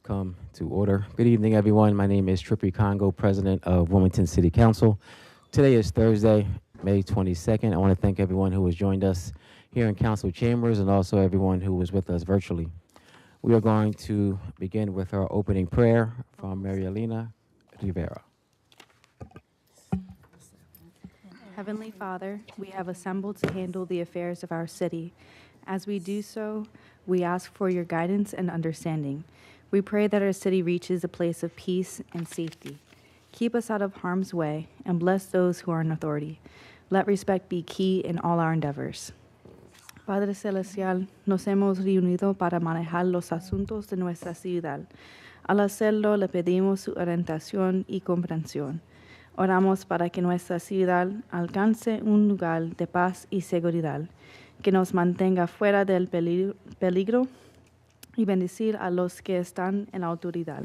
come to order. Good evening, everyone. My name is Trippy Congo, President of Wilmington City Council. Today is Thursday, May 22nd. I want to thank everyone who has joined us here in Council Chambers and also everyone who was with us virtually. We are going to begin with our opening prayer from Maria Elena Rivera. Heavenly Father, we have assembled to handle the affairs of our city. As we do so, we ask for your guidance and understanding. We pray that our city reaches a place of peace and safety. Keep us out of harm's way and bless those who are in authority. Let respect be key in all our endeavors. Padre Celestial, nos hemos reunido para manejar los asuntos de nuestra ciudad. Al hacerlo, le pedimos su orientación y comprensión. Oramos para que nuestra ciudad alcance un lugar de paz y seguridad, que nos mantenga fuera del peligro y bendecir a los que están en la autoridad.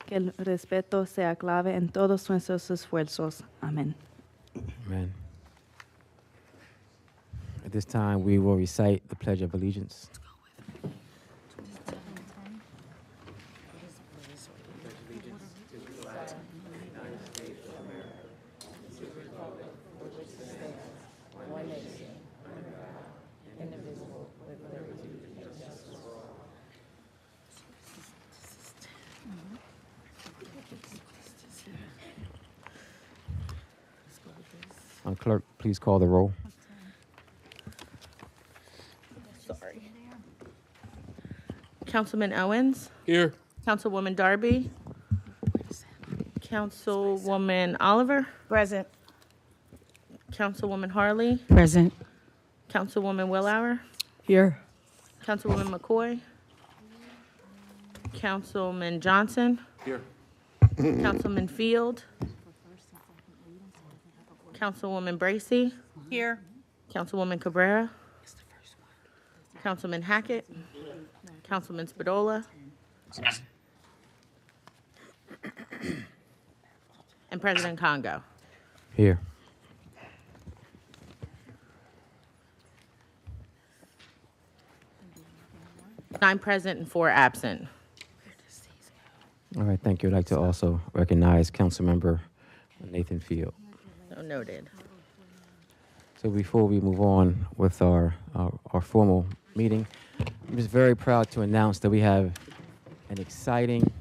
Que el respeto sea clave en todos nuestros esfuerzos. Amén. Amen. At this time, we will recite the Pledge of Allegiance. Clerk, please call the roll. Sorry. Councilman Owens? Here. Councilwoman Darby? Councilwoman Oliver? Present. Councilwoman Harley? Present. Councilwoman Willauer? Here. Councilwoman McCoy? Councilman Johnson? Here. Councilman Field? Councilwoman Bracy? Here. Councilwoman Cabrera? Councilman Hackett? Councilman Spadola? And President Congo. Here. Nine present and 4 absent. All right, thank you. I'd like to also recognize Councilmember Nathan Field. So noted. So before we move on with our formal meeting, I'm just very proud to announce that we have an exciting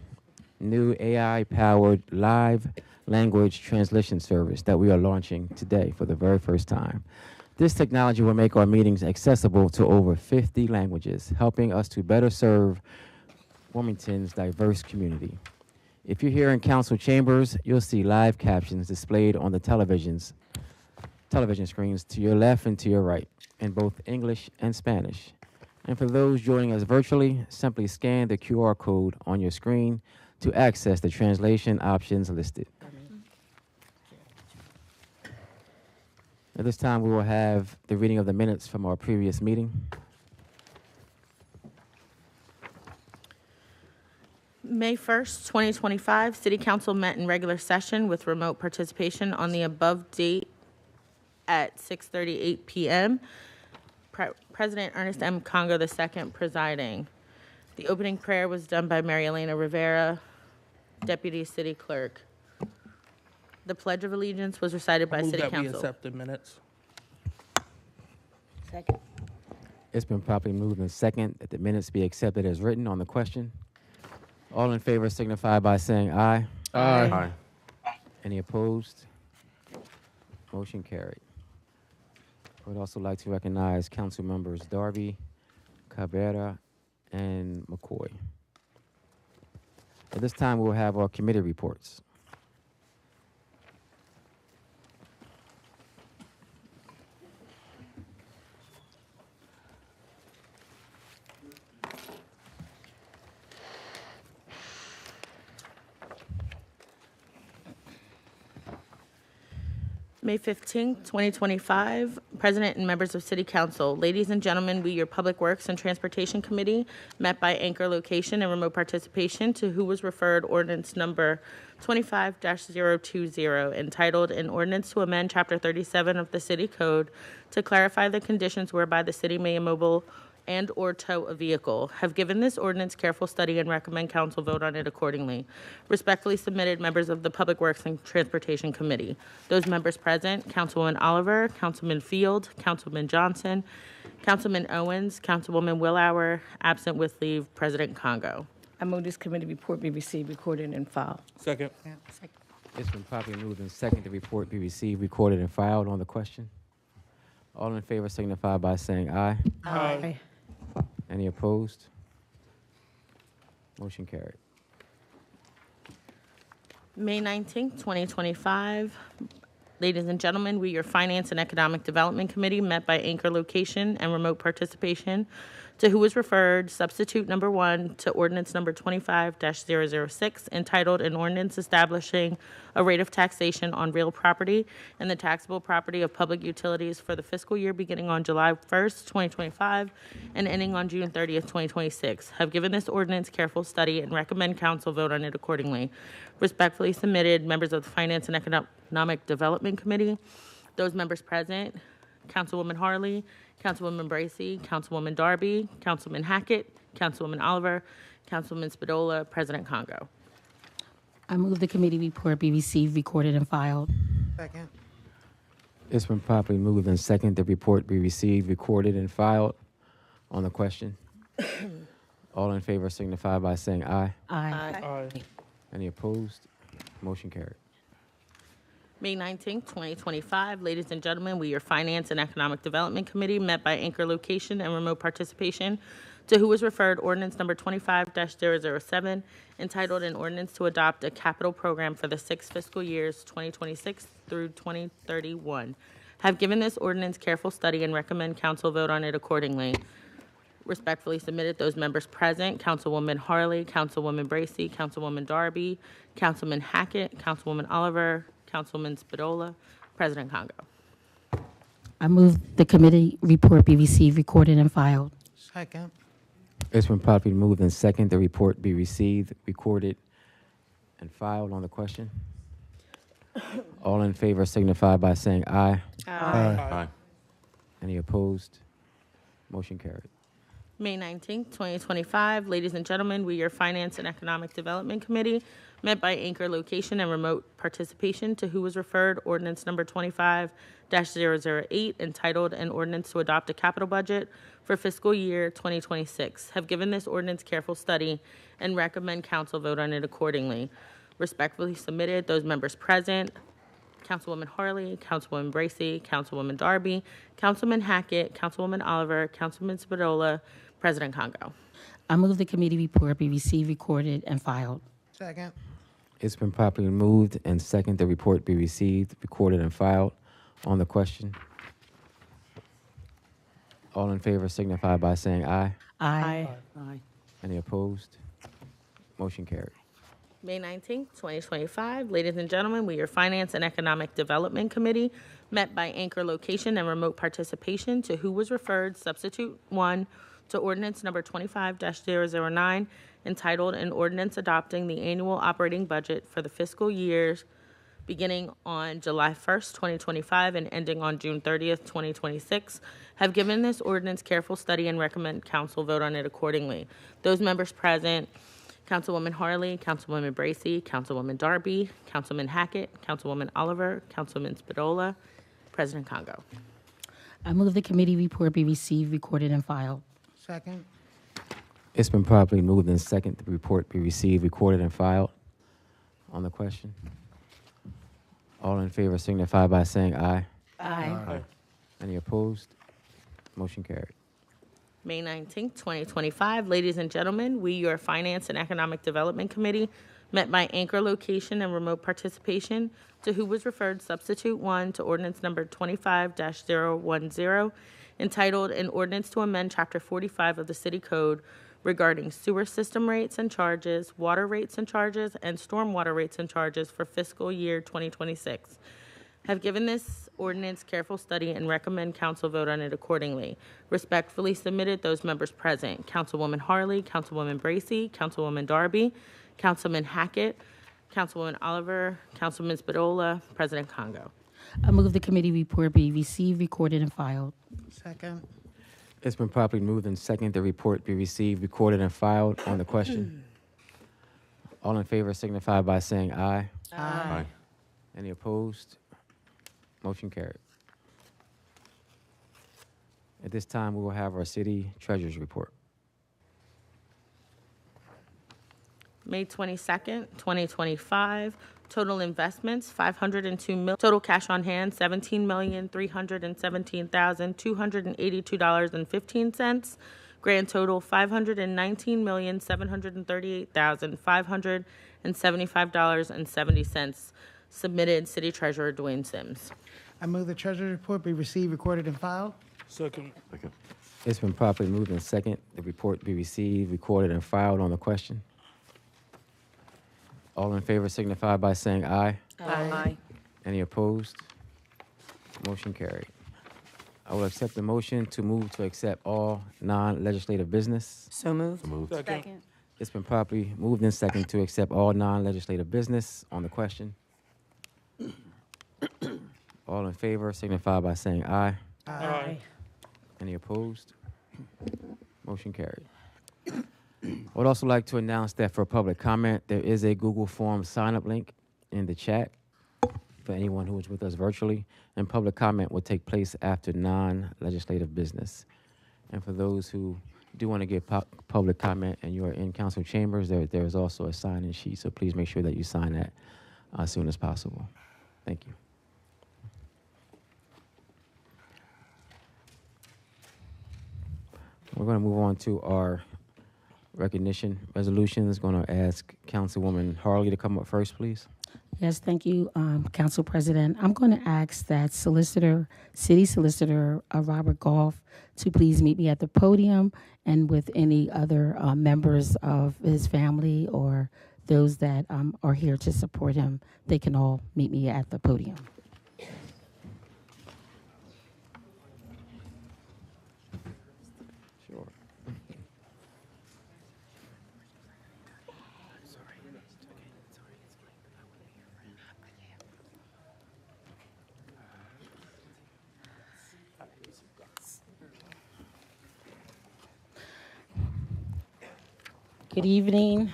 new AI-powered live language translation service that we are launching today for the very first time. This technology will make our meetings accessible to over 50 languages, helping us to better serve Wilmington's diverse community. If you're here in council chambers, you'll see live captions displayed on the television screens to your left and to your right in both English and Spanish. And for those joining us virtually, simply scan the QR code on your screen to access the translation options listed. At this time, we will have the reading of the minutes from our previous meeting. May 1st, 2025, City Council met in regular session with remote participation on the above date at 6:38 p.m. President Ernest M. Congo II presiding. The opening prayer was done by Maria Elena Rivera, Deputy City Clerk. The Pledge of Allegiance was recited by City Council. We accept the minutes. Second. It's been properly moved and second that the minutes be accepted as written on the question. All in favor signify by saying aye. Aye. Any opposed? Motion carried. I would also like to recognize council members Darby, Cabrera, and McCoy. At this time, we'll have our committee reports. May 15th, 2025, President and members of City Council. Ladies and gentlemen, we, your Public Works and Transportation Committee, met by anchor location and remote participation to who was referred ordinance number 25-020, entitled An Ordinance to Amend Chapter 37 of the City Code to clarify the conditions whereby the city may and/or tow a vehicle. Have given this ordinance careful study and recommend council vote on it accordingly. Respectfully submitted, members of the Public Works and Transportation Committee. Those members present, Councilwoman Oliver, Councilman Field, Councilman Johnson, Councilman Owens, Councilwoman Willauer, absent with leave, President Congo. I move this committee report be received, recorded, and filed. Second. It's been properly moved and second the report be received, recorded, and filed on the question. All in favor signify by saying aye. Aye. Any opposed? Motion carried. May 19th, 2025. Ladies and gentlemen, we, your Finance and Economic Development Committee, met by anchor location and remote participation, to who was referred substitute number 1 to ordinance number 25-006, entitled an ordinance establishing a rate of taxation on real property and the taxable property of public utilities for the fiscal year beginning on July 1st, 2025 and ending on June 30th, 2026. Have given this ordinance careful study and recommend council vote on it accordingly. Respectfully submitted, members of the Finance and Economic Development Committee. Those members present, Councilwoman Harley, Councilwoman Bracy, Councilwoman Darby, Councilman Hackett, Councilwoman Oliver, Councilman Spadola, President Congo. I move the committee report be received, recorded, and filed. Second. It's been properly moved and second the report be received, recorded, and filed on the question. All in favor signify by saying aye. Aye. Aye. Any opposed? Motion carried. May 19th, 2025. Ladies and gentlemen, we, your Finance and Economic Development Committee, met by anchor location and remote participation, to who was referred ordinance number 25-007, entitled an ordinance to adopt a capital program for the 6 fiscal years 2026 through 2031. Have given this ordinance careful study and recommend council vote on it accordingly. Respectfully submitted, those members present, Councilwoman Harley, Councilwoman Bracy, Councilwoman Darby, Councilman Hackett, Councilwoman Oliver, Councilman Spadola, President Congo. I move the committee report be received, recorded, and filed. Second. It's been properly moved and second the report be received, recorded, and filed on the question. All in favor signify by saying aye. Aye. Any opposed? Motion carried. May 19th, 2025. Ladies and gentlemen, we, your Finance and Economic Development Committee, met by anchor location and remote participation, to who was referred ordinance number 25-008, entitled an ordinance to adopt a capital budget for fiscal year 2026. Have given this ordinance careful study and recommend council vote on it accordingly. Respectfully submitted, those members present, Councilwoman Harley, Councilwoman Bracy, Councilwoman Darby, Councilman Hackett, Councilwoman Oliver, Councilman Spadola, President Congo. I move the committee report be received, recorded, and filed. Second. It's been properly moved and second the report be received, recorded, and filed on the question. All in favor signify by saying aye. Aye. Any opposed? Motion carried. May 19th, 2025. Ladies and gentlemen, we, your Finance and Economic Development Committee, met by anchor location and remote participation, to who was referred substitute 1 to ordinance number 25-009, entitled an ordinance adopting the annual operating budget for the fiscal years beginning on July 1st, 2025 and ending on June 30th, 2026. Have given this ordinance careful study and recommend council vote on it accordingly. Those members present, Councilwoman Harley, Councilwoman Bracy, Councilwoman Darby, Councilman Hackett, Councilwoman Oliver, Councilman Spadola, President Congo. I move the committee report be received, recorded, and filed. Second. It's been properly moved and second the report be received, recorded, and filed on the question. All in favor signify by saying aye. Aye. Any opposed? Motion carried. May 19th, 2025. Ladies and gentlemen, we, your Finance and Economic Development Committee, met by anchor location and remote participation, to who was referred substitute 1 to ordinance number 25-010, entitled an ordinance to amend Chapter 45 of the City Code regarding sewer system rates and charges, water rates and charges, and stormwater rates and charges for fiscal year 2026. Have given this ordinance careful study and recommend council vote on it accordingly. Respectfully submitted, those members present, Councilwoman Harley, Councilwoman Bracy, Councilwoman Darby, Councilman Hackett, Councilwoman Oliver, Councilman Spadola, President Congo. I move the committee report be received, recorded, and filed. Second. It's been properly moved and second the report be received, recorded, and filed on the question. All in favor signify by saying aye. Aye. Any opposed? Motion carried. At this time, we will have our city treasurer's report. May 22nd, 2025. Total investments, $502 million. Total cash on hand, $17,317,282.15. Grand total, $519,738,575.70. Submitted, City Treasurer Dwayne Sims. I move the treasurer's report be received, recorded, and filed. Second. It's been properly moved and second the report be received, recorded, and filed on the question. All in favor signify by saying aye. Aye. Any opposed? Motion carried. I will accept the motion to move to accept all non-legislative business. So moved. Second. It's been properly moved and second to accept all non-legislative business on the question. All in favor signify by saying aye. Aye. Any opposed? Motion carried. I would also like to announce that for public comment, there is a Google Form sign-up link in the chat for anyone who is with us virtually, and public comment will take place after non-legislative business. And for those who do want to give public comment and you are in council chambers, there is also a sign-in sheet, so please make sure that you sign that as soon as possible. Thank you. We're going to move on to our recognition resolutions. Going to ask Councilwoman Harley to come up first, please. Yes, thank you, Council President. I'm going to ask that City Solicitor Robert Goff to please meet me at the podium, and with any other members of his family or those that are here to support him, they can all meet me at the podium. Sure. Good evening,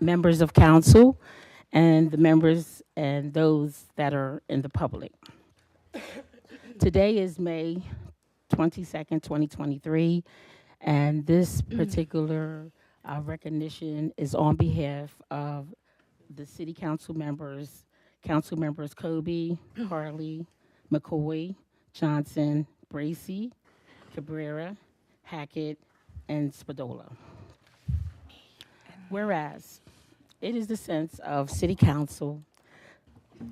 members of council and the members and those that are in the public. Today is May 22nd, 2023, and this particular recognition is on behalf of the city council members Kobe, Harley, McCoy, Johnson, Bracy, Cabrera, Hackett, and Spadola. Whereas it is the sense of City Council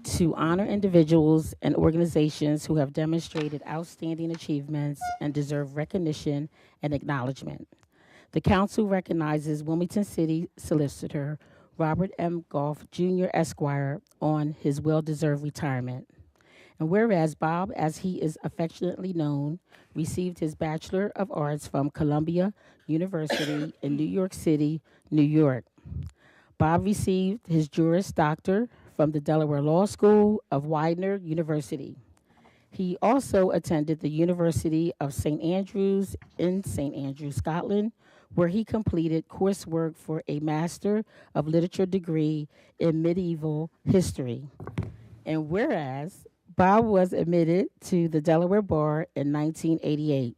to honor individuals and organizations who have demonstrated outstanding achievements and deserve recognition and acknowledgement. The Council recognizes Wilmington City Solicitor Robert M. Goff, Jr., Esquire, on his well-deserved retirement. And whereas Bob, as he is affectionately known, received his Bachelor of Arts from Columbia University in New York City, New York. Bob received his Juris Doctor from the Delaware Law School of Widener University. He also attended the University of St. Andrews in St. Andrews, Scotland, where he completed coursework for a Master of Literature degree in Medieval History. And whereas Bob was admitted to the Delaware Bar in 1988.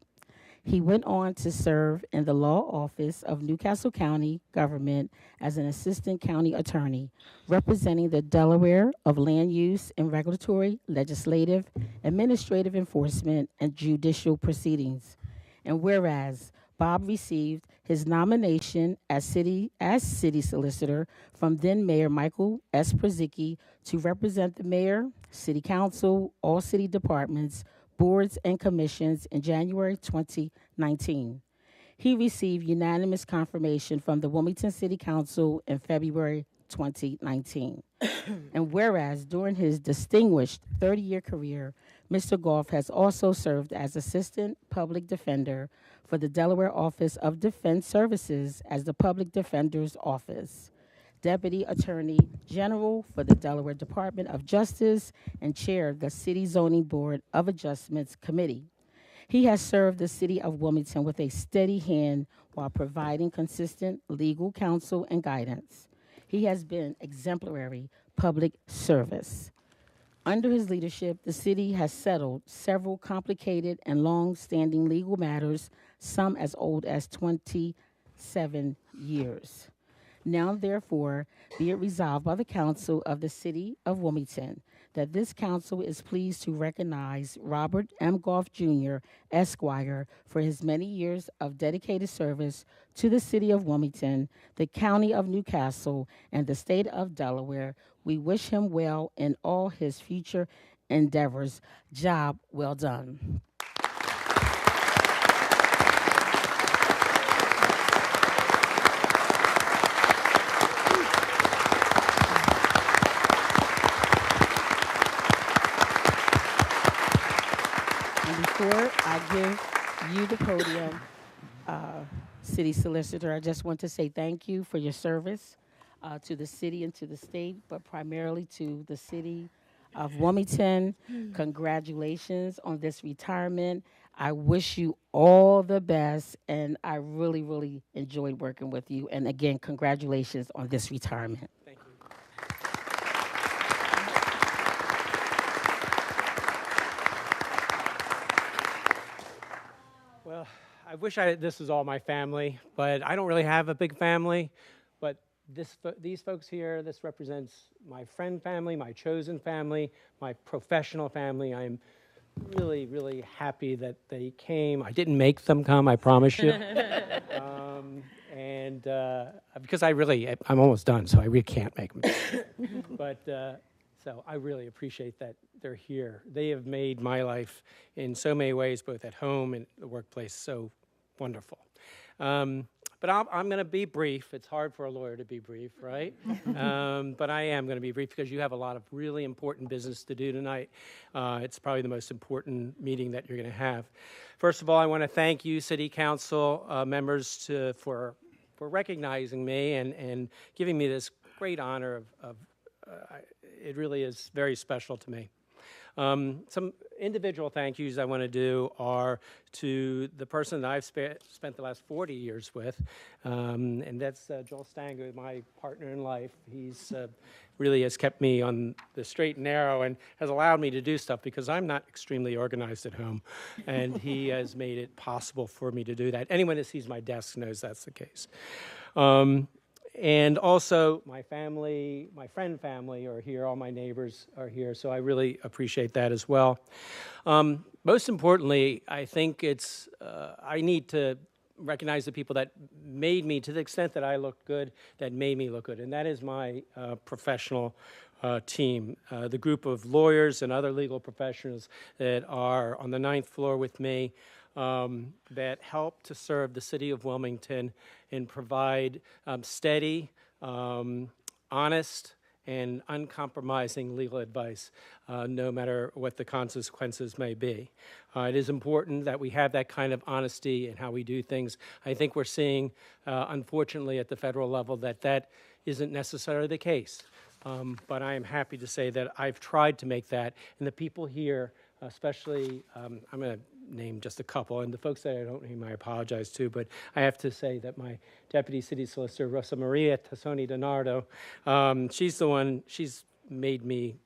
He went on to serve in the law office of Newcastle County government as an assistant county attorney, representing the Delaware of land use and regulatory, legislative, administrative enforcement, and judicial proceedings. And whereas Bob received his nomination as city solicitor from then Mayor Michael S. Przicki to represent the mayor, city council, all city departments, boards, and commissions in January 2019. He received unanimous confirmation from the Wilmington City Council in February 2019. And whereas during his distinguished 30-year career, Mr. Goff has also served as Assistant Public Defender for the Delaware Office of Defense Services as the Public Defender's Office, Deputy Attorney General for the Delaware Department of Justice, and chaired the City Zoning Board of Adjustments Committee. He has served the city of Wilmington with a steady hand while providing consistent legal counsel and guidance. He has been exemplary public service. Under his leadership, the city has settled several complicated and long-standing legal matters, some as old as 27 years. Now, therefore, be it resolved by the Council of the City of Wilmington that this council is pleased to recognize Robert M. Goff Jr., Esquire, for his many years of dedicated service to the City of Wilmington, the County of Newcastle, and the State of Delaware. We wish him well in all his future endeavors. Job well done. Before I give you the podium, City Solicitor, I just want to say thank you for your service to the city and to the state, but primarily to the city of Wilmington. Congratulations on this retirement. I wish you all the best, and I really, really enjoyed working with you. And again, congratulations on this retirement. Thank you. Well, I wish this was all my family, but I don't really have a big family. But these folks here, this represents my friend family, my chosen family, my professional family. I'm really, really happy that they came. I didn't make them come, I promise you. Because I'm almost done, so I really can't make them. But so I really appreciate that they're here. They have made my life in so many ways, both at home and the workplace, so wonderful. But I'm going to be brief. It's hard for a lawyer to be brief, right? But I am going to be brief because you have a lot of really important business to do tonight. It's probably the most important meeting that you're going to have. First of all, I want to thank you, City Council members, for recognizing me and giving me this great honor it really is very special to me. Some individual thank yous I want to do are to the person that I've spent the last 40 years with, and that's Joel Stanger, my partner in life. He's really has kept me on the straight and narrow and has allowed me to do stuff because I'm not extremely organized at home, and he has made it possible for me to do that. Anyone that sees my desk knows that's the case. And also my family, my friend family are here, all my neighbors are here, so I really appreciate that as well. Most importantly, I think I need to recognize the people that made me, to the extent that I look good, that made me look good, and that is my professional team, the group of lawyers and other legal professionals that are on the 9th floor with me, that help to serve the city of Wilmington and provide steady, honest, and uncompromising legal advice, no matter what the consequences may be. It is important that we have that kind of honesty in how we do things. I think we're seeing, unfortunately, at the federal level that isn't necessarily the case. But I am happy to say that I've tried to make that, and the people here, especially, I'm going to name just a couple, and the folks that I don't name I apologize to, but I have to say that my Deputy City Solicitor, Rosa Maria Tassoni DiNardo, she's made me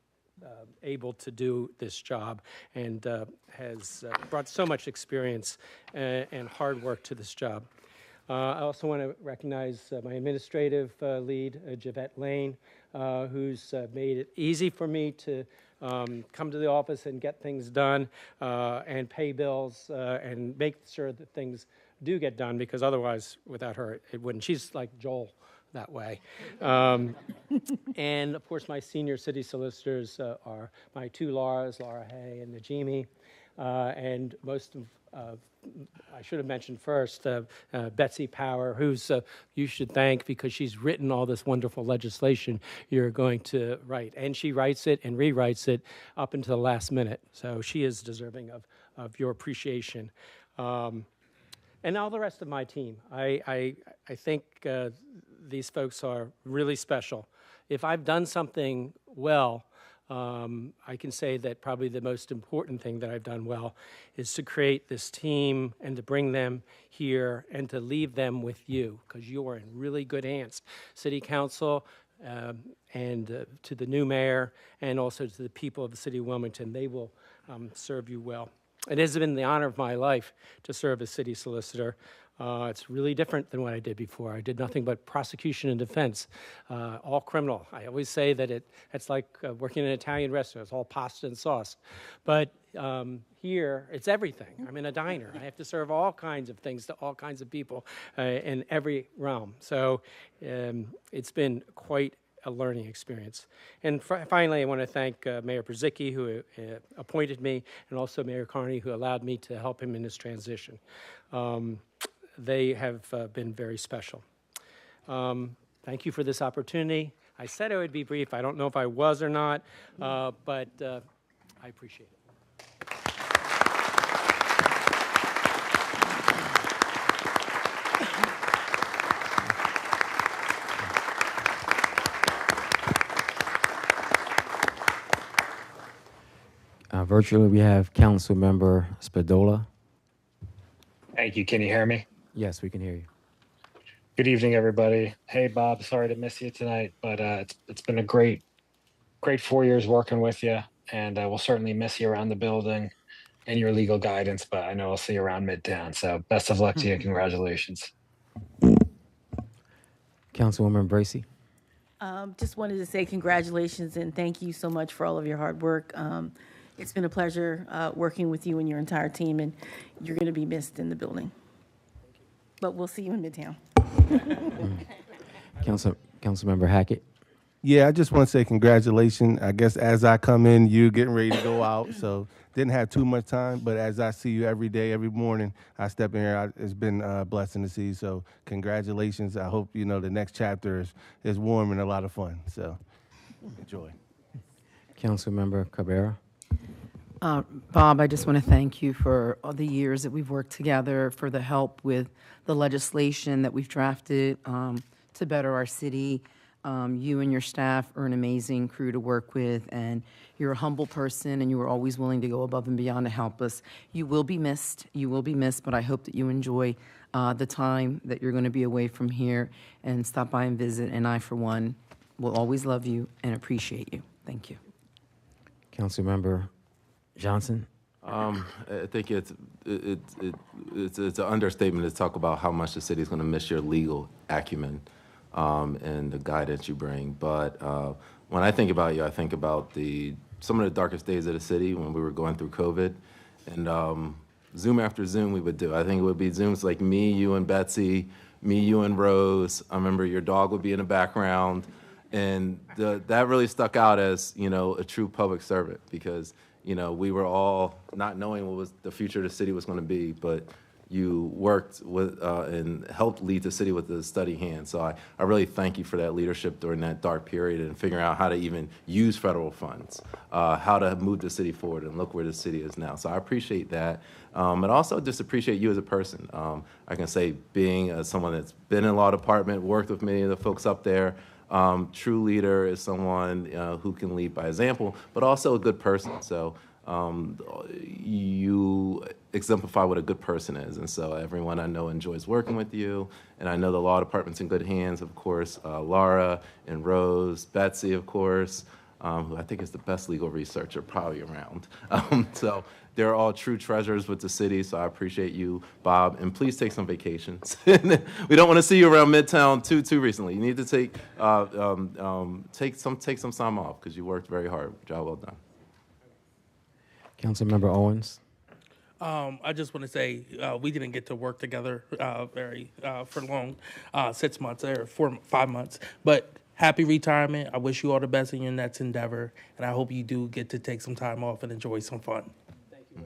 able to do this job and has brought so much experience and hard work to this job. I also want to recognize my administrative lead, Javette Lane, who's made it easy for me to come to the office and get things done and pay bills and make sure that things do get done, because otherwise, without her, it wouldn't. She's like Joel that way. And, of course, my senior city solicitors are my two Lauras, Laura Hay and Najimi, and most of I should have mentioned first Betsy Power, who's you should thank because she's written all this wonderful legislation you're going to write. And she writes it and rewrites it up until the last minute. So she is deserving of your appreciation. And all the rest of my team. I think these folks are really special. If I've done something well, I can say that probably the most important thing that I've done well is to create this team and to bring them here and to leave them with you, because you are in really good hands. City Council and to the new mayor and also to the people of the city of Wilmington, they will serve you well. It has been the honor of my life to serve as city solicitor. It's really different than what I did before. I did nothing but prosecution and defense, all criminal. I always say that it's like working in an Italian restaurant. It's all pasta and sauce. But here, it's everything. I'm in a diner. I have to serve all kinds of things to all kinds of people in every realm. So it's been quite a learning experience. And finally, I want to thank Mayor Brzezicki, who appointed me, and also Mayor Carney, who allowed me to help him in his transition. They have been very special. Thank you for this opportunity. I said I would be brief. I don't know if I was or not, but I appreciate it. Virtually, we have Council Member Spadola. Thank you. Can you hear me? Yes, we can hear you. Good evening, everybody. Hey, Bob. Sorry to miss you tonight, but it's been a great 4 years working with you, and we'll certainly miss you around the building and your legal guidance. But I know I'll see you around Midtown. So best of luck to you. Congratulations. Councilwoman Bracy. Just wanted to say congratulations and thank you so much for all of your hard work. It's been a pleasure working with you and your entire team, and you're going to be missed in the building. But we'll see you in Midtown. Councilmember Hackett. Yeah, I just want to say congratulations. I guess as I come in, you getting ready to go out, so didn't have too much time. But as I see you every day, every morning, I step in here. It's been a blessing to see you. So congratulations. I hope the next chapter is warm and a lot of fun. So enjoy. Councilmember Cabrera. Bob, I just want to thank you for all the years that we've worked together, for the help with the legislation that we've drafted to better our city. You and your staff are an amazing crew to work with, and you're a humble person, and you were always willing to go above and beyond to help us. You will be missed. You will be missed, but I hope that you enjoy the time that you're going to be away from here and stop by and visit. And I, for one, will always love you and appreciate you. Thank you. Councilmember Johnson. I think it's an understatement to talk about how much the city is going to miss your legal acumen and the guidance you bring. But when I think about you, I think about some of the darkest days of the city when we were going through COVID, and Zoom after Zoom we would do. I think it would be Zooms like me, you, and Betsy, me, you, and Rose. I remember your dog would be in the background, and that really stuck out as a true public servant, because we were all not knowing what the future of the city was going to be, but you worked with and helped lead the city with a steady hand. So I really thank you for that leadership during that dark period and figuring out how to even use federal funds, how to move the city forward, and look where the city is now. So I appreciate that. And also just appreciate you as a person. I can say being someone that's been in law department, worked with many of the folks up there, true leader is someone who can lead by example, but also a good person. So you exemplify what a good person is. And so everyone I know enjoys working with you. And I know the law department's in good hands, of course. Laura and Rose, Betsy, of course, who I think is the best legal researcher probably around. So they're all true treasures with the city, so I appreciate you, Bob. And please take some vacations. We don't want to see you around Midtown too recently. You need to take some time off, because you worked very hard. Job well done. Councilmember Owens. I just want to say we didn't get to work together for long, 6 months or 5 months. But happy retirement. I wish you all the best in your next endeavor, and I hope you do get to take some time off and enjoy some fun. Thank you.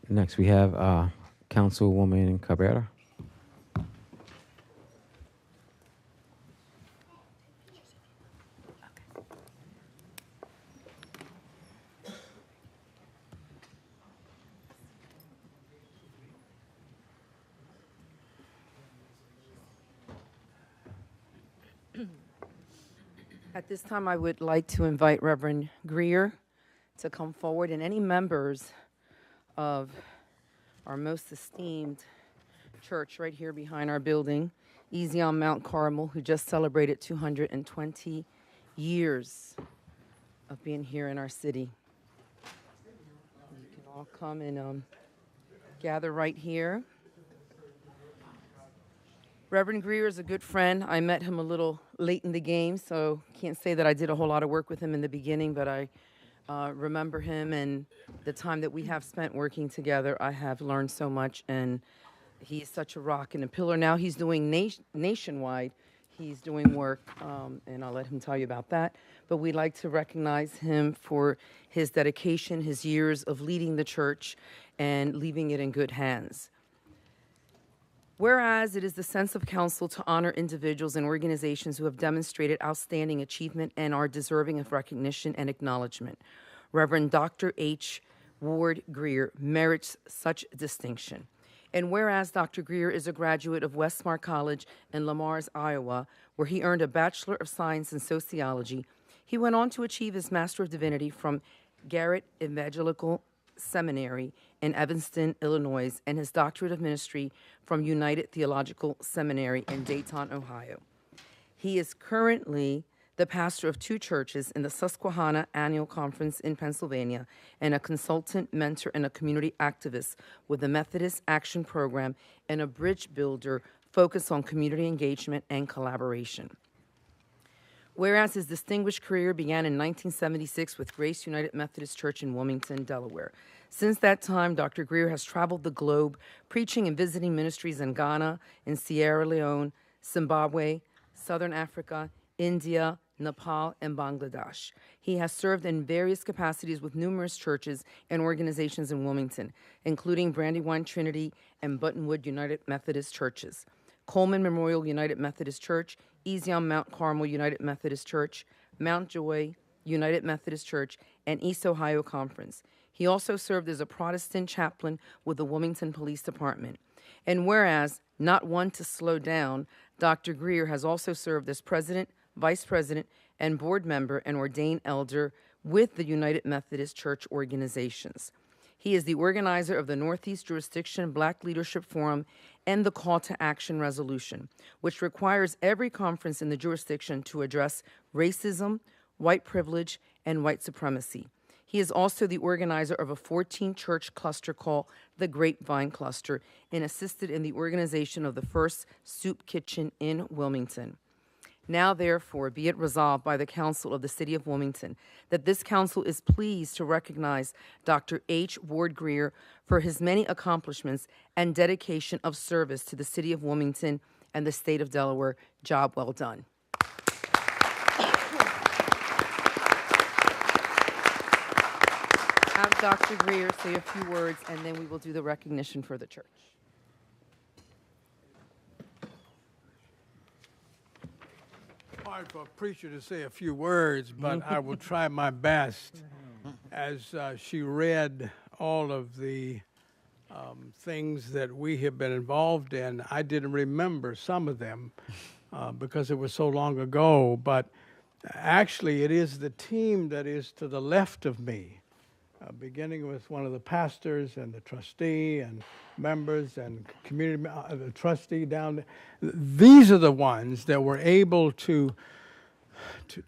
Next, we have Councilwoman Cabrera. At this time, I would like to invite Reverend Greer to come forward, and any members of our most esteemed church right here behind our building, Easy on Mount Carmel, who just celebrated 220 years of being here in our city. You can all come and gather right here. Reverend Greer is a good friend. I met him a little late in the game, so can't say that I did a whole lot of work with him in the beginning, but I remember him, and the time that we have spent working together, I have learned so much, and he is such a rock and a pillar. Now he's doing nationwide. He's doing work, and I'll let him tell you about that. But we'd like to recognize him for his dedication, his years of leading the church and leaving it in good hands. Whereas it is the sense of council to honor individuals and organizations who have demonstrated outstanding achievement and are deserving of recognition and acknowledgement. Reverend Dr. H. Ward Greer merits such distinction. And whereas Dr. Greer is a graduate of Westmar College in Lamars, Iowa, where he earned a Bachelor of Science in Sociology, he went on to achieve his Master of Divinity from Garrett Evangelical Seminary in Evanston, Illinois, and his Doctorate of Ministry from United Theological Seminary in Dayton, Ohio. He is currently the pastor of 2 churches in the Susquehanna Annual Conference in Pennsylvania, and a consultant, mentor, and a community activist with the Methodist Action Program and a bridge builder focused on community engagement and collaboration. Whereas his distinguished career began in 1976 with Grace United Methodist Church in Wilmington, Delaware. Since that time, Dr. Greer has traveled the globe, preaching and visiting ministries in Ghana, in Sierra Leone, Zimbabwe, Southern Africa, India, Nepal, and Bangladesh. He has served in various capacities with numerous churches and organizations in Wilmington, including Brandywine Trinity and Buttonwood United Methodist Churches, Coleman Memorial United Methodist Church, Easy on Mount Carmel United Methodist Church, Mount Joy United Methodist Church, and East Ohio Conference. He also served as a Protestant chaplain with the Wilmington Police Department. And whereas, not one to slow down, Dr. Greer has also served as president, vice president, and board member and ordained elder with the United Methodist Church organizations. He is the organizer of the Northeast Jurisdiction Black Leadership Forum and the Call to Action Resolution, which requires every conference in the jurisdiction to address racism, white privilege, and white supremacy. He is also the organizer of a 14-church cluster called the Grapevine Cluster and assisted in the organization of the first soup kitchen in Wilmington. Now, therefore, be it resolved by the Council of the City of Wilmington that this council is pleased to recognize Dr. H. Ward Greer for his many accomplishments and dedication of service to the City of Wilmington and the State of Delaware. Job well done. Have Dr. Greer say a few words, and then we will do the recognition for the church. Hard for a preacher to say a few words, but I will try my best. As she read all of the things that we have been involved in, I didn't remember some of them because it was so long ago, but actually it is the team that is to the left of me, beginning with one of the pastors and the trustee and members and community, the trustee down there. These are the ones that were able to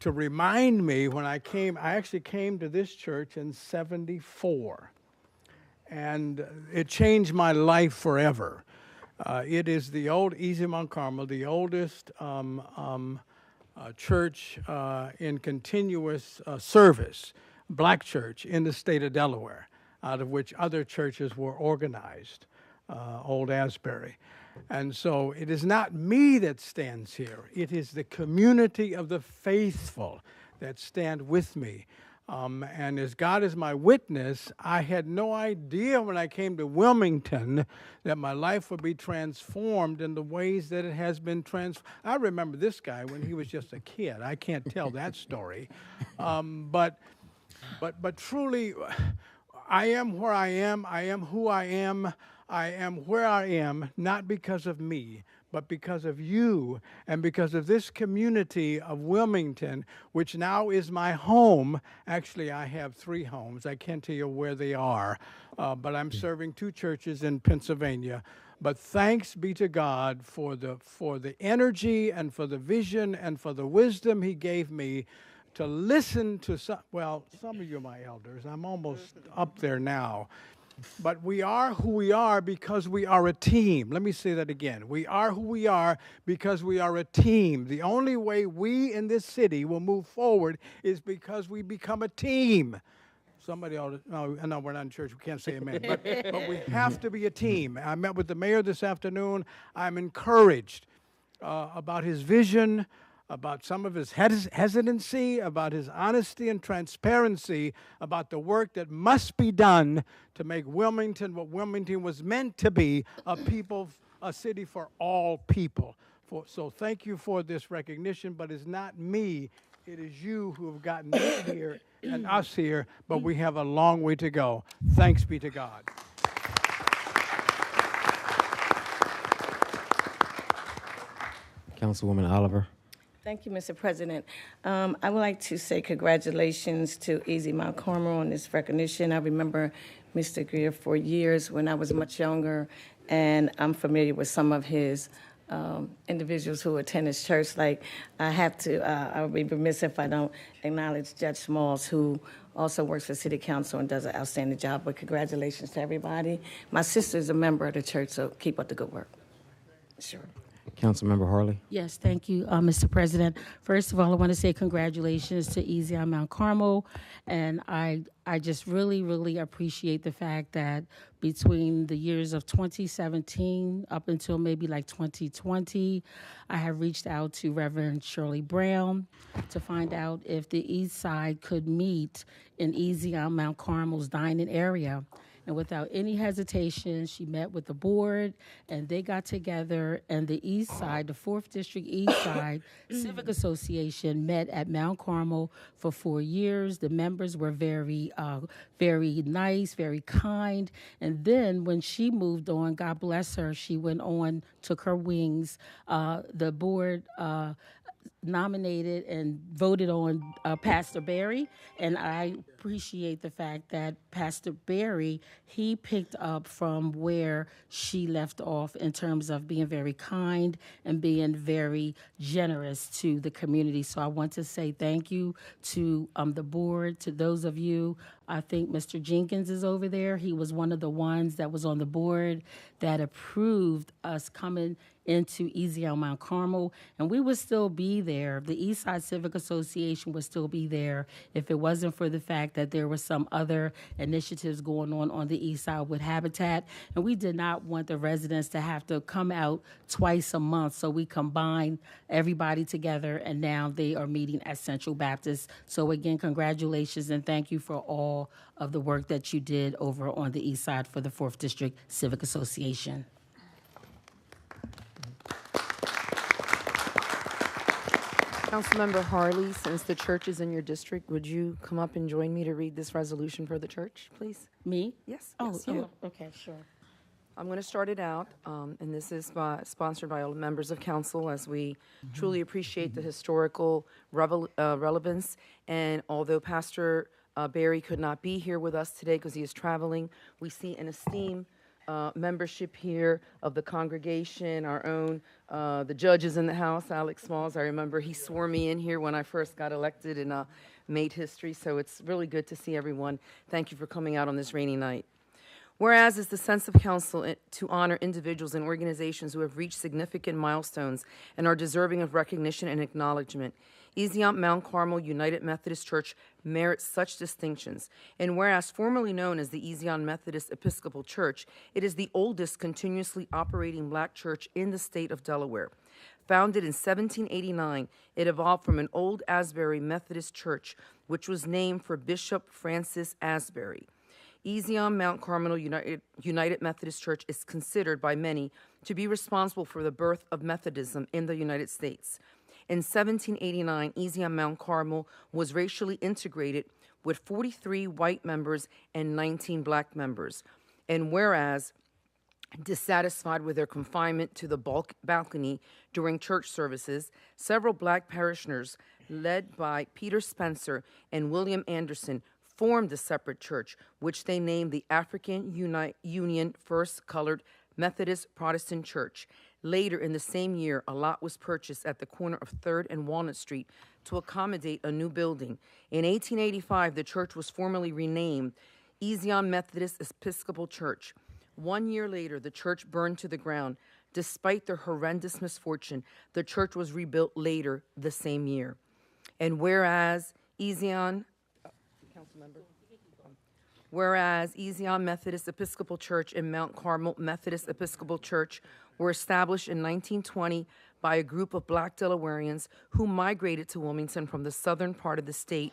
remind me when I came. I actually came to this church in '74, and it changed my life forever. It is the old Easy Mount Carmel, the oldest church in continuous service, black church in the state of Delaware, out of which other churches were organized, Old Asbury. And so it is not me that stands here. It is the community of the faithful that stand with me. And as God is my witness, I had no idea when I came to Wilmington that my life would be transformed in the ways that it has been transformed. I remember this guy when he was just a kid. I can't tell that story. But truly, I am where I am. I am who I am. I am where I am, not because of me, but because of you and because of this community of Wilmington, which now is my home. Actually, I have 3 homes. I can't tell you where they are, but I'm serving 2 churches in Pennsylvania. But thanks be to God for the energy and for the vision and for the wisdom he gave me to listen to some of you are my elders. I'm almost up there now. But we are who we are because we are a team. Let me say that again. We are who we are because we are a team. The only way we in this city will move forward is because we become a team. Somebody ought to, no, we're not in church. We can't say amen. But we have to be a team. I met with the mayor this afternoon. I'm encouraged about his vision, about some of his hesitancy, about his honesty and transparency, about the work that must be done to make Wilmington what Wilmington was meant to be, a city for all people. So thank you for this recognition, but it's not me. It is you who have gotten me here and us here, but we have a long way to go. Thanks be to God. Councilwoman Oliver. Thank you, Mr. President. I would like to say congratulations to Easy Mount Carmel on this recognition. I remember Mr. Greer for years when I was much younger, and I'm familiar with some of his individuals who attend his church. Like, I would be remiss if I don't acknowledge Judge Smalls, who also works for City Council and does an outstanding job. But congratulations to everybody. My sister's a member of the church, so keep up the good work. Sure. Councilmember Harley. Yes, thank you, Mr. President. First of all, I want to say congratulations to Easy on Mount Carmel, and I just really, really appreciate the fact that between the years of 2017 up until maybe like 2020, I have reached out to Reverend Shirley Brown to find out if the East Side could meet in Easy on Mount Carmel's dining area. And without any hesitation, she met with the board, and they got together, and the East Side, the 4th District East Side Civic Association met at Mount Carmel for 4 years. The members were very nice, very kind. And then when she moved on, God bless her, she went on, took her wings. The board nominated and voted on Pastor Barry, and I appreciate the fact that Pastor Barry, he picked up from where she left off in terms of being very kind and being very generous to the community. So I want to say thank you to the board, to those of you. I think Mr. Jenkins is over there. He was one of the ones that was on the board that approved us coming into Easy on Mount Carmel, and we would still be there. The East Side Civic Association would still be there if it wasn't for the fact that there were some other initiatives going on the East Side with Habitat, and we did not want the residents to have to come out twice a month, so we combined everybody together, and now they are meeting at Central Baptist. So again, congratulations, and thank you for all of the work that you did over on the East Side for the 4th District Civic Association. Councilmember Harley, since the church is in your district, would you come up and join me to read this resolution for the church, please? Me? Yes. Oh, yes, yeah. you. Okay, sure. I'm going to start it out, and this is sponsored by all the members of council, as we truly appreciate the historical relevance. And although Pastor Barry could not be here with us today because he is traveling, we see and esteem membership here of the congregation, our own, the judges in the house, Alex Smalls. I remember he swore me in here when I first got elected and made history, so it's really good to see everyone. Thank you for coming out on this rainy night. Whereas it's the sense of council to honor individuals and organizations who have reached significant milestones and are deserving of recognition and acknowledgement. Easy on Mount Carmel United Methodist Church merits such distinctions. And whereas formerly known as the Easy on Methodist Episcopal Church, it is the oldest continuously operating black church in the state of Delaware. Founded in 1789, it evolved from an old Asbury Methodist church, which was named for Bishop Francis Asbury. Easy on Mount Carmel United Methodist Church is considered by many to be responsible for the birth of Methodism in the United States. In 1789, Easy on Mount Carmel was racially integrated with 43 white members and 19 black members. And whereas Dissatisfied with their confinement to the balcony during church services, several black parishioners, led by Peter Spencer and William Anderson, formed a separate church, which they named the African Union First Colored Methodist Protestant Church. Later in the same year, a lot was purchased at the corner of 3rd and Walnut Street to accommodate a new building. In 1885, the church was formally renamed Ezion Methodist Episcopal Church. 1 year later, the church burned to the ground. Despite their horrendous misfortune, the church was rebuilt later the same year. And whereas Ezion Methodist Episcopal Church and Mount Carmel Methodist Episcopal Church were established in 1920 by a group of black Delawareans who migrated to Wilmington from the southern part of the state.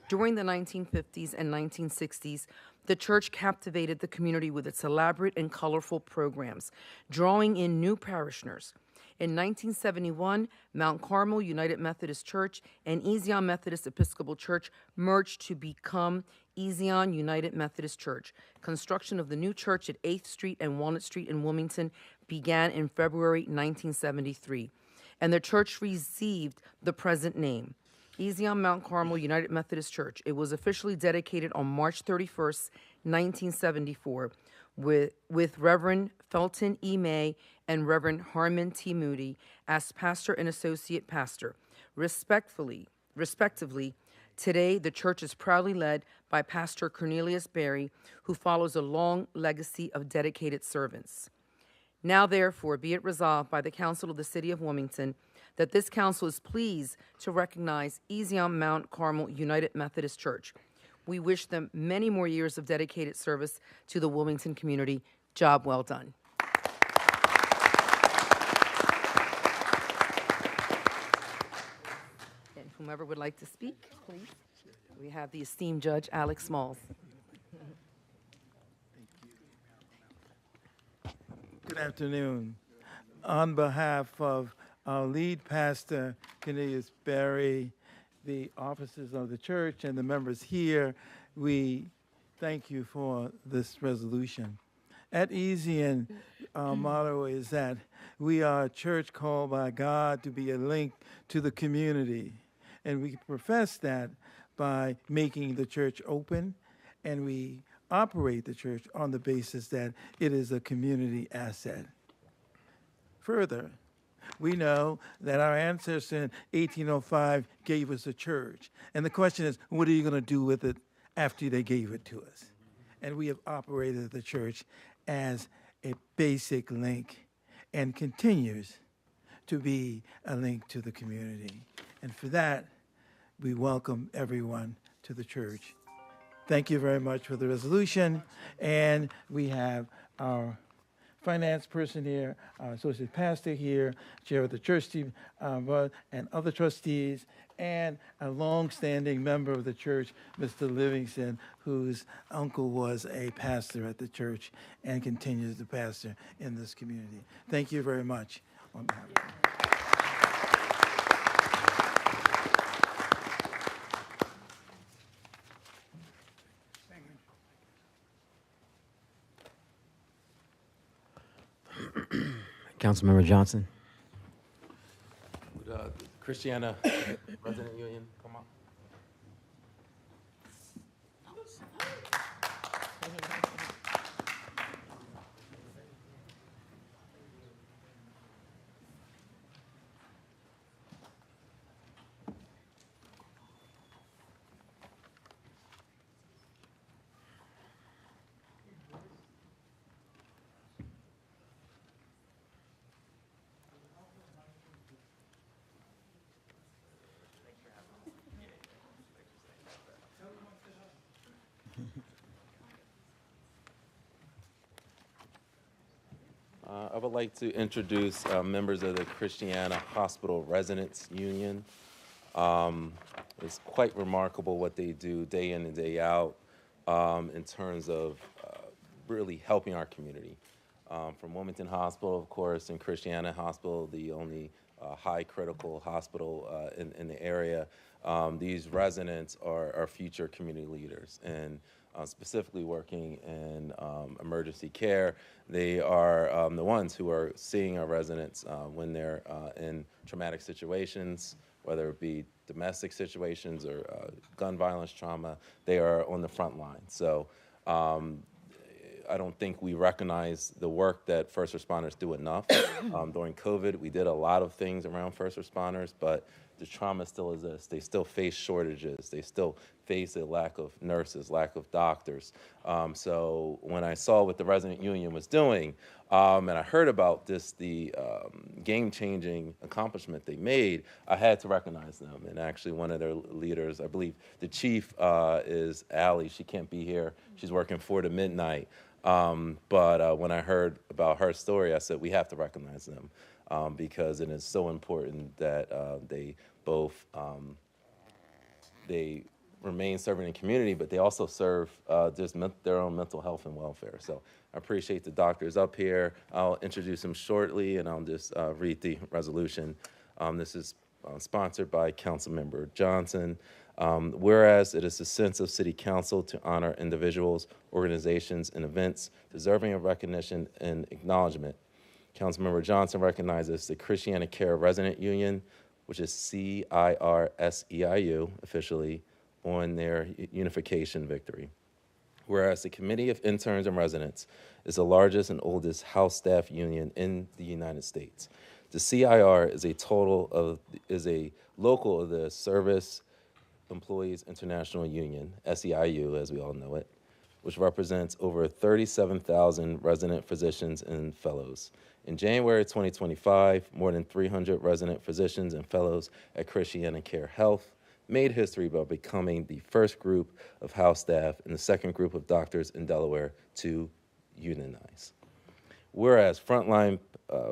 During the 1950s and 1960s, the church captivated the community with its elaborate and colorful programs, drawing in new parishioners. In 1971, Mount Carmel United Methodist Church and Ezion Methodist Episcopal Church merged to become Ezion United Methodist Church. Construction of the new church at 8th Street and Walnut Street in Wilmington began in February 1973, and the church received the present name, Ezion Mount Carmel United Methodist Church. It was officially dedicated on March 31st, 1974, with Reverend Felton E. May and Reverend Harmon T. Moody as pastor and associate pastor. Respectively, today the church is proudly led by Pastor Cornelius Berry, who follows a long legacy of dedicated servants. Now, therefore, be it resolved by the Council of the City of Wilmington that this council is pleased to recognize Ezion Mount Carmel United Methodist Church. We wish them many more years of dedicated service to the Wilmington community. Job well done. And whomever would like to speak, please. We have the esteemed Judge Alex Smalls. Good afternoon. On behalf of our lead pastor, Cornelius Berry, the officers of the church, and the members here, we thank you for this resolution. At Ezion, our motto is that we are a church called by God to be a link to the community. And we profess that by making the church open, and we operate the church on the basis that it is a community asset. Further, we know that our ancestors in 1805 gave us a church. And the question is, what are you going to do with it after they gave it to us? And we have operated the church as a basic link and continues to be a link to the community. And for that, we welcome everyone to the church. Thank you very much for the resolution. And we have our finance person here, our associate pastor here, chair of the church team, and other trustees, and a long-standing member of the church, Mr. Livingston, whose uncle was a pastor at the church and continues to pastor in this community. Thank you very much. On behalf of Councilmember Johnson. Would, Christiana Resident Union come up? I would like to introduce members of the Christiana Hospital Residents Union. It's quite remarkable what they do day in and day out in terms of really helping our community. From Wilmington Hospital, of course, and Christiana Hospital, the only high critical hospital in the area, these residents are future community leaders. And specifically working in emergency care. They are the ones who are seeing our residents when they're in traumatic situations, whether it be domestic situations or gun violence trauma. They are on the front line. So I don't think we recognize the work that first responders do enough. During COVID, we did a lot of things around first responders, but the trauma still exists. They still face shortages. They still face a lack of nurses, lack of doctors. So when I saw what the resident union was doing, and I heard about the game-changing accomplishment they made, I had to recognize them. And actually one of their leaders, I believe the chief is Allie. She can't be here. She's working 4 to midnight. But when I heard about her story, I said, we have to recognize them because it is so important that they both, they remain serving the community, but they also serve just their own mental health and welfare. So I appreciate the doctors up here. I'll introduce them shortly, and I'll just read the resolution. This is sponsored by Councilmember Johnson. Whereas it is the sense of City Council to honor individuals, organizations, and events deserving of recognition and acknowledgement. Councilmember Johnson recognizes the Christiana Care Resident Union, which is CIRSEIU officially, on their unification victory. Whereas the Committee of Interns and Residents is the largest and oldest house staff union in the United States. The CIR is a local of the Service Employees International Union, SEIU as we all know it, which represents over 37,000 resident physicians and fellows. In January 2025, more than 300 resident physicians and fellows at Christiana Care Health made history by becoming the first group of house staff and the second group of doctors in Delaware to unionize. Whereas frontline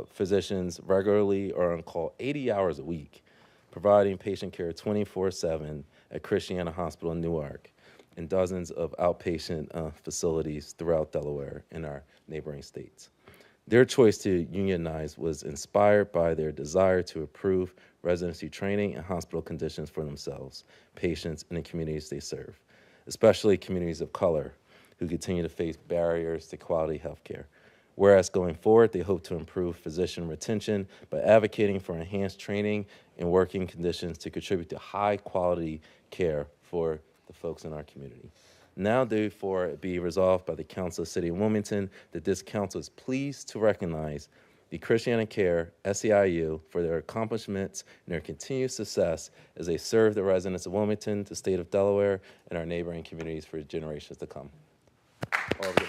physicians regularly are on call 80 hours a week, providing patient care 24/7 at Christiana Hospital in Newark and dozens of outpatient facilities throughout Delaware and our neighboring states. Their choice to unionize was inspired by their desire to improve residency training and hospital conditions for themselves, patients, and the communities they serve, especially communities of color who continue to face barriers to quality health care. Whereas going forward, they hope to improve physician retention by advocating for enhanced training and working conditions to contribute to high quality care for the folks in our community. Now therefore it be resolved by the Council of the City of Wilmington that this council is pleased to recognize the Christiana Care SEIU for their accomplishments and their continued success as they serve the residents of Wilmington, the state of Delaware, and our neighboring communities for generations to come. All of the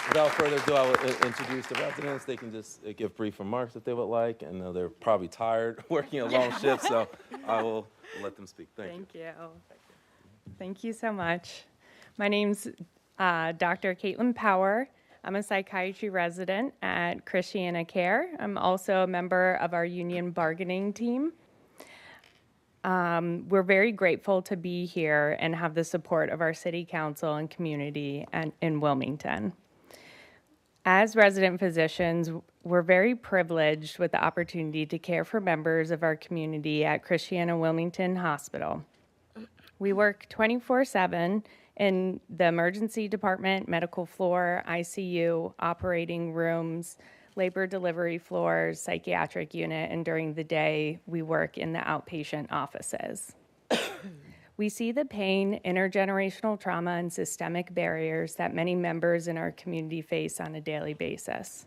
without further ado, I will introduce the residents. They can just give brief remarks if they would like. I know they're probably tired working a long shift, so I will let them speak. Thank you. Thank you so much. My name's Dr. Caitlin Power. I'm a psychiatry resident at Christiana Care. I'm also a member of our union bargaining team. We're very grateful to be here and have the support of our city council and community in Wilmington. As resident physicians, we're very privileged with the opportunity to care for members of our community at Christiana Wilmington Hospital. We work 24/7 in the emergency department, medical floor, ICU, operating rooms, labor delivery floors, psychiatric unit, and during the day, we work in the outpatient offices. We see the pain, intergenerational trauma, and systemic barriers that many members in our community face on a daily basis.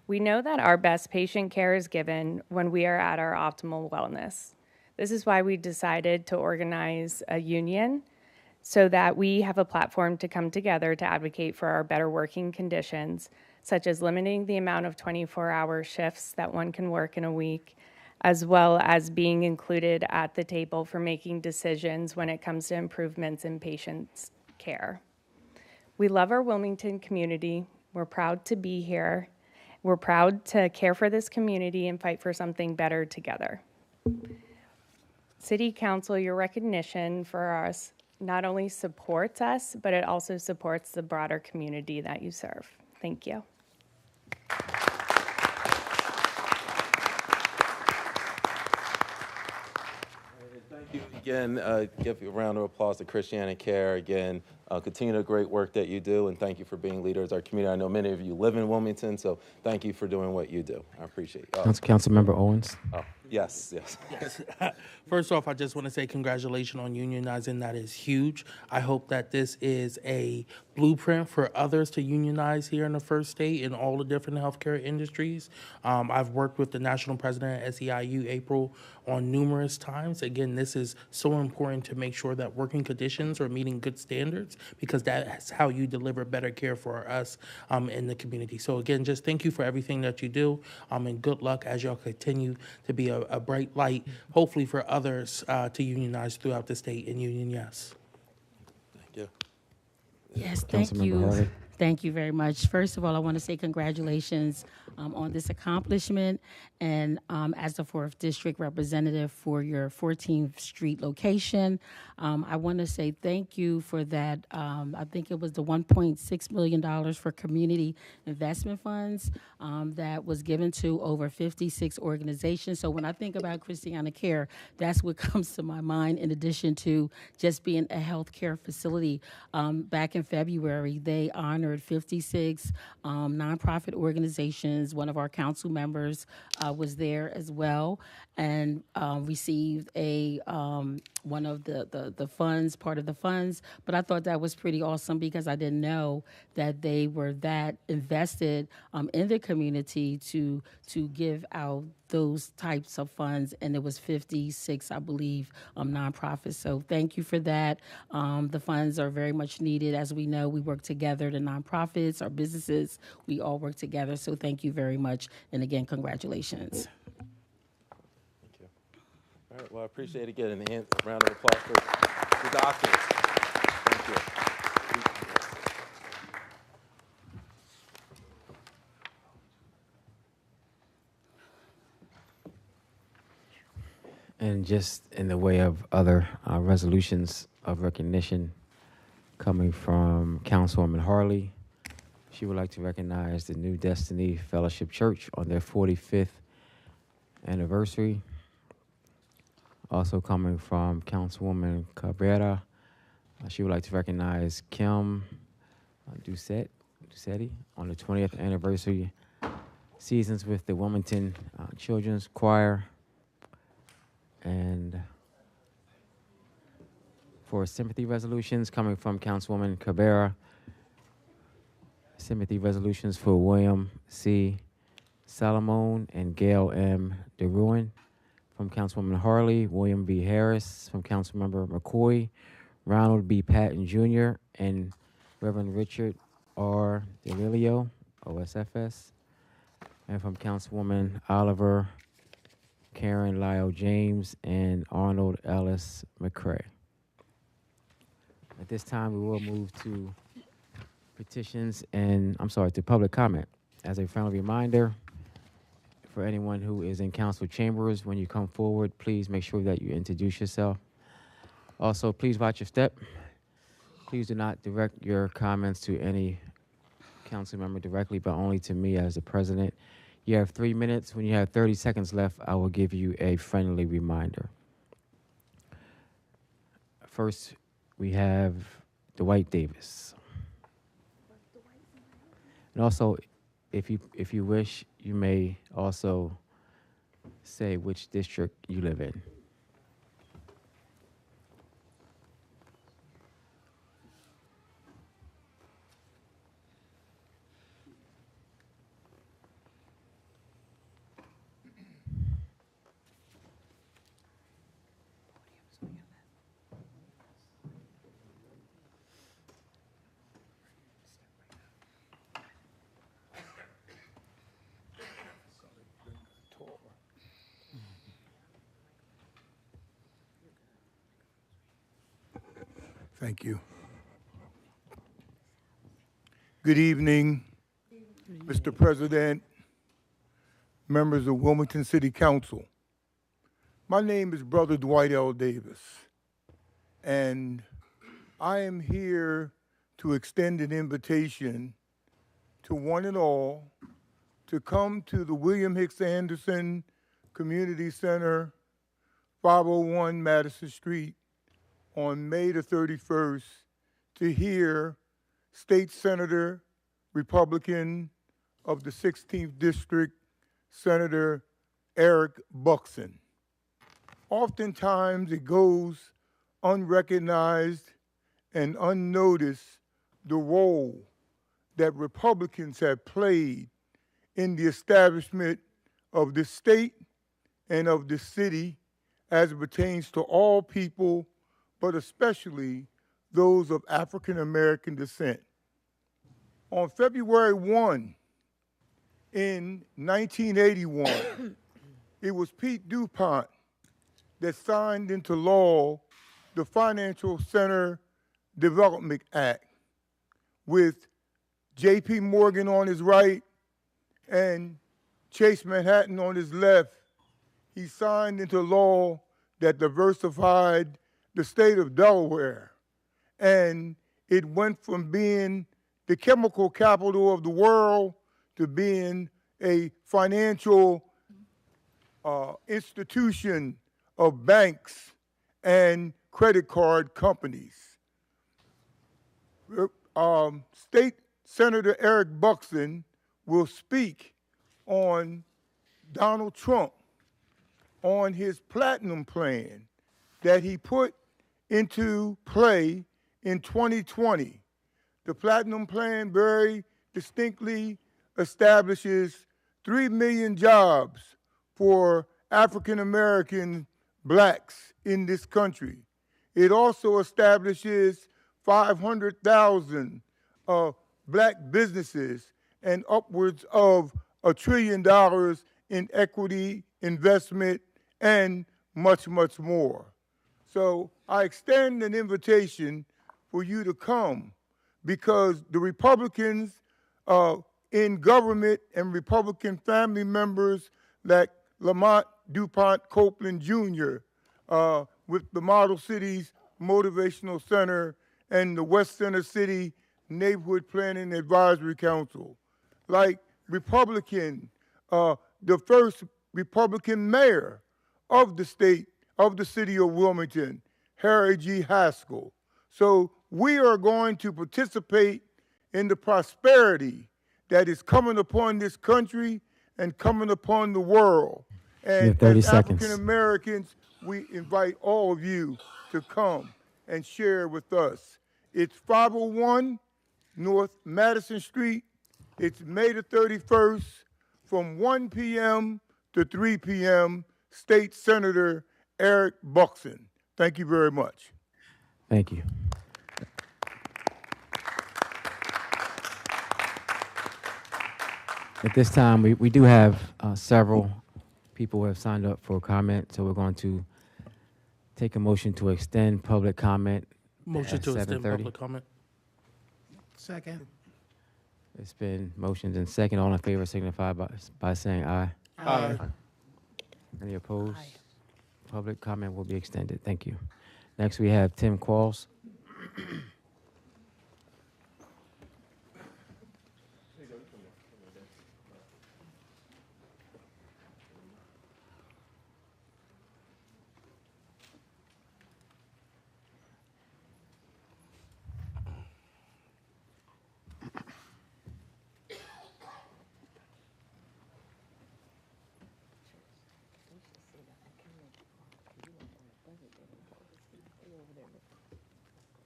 We know that our best patient care is given when we are at our optimal wellness. This is why we decided to organize a union so that we have a platform to come together to advocate for our better working conditions, such as limiting the amount of 24-hour shifts that one can work in a week, as well as being included at the table for making decisions when it comes to improvements in patients' care. We love our Wilmington community. We're proud to be here. We're proud to care for this community and fight for something better together. City Council, your recognition for us not only supports us, but it also supports the broader community that you serve. Thank you. Thank Again, give you a round of applause to Christiana Care. Again, continue the great work that you do, and thank you for being leaders of our community. I know many of you live in Wilmington, so thank you for doing what you do. I appreciate it. Councilmember Owens. Oh, yes. Yes. First off, I just want to say congratulations on unionizing. That is huge. I hope that this is a blueprint for others to unionize here in the first state in all the different healthcare industries. I've worked with the national president at SEIU, April, on numerous times. Again, this is so important to make sure that working conditions are meeting good standards, because that's how you deliver better care for us in the community. So again, just thank you for everything that you do, and good luck as y'all continue to be a bright light, hopefully for others to unionize throughout the state and union, yes. Thank you. Yes, thank Councilmember you. Harley. Thank you very much. First of all, I want to say congratulations on this accomplishment, and as the 4th District Representative for your 14th Street location. I want to say thank you for that. I think it was the $1.6 million for community investment funds that was given to over 56 organizations. So when I think about Christiana Care, that's what comes to my mind, in addition to just being a healthcare facility. Back in February, they honored 56 nonprofit organizations. One of our council members was there as well, and received a one of the funds, part of the funds. But I thought that was pretty awesome, because I didn't know that they were that invested in the community to give out those types of funds, and it was 56, I believe, nonprofits. So thank you for that. The funds are very much needed. As we know, we work together, the nonprofits, our businesses, we all work together. So thank you very much. And again, congratulations. Thank you. All right, well, I appreciate it again. And a round of applause for the doctors. Thank you. And just in the way of other resolutions of recognition coming from Councilwoman Harley, she would like to recognize the New Destiny Fellowship Church on their 45th anniversary. Also coming from Councilwoman Cabrera, she would like to recognize Kim Ducetti on the 20th anniversary seasons with the Wilmington Children's Choir. And for Sympathy Resolutions coming from Councilwoman Cabrera, Sympathy Resolutions for William C. Salomon and Gail M. DeRuin from Councilwoman Harley, William B. Harris from Councilmember McCoy, Ronald B. Patton Jr., and Reverend Richard R. DeLilio, OSFS, and from Councilwoman Oliver Karen Lyle James, and Arnold Ellis McCray. At this time, we will move to petitions and, to public comment. As a friendly reminder, for anyone who is in council chambers, when you come forward, please make sure that you introduce yourself. Also, please watch your step. Please do not direct your comments to any council member directly, but only to me as the president. You have 3 minutes. When you have 30 seconds left, I will give you a friendly reminder. First, we have Dwight Davis. And also, if you wish, you may also say which district you live in. Thank you. Good evening, Mr. President, members of Wilmington City Council. My name is Brother Dwight L. Davis, and I am here to extend an invitation to one and all to come to the William Hicks Anderson Community Center 501 Madison Street on May the 31st to hear State Senator, Republican of the 16th District, Senator Eric Buxton. Oftentimes it goes unrecognized and unnoticed the role that Republicans have played in the establishment of the state and of the city as it pertains to all people, but especially those of African American descent. On February 1, in 1981, it was Pete DuPont that signed into law the Financial Center Development Act with J.P. Morgan on his right and Chase Manhattan on his left. He signed into law that diversified the state of Delaware, and it went from being the chemical capital of the world to being a financial institution of banks and credit card companies. State Senator Eric Buxton will speak on Donald Trump, on his platinum plan that he put into play in 2020. The platinum plan very distinctly establishes 3 million jobs for African American blacks in this country. It also establishes 500,000 black businesses and upwards of $1 trillion in equity investment and much, much more. So I extend an invitation for you to come, because the Republicans in government and Republican family members like Lamont DuPont Copeland Jr. With the Model Cities Motivational Center and the West Center City Neighborhood Planning Advisory Council, like Republican, the first Republican mayor of the state, of the city of Wilmington, Harry G. Haskell. So we are going to participate in the prosperity that is coming upon this country and coming upon the world. And as African Americans, we invite all of you to come and share with us. It's 501 North Madison Street. It's May the 31st from 1 p.m. to 3 p.m. State Senator Eric Buxton. Thank you very much. Thank you. At this time, we do have several people who have signed up for comment, so we're going to take a motion to extend public comment. Motion to extend public comment. Second. It's been motioned and second. All in favor signify by saying aye. Aye. Any opposed? Aye. Public comment will be extended. Thank you. Next, we have Tim Qualls.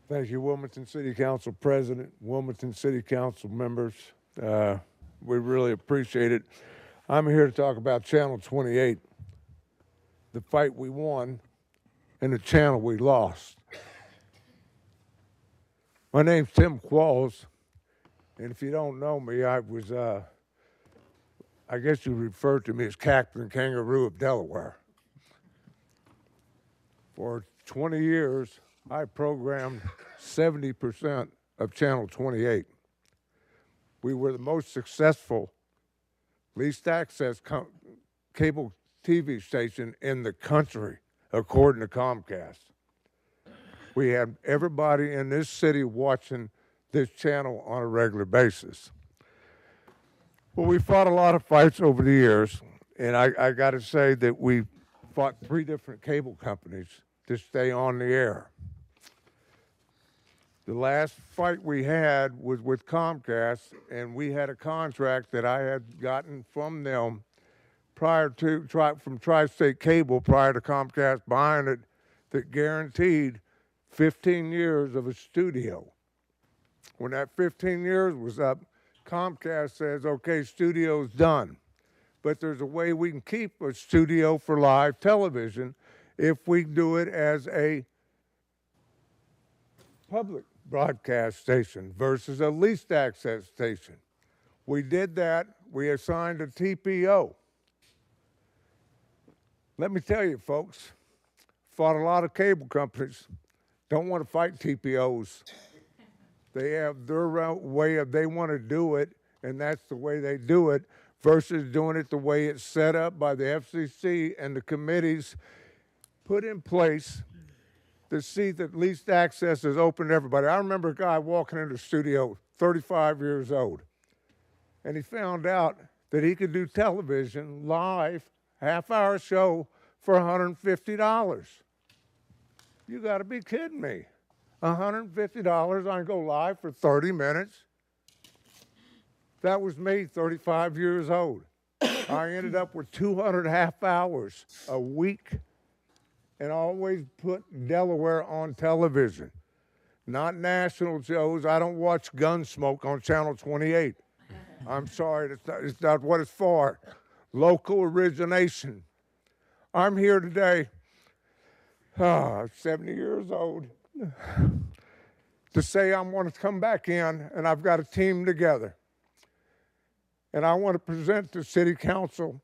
Thank you, Wilmington City Council President, Wilmington City Council members. We really appreciate it. I'm here to talk about Channel 28, the fight we won and the channel we lost. My name's Tim Qualls, and if you don't know me, I was, I guess you refer to me as Captain Kangaroo of Delaware. For 20 years, I programmed 70% of Channel 28. We were the most successful least access cable TV station in the country, according to Comcast. We had everybody in this city watching this channel on a regular basis. Well, we fought a lot of fights over the years, and I got to say that we fought 3 different cable companies to stay on the air. The last fight we had was with Comcast, and we had a contract that I had gotten from them from Tri-State Cable prior to Comcast buying it that guaranteed 15 years of a studio. When that 15 years was up, Comcast says, okay, studio's done. But there's a way we can keep a studio for live television if we do it as a public broadcast station versus a leased access station. We did that. We assigned a TPO. Let me tell you, folks, fought a lot of cable companies. Don't want to fight TPOs. They have their way of they want to do it, and that's the way they do it, versus doing it the way it's set up by the FCC and the committees put in place to see that least access is open to everybody. I remember a guy walking into the studio, 35 years old, and he found out that he could do television live, half-hour show for $150. You got to be kidding me. $150, I can go live for 30 minutes. That was me, 35 years old. I ended up with 200 half hours a week and always put Delaware on television. Not national shows. I don't watch Gunsmoke on Channel 28. I'm sorry, it's not what it's for. Local origination. I'm here today, 70 years old, to say I want to come back in, and I've got a team together. And I want to present to City Council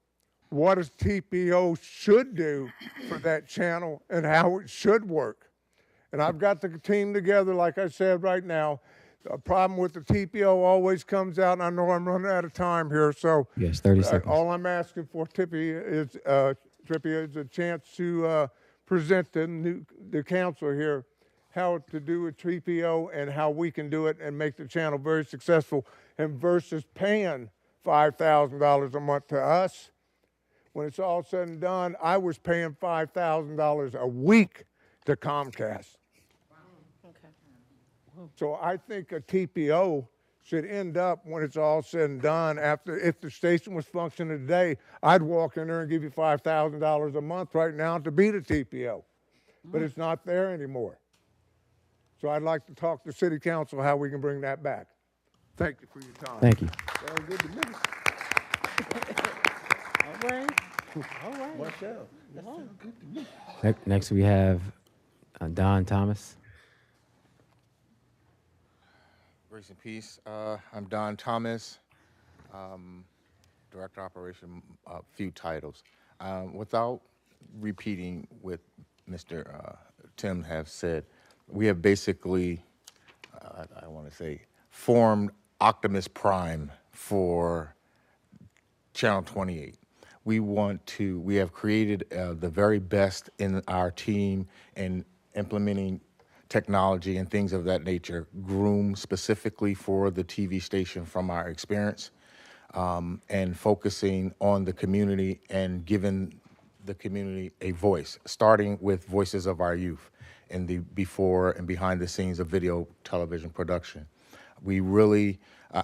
what a TPO should do for that channel and how it should work. And I've got the team together, like I said right now. The problem with the TPO always comes out, and I know I'm running out of time here, so yes, 30 seconds. All I'm asking for, Trippy, is a chance to present the council here how to do a TPO and how we can do it and make the channel very successful, and versus paying $5,000 a month to us. When it's all said and done, I was paying $5,000 a week to Comcast. So I think a TPO should end up, when it's all said and done, if the station was functioning today, I'd walk in there and give you $5,000 a month right now to be the TPO. But it's not there anymore. So I'd like to talk to City Council how we can bring that back. Thank you for your time. Thank you. Sounds good to me. All right. All right. Watch out. That sounds good to me. Next we have Don Thomas. Grace and peace. I'm Don Thomas, Director of Operation, a few titles. Without repeating what Mr. Tim has said, we have basically, I want to say, formed Optimus Prime for Channel 28. We have created the very best in our team in implementing technology and things of that nature, groomed specifically for the TV station from our experience, and focusing on the community and giving the community a voice, starting with voices of our youth in the before and behind the scenes of video television production. We really,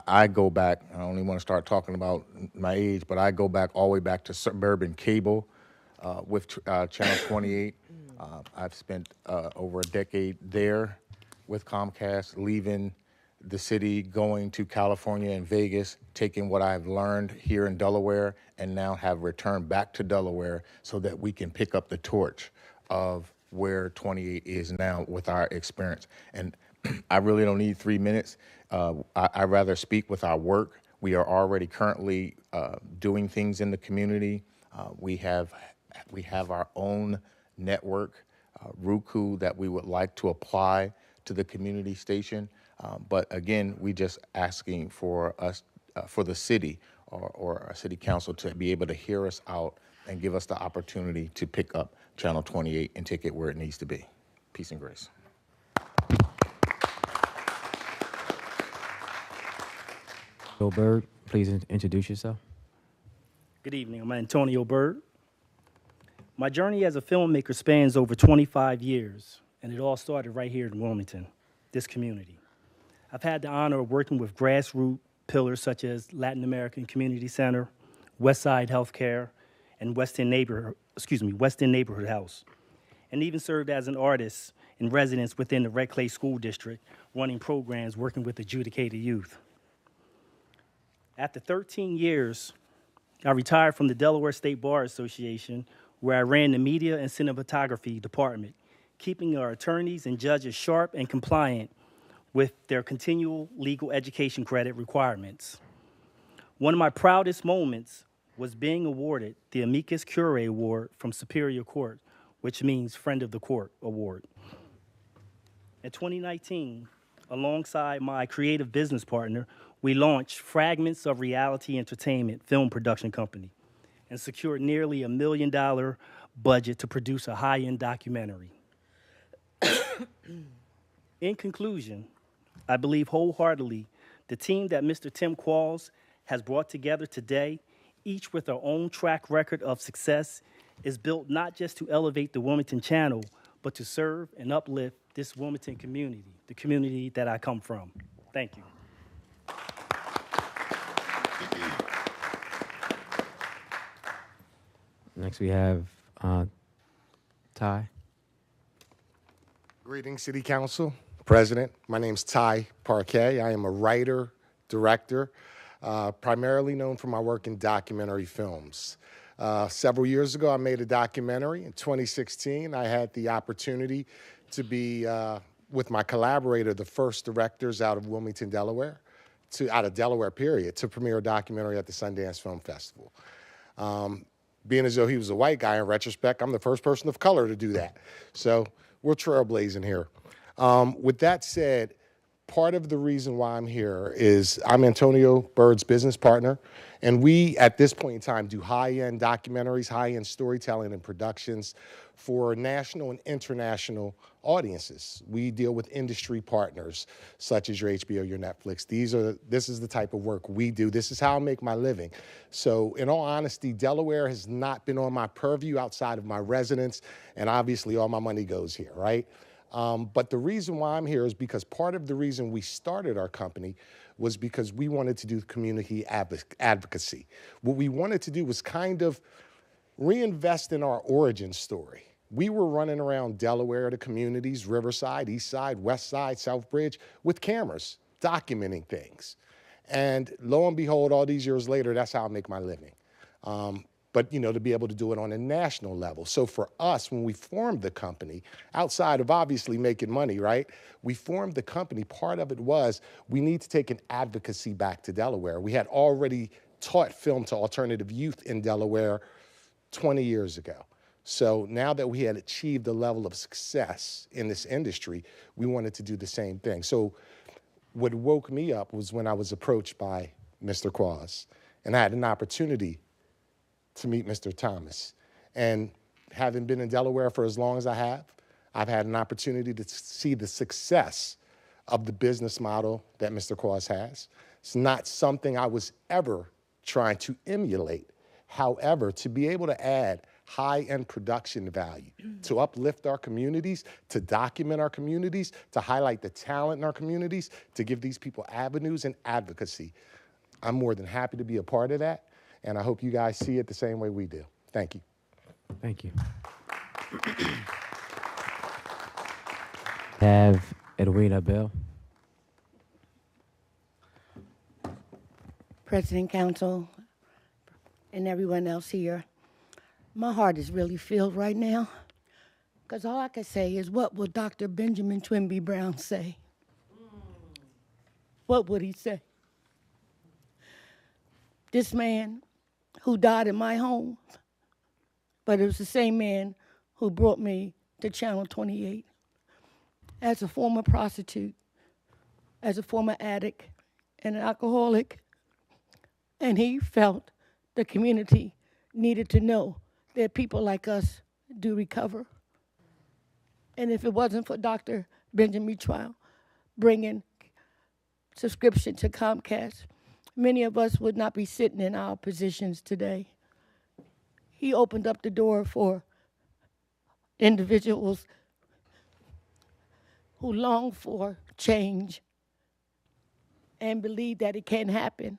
I go back, I only want to start talking about my age, but I go back all the way back to suburban cable with Channel 28. I've spent over a decade there with Comcast, leaving the city, going to California and Vegas, taking what I've learned here in Delaware, and now have returned back to Delaware so that we can pick up the torch of where 28 is now with our experience. And I really don't need 3 minutes. I'd rather speak with our work. We are already currently doing things in the community. We have our own network, Roku, that we would like to apply to the community station. But again, we just asking for us, for the city or our city council to be able to hear us out and give us the opportunity to pick up Channel 28 and take it where it needs to be. Peace and grace. Bill Bird, please introduce yourself. Good evening. I'm Antonio Bird. My journey as a filmmaker spans over 25 years, and it all started right here in Wilmington, this community. I've had the honor of working with grassroots pillars such as Latin American Community Center, Westside Healthcare, and Weston Neighborhood House, and even served as an artist in residence within the Red Clay School District, running programs working with adjudicated youth. After 13 years, I retired from the Delaware State Bar Association, where I ran the media and cinematography department, keeping our attorneys and judges sharp and compliant with their continual legal education credit requirements. One of my proudest moments was being awarded the Amicus Curiae Award from Superior Court, which means Friend of the Court Award. In 2019, alongside my creative business partner, we launched Fragments of Reality Entertainment film production company and secured nearly $1 million budget to produce a high-end documentary. In conclusion, I believe wholeheartedly the team that Mr. Tim Qualls has brought together today, each with their own track record of success, is built not just to elevate the Wilmington Channel, but to serve and uplift this Wilmington community, the community that I come from. Thank you. Next we have Ty. Greetings, City Council, President. My name's Ty Parquet. I am a writer, director, primarily known for my work in documentary films. Several years ago, I made a documentary. In 2016, I had the opportunity to be, with my collaborator, the first directors out of Wilmington, Delaware, out of Delaware, period, to premiere a documentary at the Sundance Film Festival. Being as though he was a white guy, in retrospect, I'm the first person of color to do that. So we're trailblazing here. With that said, part of the reason why I'm here is I'm Antonio Bird's business partner, and we, at this point in time, do high-end documentaries, high-end storytelling and productions for national and international audiences. We deal with industry partners, such as your HBO, your Netflix. This is the type of work we do. This is how I make my living. So, in all honesty, Delaware has not been on my purview outside of my residence, and obviously all my money goes here, right? But the reason why I'm here is because part of the reason we started our company was because we wanted to do community advocacy. What we wanted to do was kind of reinvest in our origin story. We were running around Delaware, the communities, Riverside, East Side, West Side, Southbridge, with cameras, documenting things. And lo and behold, all these years later, that's how I make my living. But, you know, to be able to do it on a national level. So for us, when we formed the company, outside of obviously making money, right? We formed the company, part of it was we need to take an advocacy back to Delaware. We had already taught film to alternative youth in Delaware 20 years ago. So now that we had achieved a level of success in this industry, we wanted to do the same thing. So what woke me up was when I was approached by Mr. Qualls, and I had an opportunity to meet Mr. Thomas. And having been in Delaware for as long as I have, I've had an opportunity to see the success of the business model that Mr. Qualls has. It's not something I was ever trying to emulate. However, to be able to add high-end production value, to uplift our communities, to document our communities, to highlight the talent in our communities, to give these people avenues and advocacy, I'm more than happy to be a part of that. And I hope you guys see it the same way we do. Thank you. Thank you. Have Edwina Bell. President, Council, and everyone else here. My heart is really filled right now, because all I can say is, what will Dr. Benjamin Twinby Brown say? What would he say? This man who died in my home, but it was the same man who brought me to Channel 28. As a former prostitute, as a former addict and an alcoholic, and he felt the community needed to know that people like us do recover. And if it wasn't for Dr. Benjamin Trial bringing subscription to Comcast, many of us would not be sitting in our positions today. He opened up the door for individuals who long for change and believe that it can happen,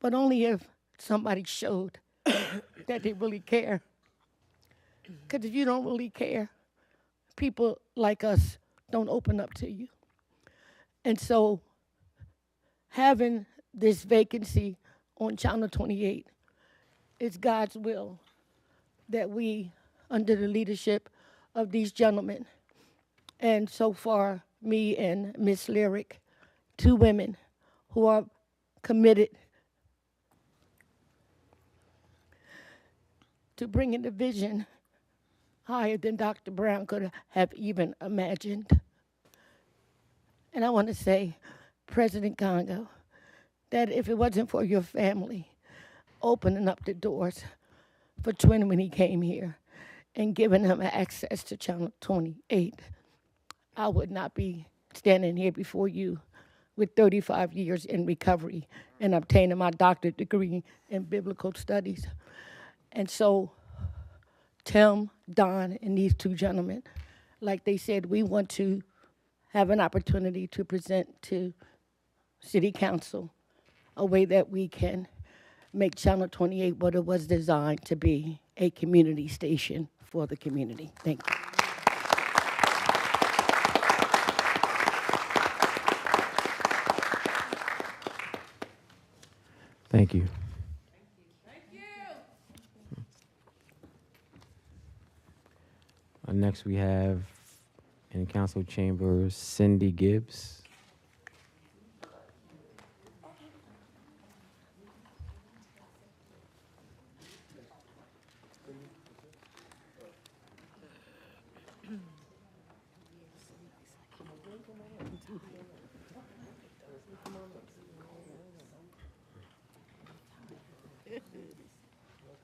but only if somebody showed that they really care. Because if you don't really care, people like us don't open up to you. And so having this vacancy on Channel 28, it's God's will that we, under the leadership of these gentlemen, and so far, me and Miss Lyric, two women who are committed to bringing the vision higher than Dr. Brown could have even imagined. And I want to say, President Congo, that if it wasn't for your family opening up the doors for Twin when he came here and giving him access to Channel 28, I would not be standing here before you with 35 years in recovery and obtaining my doctorate degree in biblical studies. And so, Tim, Don, and these two gentlemen, like they said, we want to have an opportunity to present to City Council a way that we can make Channel 28 what it was designed to be, a community station for the community. Thank you. Thank you. Next, we have in council chambers Cindy Gibbs.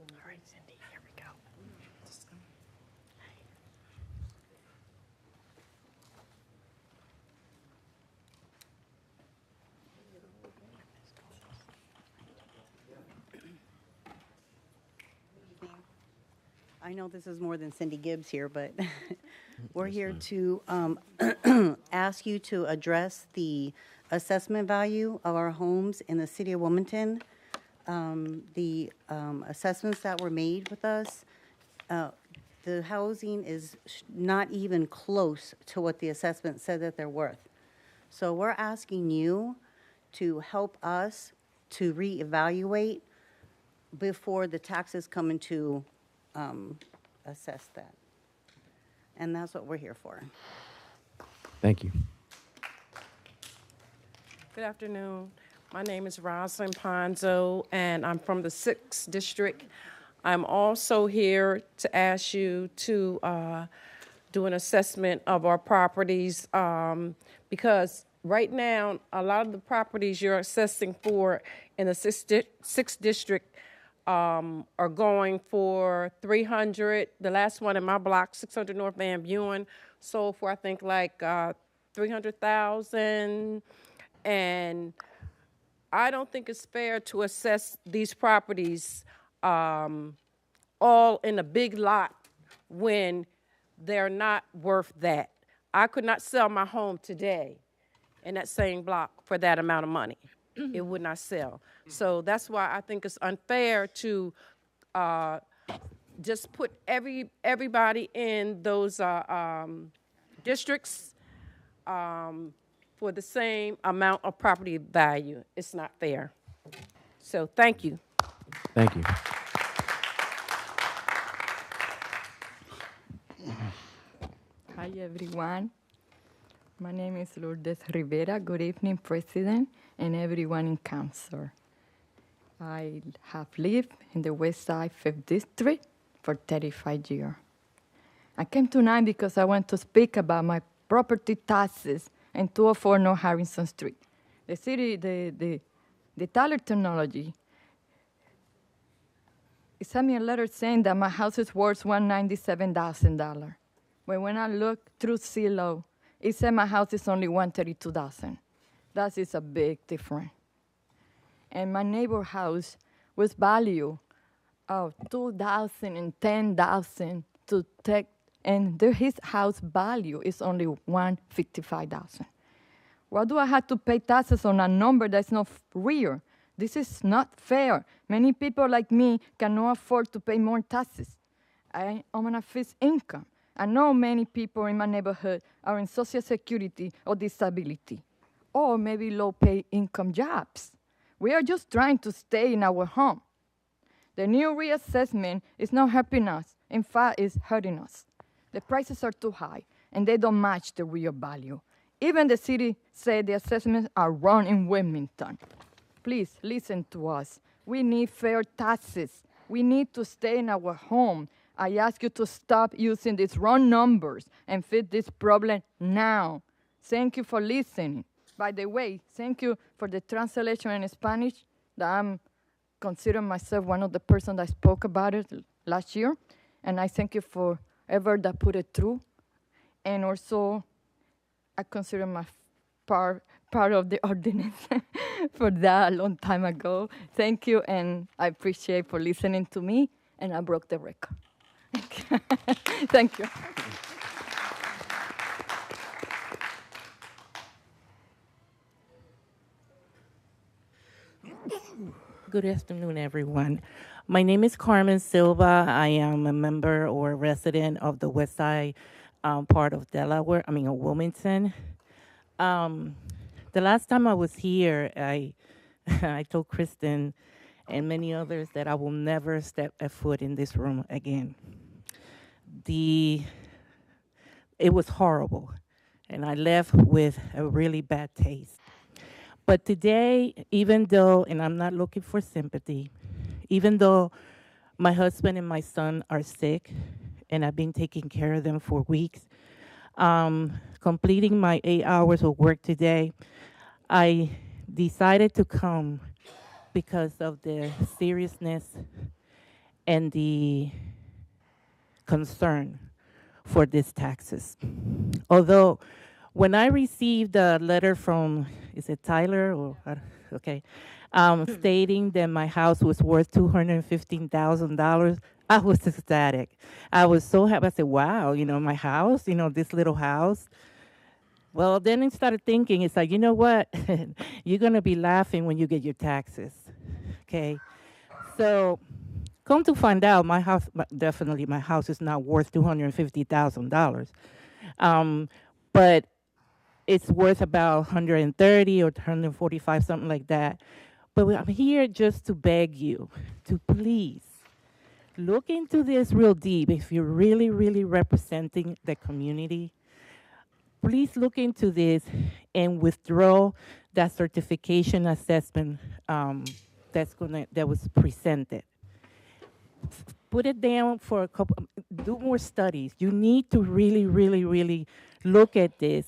All right, Cindy, here we go. I know this is more than Cindy Gibbs here, but we're here to ask you to address the assessment value of our homes in the city of Wilmington. The assessments that were made with us, the housing is not even close to what the assessment said that they're worth. So we're asking you to help us to reevaluate before the taxes come into assess that. And that's what we're here for. Thank you. Good afternoon. My name is Rosalind Ponzo, and I'm from the 6th District. I'm also here to ask you to do an assessment of our properties because right now, a lot of the properties you're assessing for in the 6th District are going for $300. The last one in my block, 600 North Van Buren, sold for I think like $300,000. And I don't think it's fair to assess these properties all in a big lot when they're not worth that. I could not sell my home today in that same block for that amount of money. It would not sell. So that's why I think it's unfair to just put everybody in those districts for the same amount of property value. It's not fair. So thank you. Thank you. Hi, everyone. My name is Lourdes Rivera. Good evening, President and everyone in Council. I have lived in the West Side 5th District for 35 years. I came tonight because I want to speak about my property taxes in 204 North Harrison Street. The city, the Tyler Technology, it sent me a letter saying that my house is worth $197,000. But when I look through Zillow, it said my house is only $132,000. That is a big difference. And my neighbor house was valued of $2,000 and $10,000 to take and his house value is only $155,000. Why do I have to pay taxes on a number that's not real? This is not fair. Many people like me cannot afford to pay more taxes. I'm on a fixed income. I know many people in my neighborhood are in Social Security or disability, or maybe low-pay income jobs. We are just trying to stay in our home. The new reassessment is not helping us. In fact, it's hurting us. The prices are too high, and they don't match the real value. Even the city said the assessments are wrong in Wilmington. Please listen to us. We need fair taxes. We need to stay in our home. I ask you to stop using these wrong numbers and fix this problem now. Thank you for listening. By the way, thank you for the translation in Spanish. That I'm considering myself one of the persons that spoke about it last year. And I thank you for ever that put it through. And also, I consider my part of the ordinance for that a long time ago. Thank you, and I appreciate for listening to me, and I broke the record. Thank you. Good afternoon, everyone. My name is Carmen Silva. I am a member or resident of the West Side part of Delaware, of Wilmington. The last time I was here, I told Kristen and many others that I will never step a foot in this room again. It was horrible, and I left with a really bad taste. But today, even though, and I'm not looking for sympathy, even though my husband and my son are sick, and I've been taking care of them for weeks, completing my 8 hours of work today, I decided to come because of the seriousness and the concern for these taxes. Although, when I received a letter from, is it Tyler or, okay, stating that my house was worth $215,000, I was ecstatic. I was so happy. I said, wow, my house, this little house. Well, then I started thinking, it's like, you know what? You're going to be laughing when you get your taxes, okay? So come to find out, my house, definitely my house is not worth $250,000. But it's worth about 130 or 145, something like that. But I'm here just to beg you to please look into this real deep. If you're really, really representing the community, please look into this and withdraw that certification assessment that was presented. Put it down for a couple, do more studies. You need to really, really, really look at this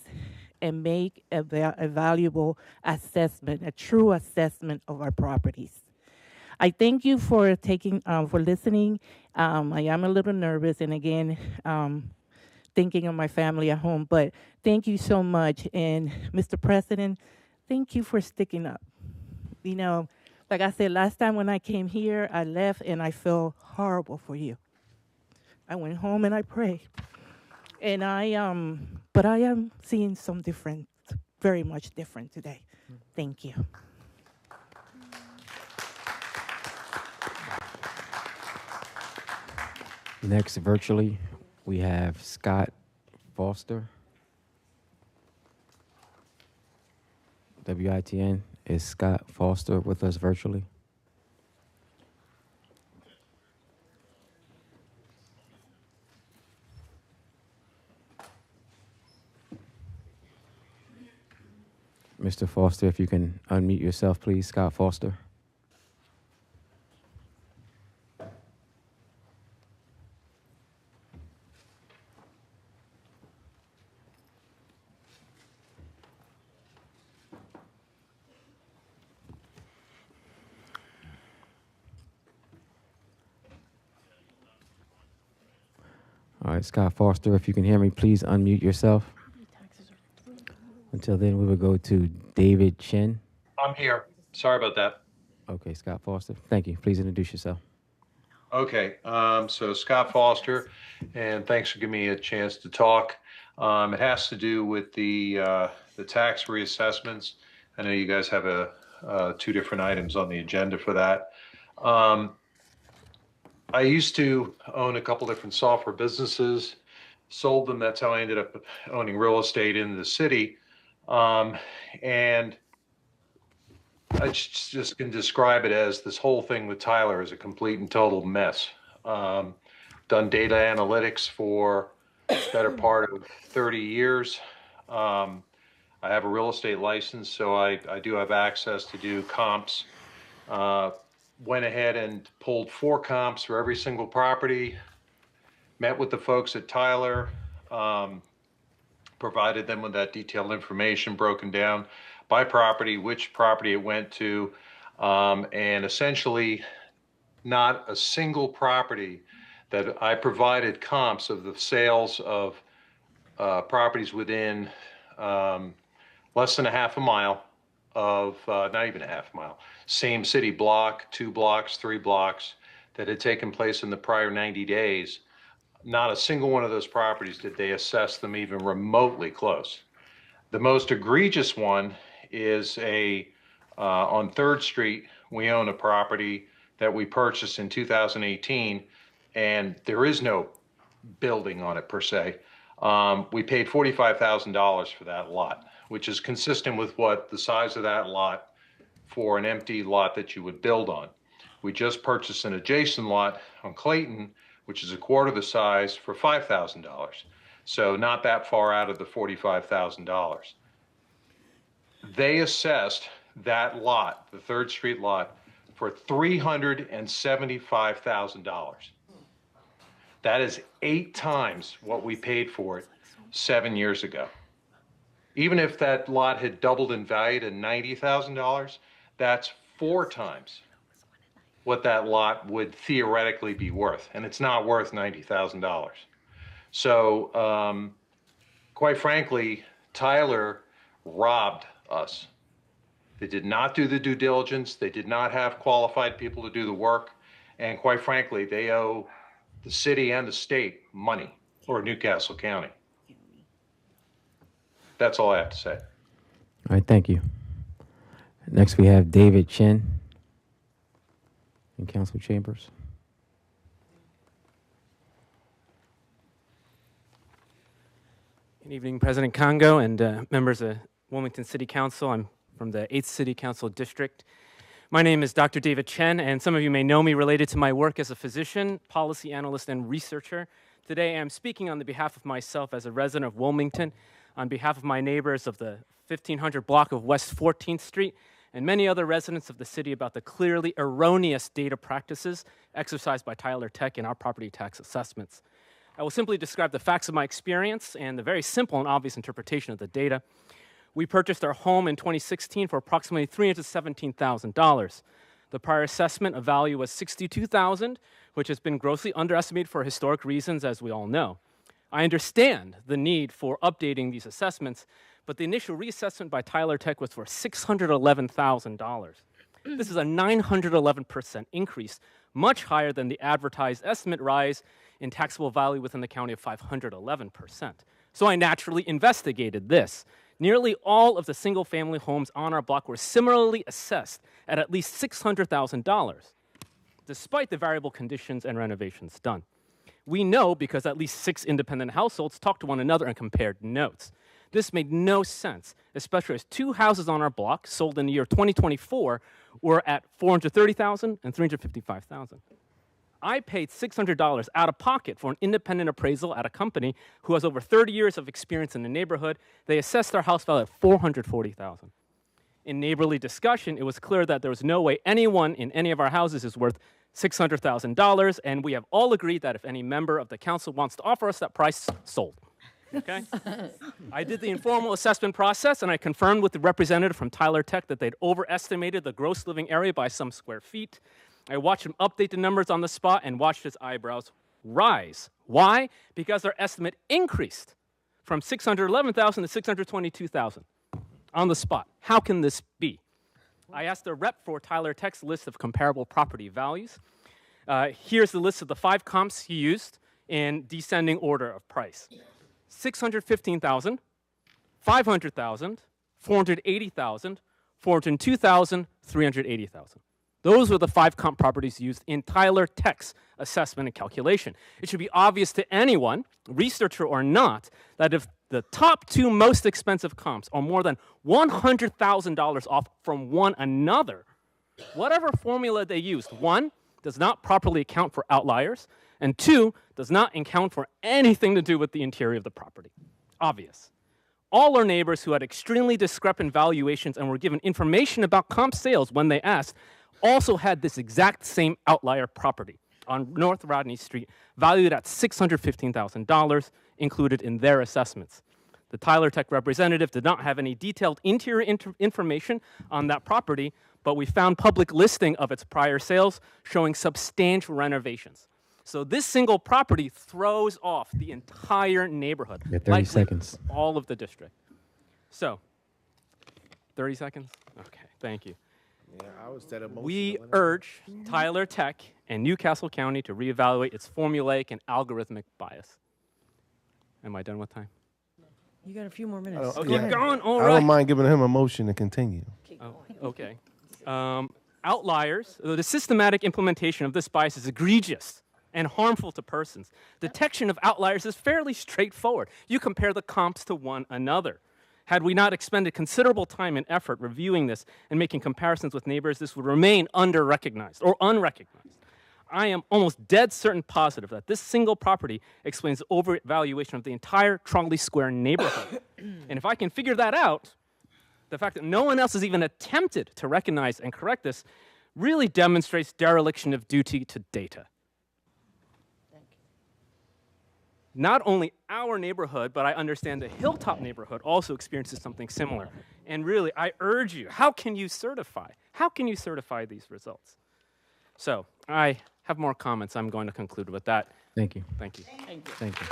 and make a valuable assessment, a true assessment of our properties. I thank you for for listening. I am a little nervous, and again, thinking of my family at home, but thank you so much. And Mr. President, thank you for sticking up. Like I said, last time when I came here, I left and I felt horrible for you. I went home and I prayed. And but I am seeing some different, very much different today. Thank you. Next, virtually, we have Scott Foster. WITN. Is Scott Foster with us virtually? Mr. Foster, if you can unmute yourself, please. Scott Foster. All right, Scott Foster, if you can hear me, please unmute yourself. Until then, we will go to David Chen. I'm here. Sorry about that. Okay, Scott Foster. Thank you. Please introduce yourself. Okay, so Scott Foster, and thanks for giving me a chance to talk. It has to do with the tax reassessments. I know you guys have two different items on the agenda for that. I used to own a couple different software businesses, sold them. That's how I ended up owning real estate in the city. And I just can describe it as this whole thing with Tyler is a complete and total mess. Done data analytics for the better part of 30 years. I have a real estate license, so I do have access to do comps. Went ahead and pulled 4 comps for every single property, met with the folks at Tyler, provided them with that detailed information broken down by property, which property it went to, and essentially not a single property that I provided comps of the sales of properties within less than a half a mile of, not even a half a mile, same city block, 2 blocks, 3 blocks that had taken place in the prior 90 days. Not a single one of those properties did they assess them even remotely close. The most egregious one is on 3rd Street. We own a property that we purchased in 2018, and there is no building on it per se. We paid $45,000 for that lot, which is consistent with what the size of that lot for an empty lot that you would build on. We just purchased an adjacent lot on Clayton, which is a quarter the size, for $5,000. So not that far out of the $45,000. They assessed that lot, the 3rd Street lot, for $375,000. That is 8 times what we paid for it 7 years ago. Even if that lot had doubled in value to $90,000, that's 4 times what that lot would theoretically be worth, and it's not worth $90,000. So, quite frankly, Tyler robbed us. They did not do the due diligence. They did not have qualified people to do the work, and quite frankly, they owe the city and the state money, or Newcastle County. That's all I have to say. All right, thank you. Next, we have David Chin in Council Chambers. Good evening, President Congo and members of Wilmington City Council. I'm from the 8th City Council District. My name is Dr. David Chen, and some of you may know me related to my work as a physician, policy analyst, and researcher. Today, I'm speaking on the behalf of myself as a resident of Wilmington, on behalf of my neighbors of the 1500 block of West 14th Street, and many other residents of the city about the clearly erroneous data practices exercised by Tyler Tech in our property tax assessments. I will simply describe the facts of my experience and the very simple and obvious interpretation of the data. We purchased our home in 2016 for approximately $317,000. The prior assessment of value was $62,000, which has been grossly underestimated for historic reasons, as we all know. I understand the need for updating these assessments, but the initial reassessment by Tyler Tech was for $611,000. This is a 911% increase, much higher than the advertised estimate rise in taxable value within the county of 511%. So I naturally investigated this. Nearly all of the single-family homes on our block were similarly assessed at least $600,000, despite the variable conditions and renovations done. We know because at least 6 independent households talked to one another and compared notes. This made no sense, especially as 2 houses on our block sold in the year 2024 were at $430,000 and $355,000. I paid $600 out of pocket for an independent appraisal at a company who has over 30 years of experience in the neighborhood. They assessed their house value at $440,000. In neighborly discussion, it was clear that there was no way anyone in any of our houses is worth $600,000, and we have all agreed that if any member of the council wants to offer us that price, sold. Okay? I did the informal assessment process, and I confirmed with the representative from Tyler Tech that they'd overestimated the gross living area by some square feet. I watched him update the numbers on the spot and watched his eyebrows rise. Why? Because their estimate increased from $611,000 to $622,000 on the spot. How can this be? I asked the rep for Tyler Tech's list of comparable property values. Here's the list of the 5 comps he used in descending order of price. 615,000, 500,000, 480,000, 402,000, 380,000. Those were the 5 comp properties used in Tyler Tech's assessment and calculation. It should be obvious to anyone, researcher or not, that if the top 2 most expensive comps are more than $100,000 off from one another, whatever formula they used, 1, does not properly account for outliers, and 2, does not account for anything to do with the interior of the property. Obvious. All our neighbors who had extremely discrepant valuations and were given information about comp sales when they asked also had this exact same outlier property on North Rodney Street, valued at $615,000, included in their assessments. The Tyler Tech representative did not have any detailed interior information on that property, but we found public listing of its prior sales showing substantial renovations. So this single property throws off the entire neighborhood. Yeah, 30 likely seconds. all of the district. So, 30 seconds? Okay, thank you. Yeah, I was that emotional. We urge Tyler Tech and Newcastle County to reevaluate its formulaic and algorithmic bias. Am I done with time? You got a few more minutes. Okay, yeah. gone, all I right. don't mind giving him a motion to continue. Oh, okay. Outliers, the systematic implementation of this bias is egregious and harmful to persons. Detection of outliers is fairly straightforward. You compare the comps to one another. Had we not expended considerable time and effort reviewing this and making comparisons with neighbors, this would remain under-recognized or unrecognized. I am almost dead certain positive that this single property explains the overvaluation of the entire Trolley Square neighborhood. And if I can figure that out, the fact that no one else has even attempted to recognize and correct this really demonstrates dereliction of duty to data. Not only our neighborhood, but I understand the Hilltop neighborhood also experiences something similar. And really, I urge you, how can you certify? How can you certify these results? So, I have more comments. I'm going to conclude with that. Thank you. Thank you. Thank you.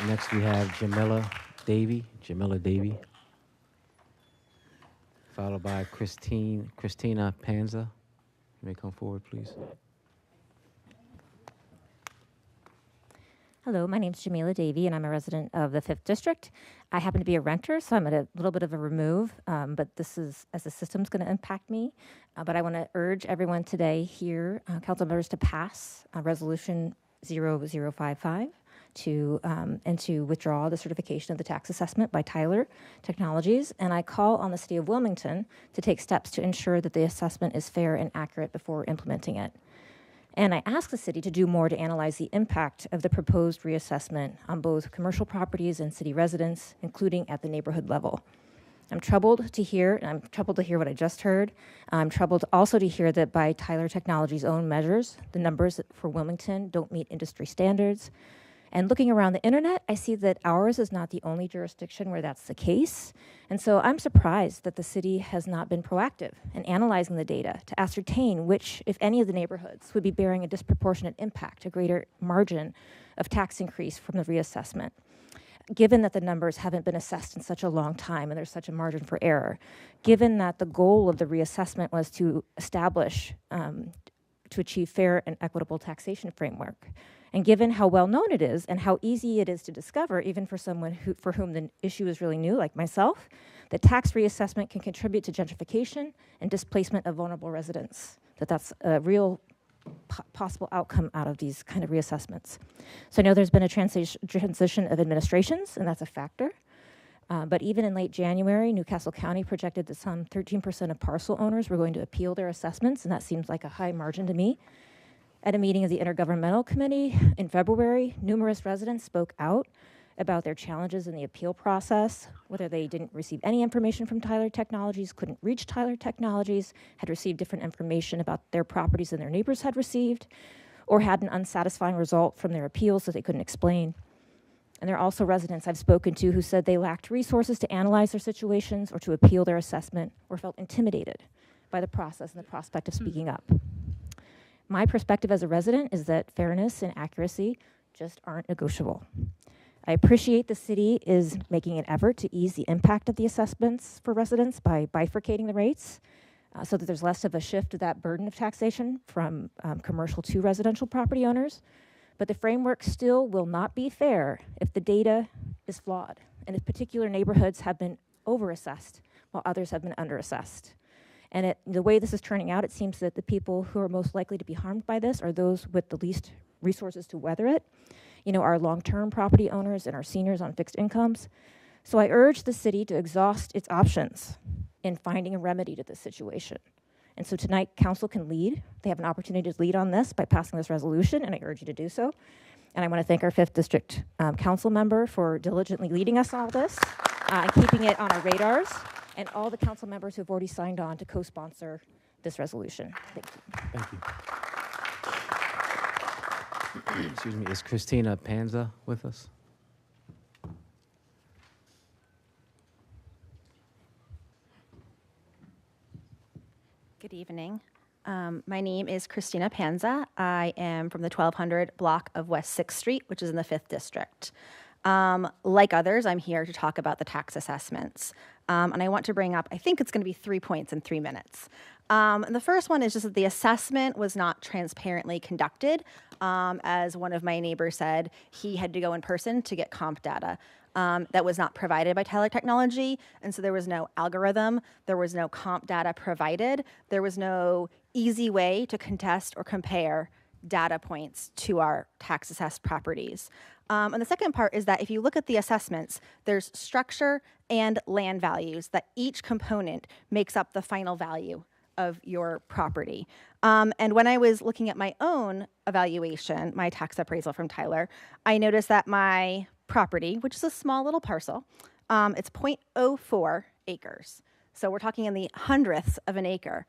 Next, we have Jamila Davy, followed by Christina Panza. You may come forward, please. Hello, my name is Jamila Davy, and I'm a resident of the 5th District. I happen to be a renter, so I'm at a little bit of a remove, but this is, as the system's going to impact me. But I want to urge everyone today here, council members, to pass Resolution 0055 and to withdraw the certification of the tax assessment by Tyler Technologies. And I call on the city of Wilmington to take steps to ensure that the assessment is fair and accurate before implementing it. And I ask the city to do more to analyze the impact of the proposed reassessment on both commercial properties and city residents, including at the neighborhood level. I'm troubled to hear what I just heard. I'm troubled also to hear that by Tyler Technologies' own measures, the numbers for Wilmington don't meet industry standards. And looking around the internet, I see that ours is not the only jurisdiction where that's the case. And so I'm surprised that the city has not been proactive in analyzing the data to ascertain which, if any of the neighborhoods, would be bearing a disproportionate impact, a greater margin of tax increase from the reassessment, given that the numbers haven't been assessed in such a long time and there's such a margin for error, given that the goal of the reassessment was to establish, to achieve fair and equitable taxation framework. And given how well known it is and how easy it is to discover, even for someone for whom the issue is really new, like myself, that tax reassessment can contribute to gentrification and displacement of vulnerable residents, that's a real possible outcome out of these kind of reassessments. So I know there's been a transition of administrations, and that's a factor. But even in late January, Newcastle County projected that some 13% of parcel owners were going to appeal their assessments, and that seems like a high margin to me. At a meeting of the Intergovernmental Committee in February, numerous residents spoke out about their challenges in the appeal process, whether they didn't receive any information from Tyler Technologies, couldn't reach Tyler Technologies, had received different information about their properties than their neighbors had received, or had an unsatisfying result from their appeals that they couldn't explain. And there are also residents I've spoken to who said they lacked resources to analyze their situations or to appeal their assessment, or felt intimidated by the process and the prospect of speaking up. My perspective as a resident is that fairness and accuracy just aren't negotiable. I appreciate the city is making an effort to ease the impact of the assessments for residents by bifurcating the rates, so that there's less of a shift of that burden of taxation from commercial to residential property owners. But the framework still will not be fair if the data is flawed and if particular neighborhoods have been overassessed while others have been underassessed. And the way this is turning out, it seems that the people who are most likely to be harmed by this are those with the least resources to weather it. You know, our long-term property owners and our seniors on fixed incomes. So I urge the city to exhaust its options in finding a remedy to this situation. And so tonight, council can lead. They have an opportunity to lead on this by passing this resolution, and I urge you to do so. And I want to thank our 5th District Council member for diligently leading us all this and keeping it on our radars, and all the council members who have already signed on to co-sponsor this resolution. Thank you. Thank you. Excuse me, is Christina Panza with us? Good evening. My name is Christina Panza. I am from the 1200 block of West 6th Street, which is in the 5th District. Like others, I'm here to talk about the tax assessments. And I want to bring up, I think it's going to be 3 points in 3 minutes. The first one is just that the assessment was not transparently conducted. As one of my neighbors said, he had to go in person to get comp data. That was not provided by Tyler Technology, and so there was no algorithm, there was no comp data provided, there was no easy way to contest or compare data points to our tax assessed properties. And the second part is that if you look at the assessments, there's structure and land values that each component makes up the final value of your property. And when I was looking at my own evaluation, my tax appraisal from Tyler, I noticed that my property, which is a small little parcel, it's 0.04 acres. So we're talking in the hundredths of an acre,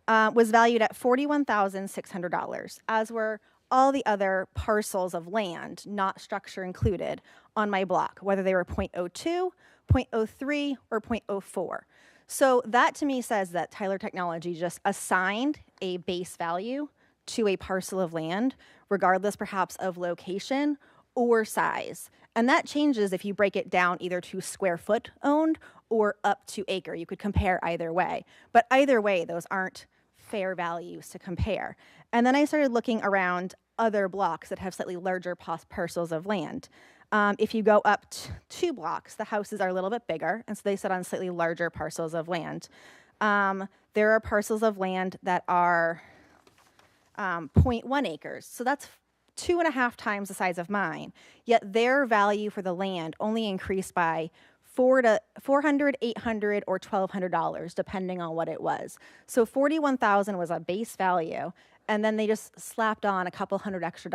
was valued at $41,600, as were all the other parcels of land, not structure included, on my block, whether they were 0.02, 0.03, or 0.04. So that to me says that Tyler Technology just assigned a base value to a parcel of land, regardless perhaps of location or size. And that changes if you break it down either to square foot owned or up to acre. You could compare either way. But either way, those aren't fair values to compare. And then I started looking around other blocks that have slightly larger parcels of land. If you go up 2 blocks, the houses are a little bit bigger, and so they sit on slightly larger parcels of land. There are parcels of land that are 0.1 acres. So that's 2.5 times the size of mine, yet their value for the land only increased by $400, $800, or $1,200, depending on what it was. So $41,000 was a base value, and then they just slapped on a couple $100 extra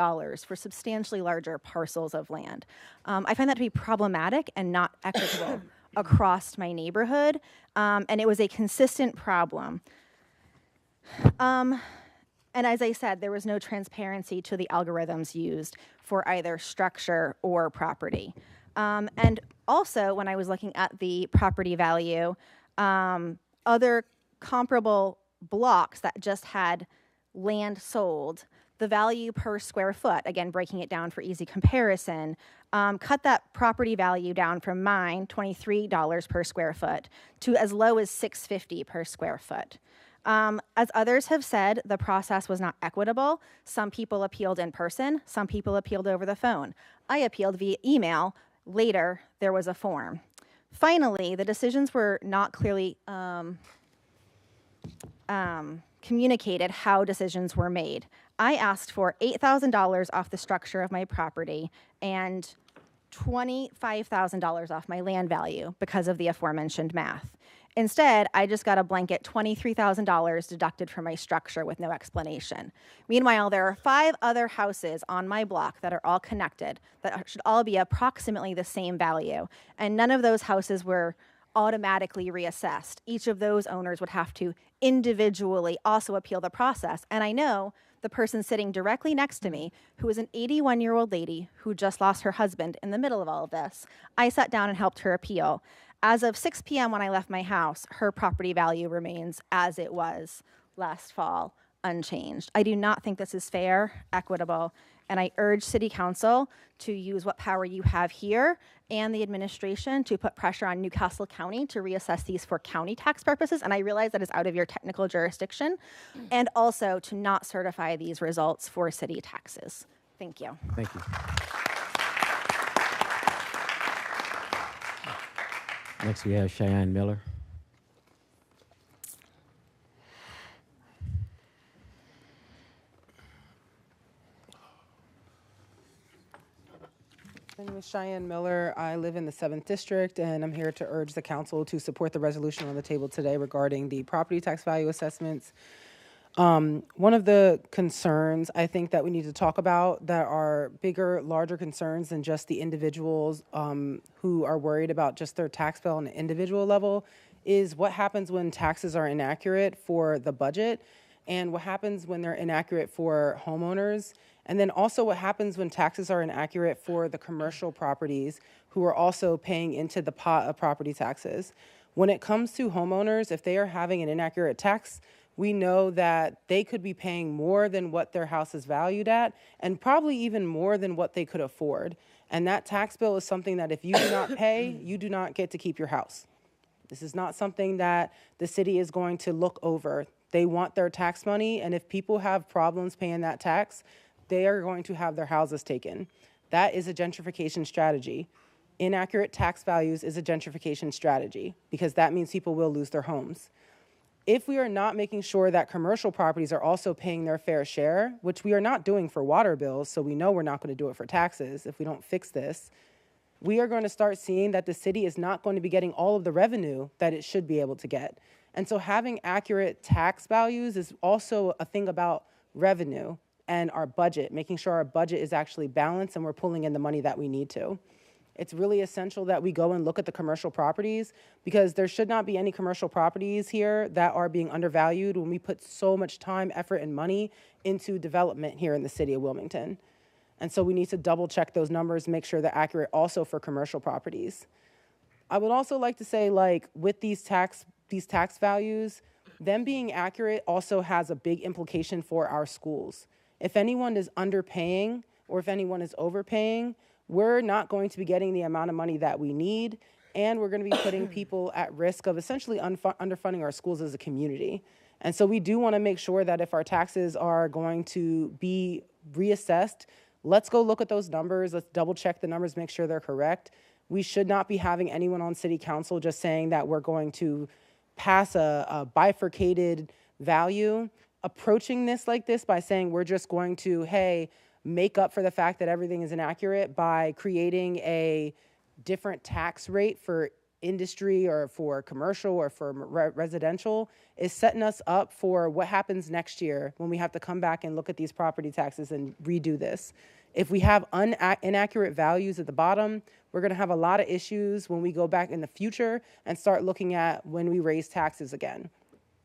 for substantially larger parcels of land. I find that to be problematic and not equitable across my neighborhood, and it was a consistent problem. And as I said, there was no transparency to the algorithms used for either structure or property. And also, when I was looking at the property value, other comparable blocks that just had land sold, the value per square foot, again, breaking it down for easy comparison, cut that property value down from mine, $23 per square foot, to as low as $650 per square foot. As others have said, the process was not equitable. Some people appealed in person, some people appealed over the phone. I appealed via email. Later, there was a form. Finally, the decisions were not clearly communicated how decisions were made. I asked for $8,000 off the structure of my property and $25,000 off my land value because of the aforementioned math. Instead, I just got a blanket $23,000 deducted from my structure with no explanation. Meanwhile, there are 5 other houses on my block that are all connected that should all be approximately the same value, and none of those houses were automatically reassessed. Each of those owners would have to individually also appeal the process, and I know the person sitting directly next to me, who is an 81-year-old lady who just lost her husband in the middle of all of this. I sat down and helped her appeal. As of 6 p.m. when I left my house, her property value remains as it was last fall, unchanged. I do not think this is fair, equitable, and I urge City Council to use what power you have here and the administration to put pressure on Newcastle County to reassess these for county tax purposes, and I realize that is out of your technical jurisdiction, and also to not certify these results for city taxes. Thank you. Thank you. Next, we have Cheyenne Miller. My name is Cheyenne Miller. I live in the 7th District, and I'm here to urge the council to support the resolution on the table today regarding the property tax value assessments. One of the concerns I think that we need to talk about that are bigger, larger concerns than just the individuals who are worried about just their tax bill on an individual level is what happens when taxes are inaccurate for the budget, and what happens when they're inaccurate for homeowners. And then also what happens when taxes are inaccurate for the commercial properties who are also paying into the pot of property taxes. When it comes to homeowners, if they are having an inaccurate tax, we know that they could be paying more than what their house is valued at, and probably even more than what they could afford. And that tax bill is something that if you do not pay, you do not get to keep your house. This is not something that the city is going to look over. They want their tax money, and if people have problems paying that tax, they are going to have their houses taken. That is a gentrification strategy. Inaccurate tax values is a gentrification strategy because that means people will lose their homes. If we are not making sure that commercial properties are also paying their fair share, which we are not doing for water bills, so we know we're not going to do it for taxes if we don't fix this, we are going to start seeing that the city is not going to be getting all of the revenue that it should be able to get. And so having accurate tax values is also a thing about revenue and our budget, making sure our budget is actually balanced and we're pulling in the money that we need to. It's really essential that we go and look at the commercial properties because there should not be any commercial properties here that are being undervalued when we put so much time, effort, and money into development here in the city of Wilmington. And so we need to double check those numbers, make sure they're accurate also for commercial properties. I would also like to say, like, with these tax values, them being accurate also has a big implication for our schools. If anyone is underpaying or if anyone is overpaying, we're not going to be getting the amount of money that we need, and we're going to be putting people at risk of essentially underfunding our schools as a community. And so we do want to make sure that if our taxes are going to be reassessed, let's go look at those numbers, let's double check the numbers, make sure they're correct. We should not be having anyone on city council just saying that we're going to pass a bifurcated value, approaching this like this by saying we're just going to, hey, make up for the fact that everything is inaccurate by creating a different tax rate for industry or for commercial or for residential is setting us up for what happens next year when we have to come back and look at these property taxes and redo this. If we have inaccurate values at the bottom, we're going to have a lot of issues when we go back in the future and start looking at when we raise taxes again.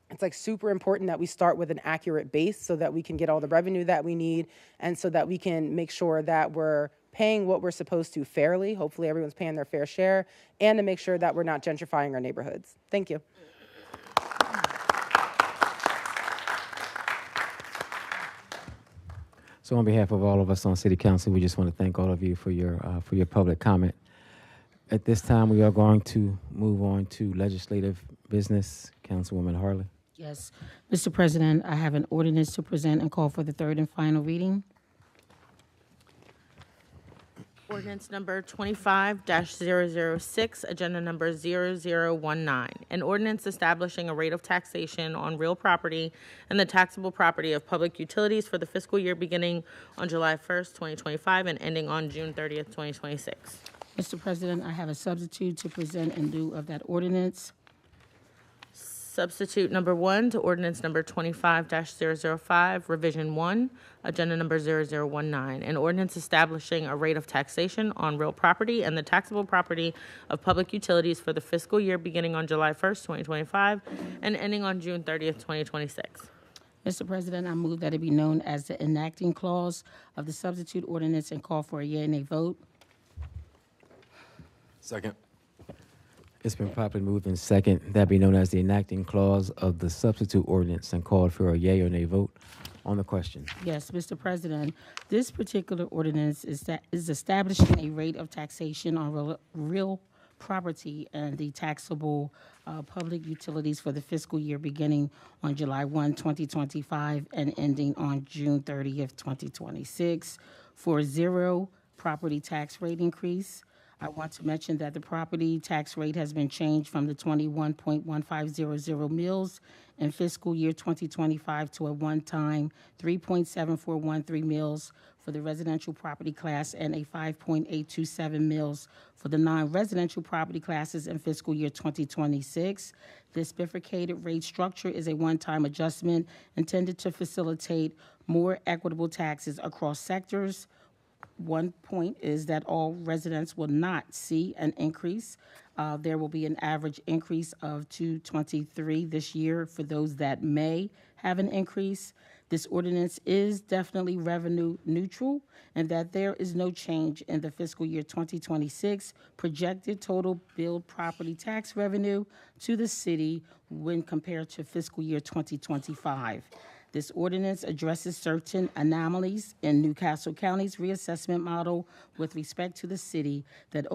It's like super important that we start with an accurate base so that we can get all the revenue that we need and so that we can make sure that we're paying what we're supposed to fairly. Hopefully everyone's paying their fair share, and to make sure that we're not gentrifying our neighborhoods. Thank you. So on behalf of all of us on City Council, we just want to thank all of you for your public comment. At this time, we are going to move on to legislative business. Councilwoman Harley. Yes, Mr. President, I have an ordinance to present and call for the third and final reading. Ordinance number 25-006, agenda number 0019. An ordinance establishing a rate of taxation on real property and the taxable property of public utilities for the fiscal year beginning on July 1st, 2025 and ending on June 30th, 2026. Mr. President, I have a substitute to present in lieu of that ordinance. Substitute number 1 to ordinance number 25-005, revision 1, agenda number 0019. An ordinance establishing a rate of taxation on real property and the taxable property of public utilities for the fiscal year beginning on July 1st, 2025 and ending on June 30th, 2026. Mr. President, I move that it be known as the enacting clause of the substitute ordinance and call for a yea or nay vote. Second. It's been properly moved in second. That be known as the enacting clause of the substitute ordinance and called for a yea or nay vote on the question. Yes, Mr. President, this particular ordinance is establishing a rate of taxation on real property and the taxable public utilities for the fiscal year beginning on July 1, 2025 and ending on June 30th, 2026 for 0 property tax rate increase. I want to mention that the property tax rate has been changed from the 21.1500 mills in fiscal year 2025 to a one-time 3.7413 mills for the residential property class and a 5.827 mills for the non-residential property classes in fiscal year 2026. This bifurcated rate structure is a one-time adjustment intended to facilitate more equitable taxes across sectors. One point is that all residents will not see an increase. There will be an average increase of $223 this year for those that may have an increase. This ordinance is definitely revenue neutral, and that there is no change in the fiscal year 2026 projected total billed property tax revenue to the city when compared to fiscal year 2025. This ordinance addresses certain anomalies in Newcastle County's reassessment model with respect to the city that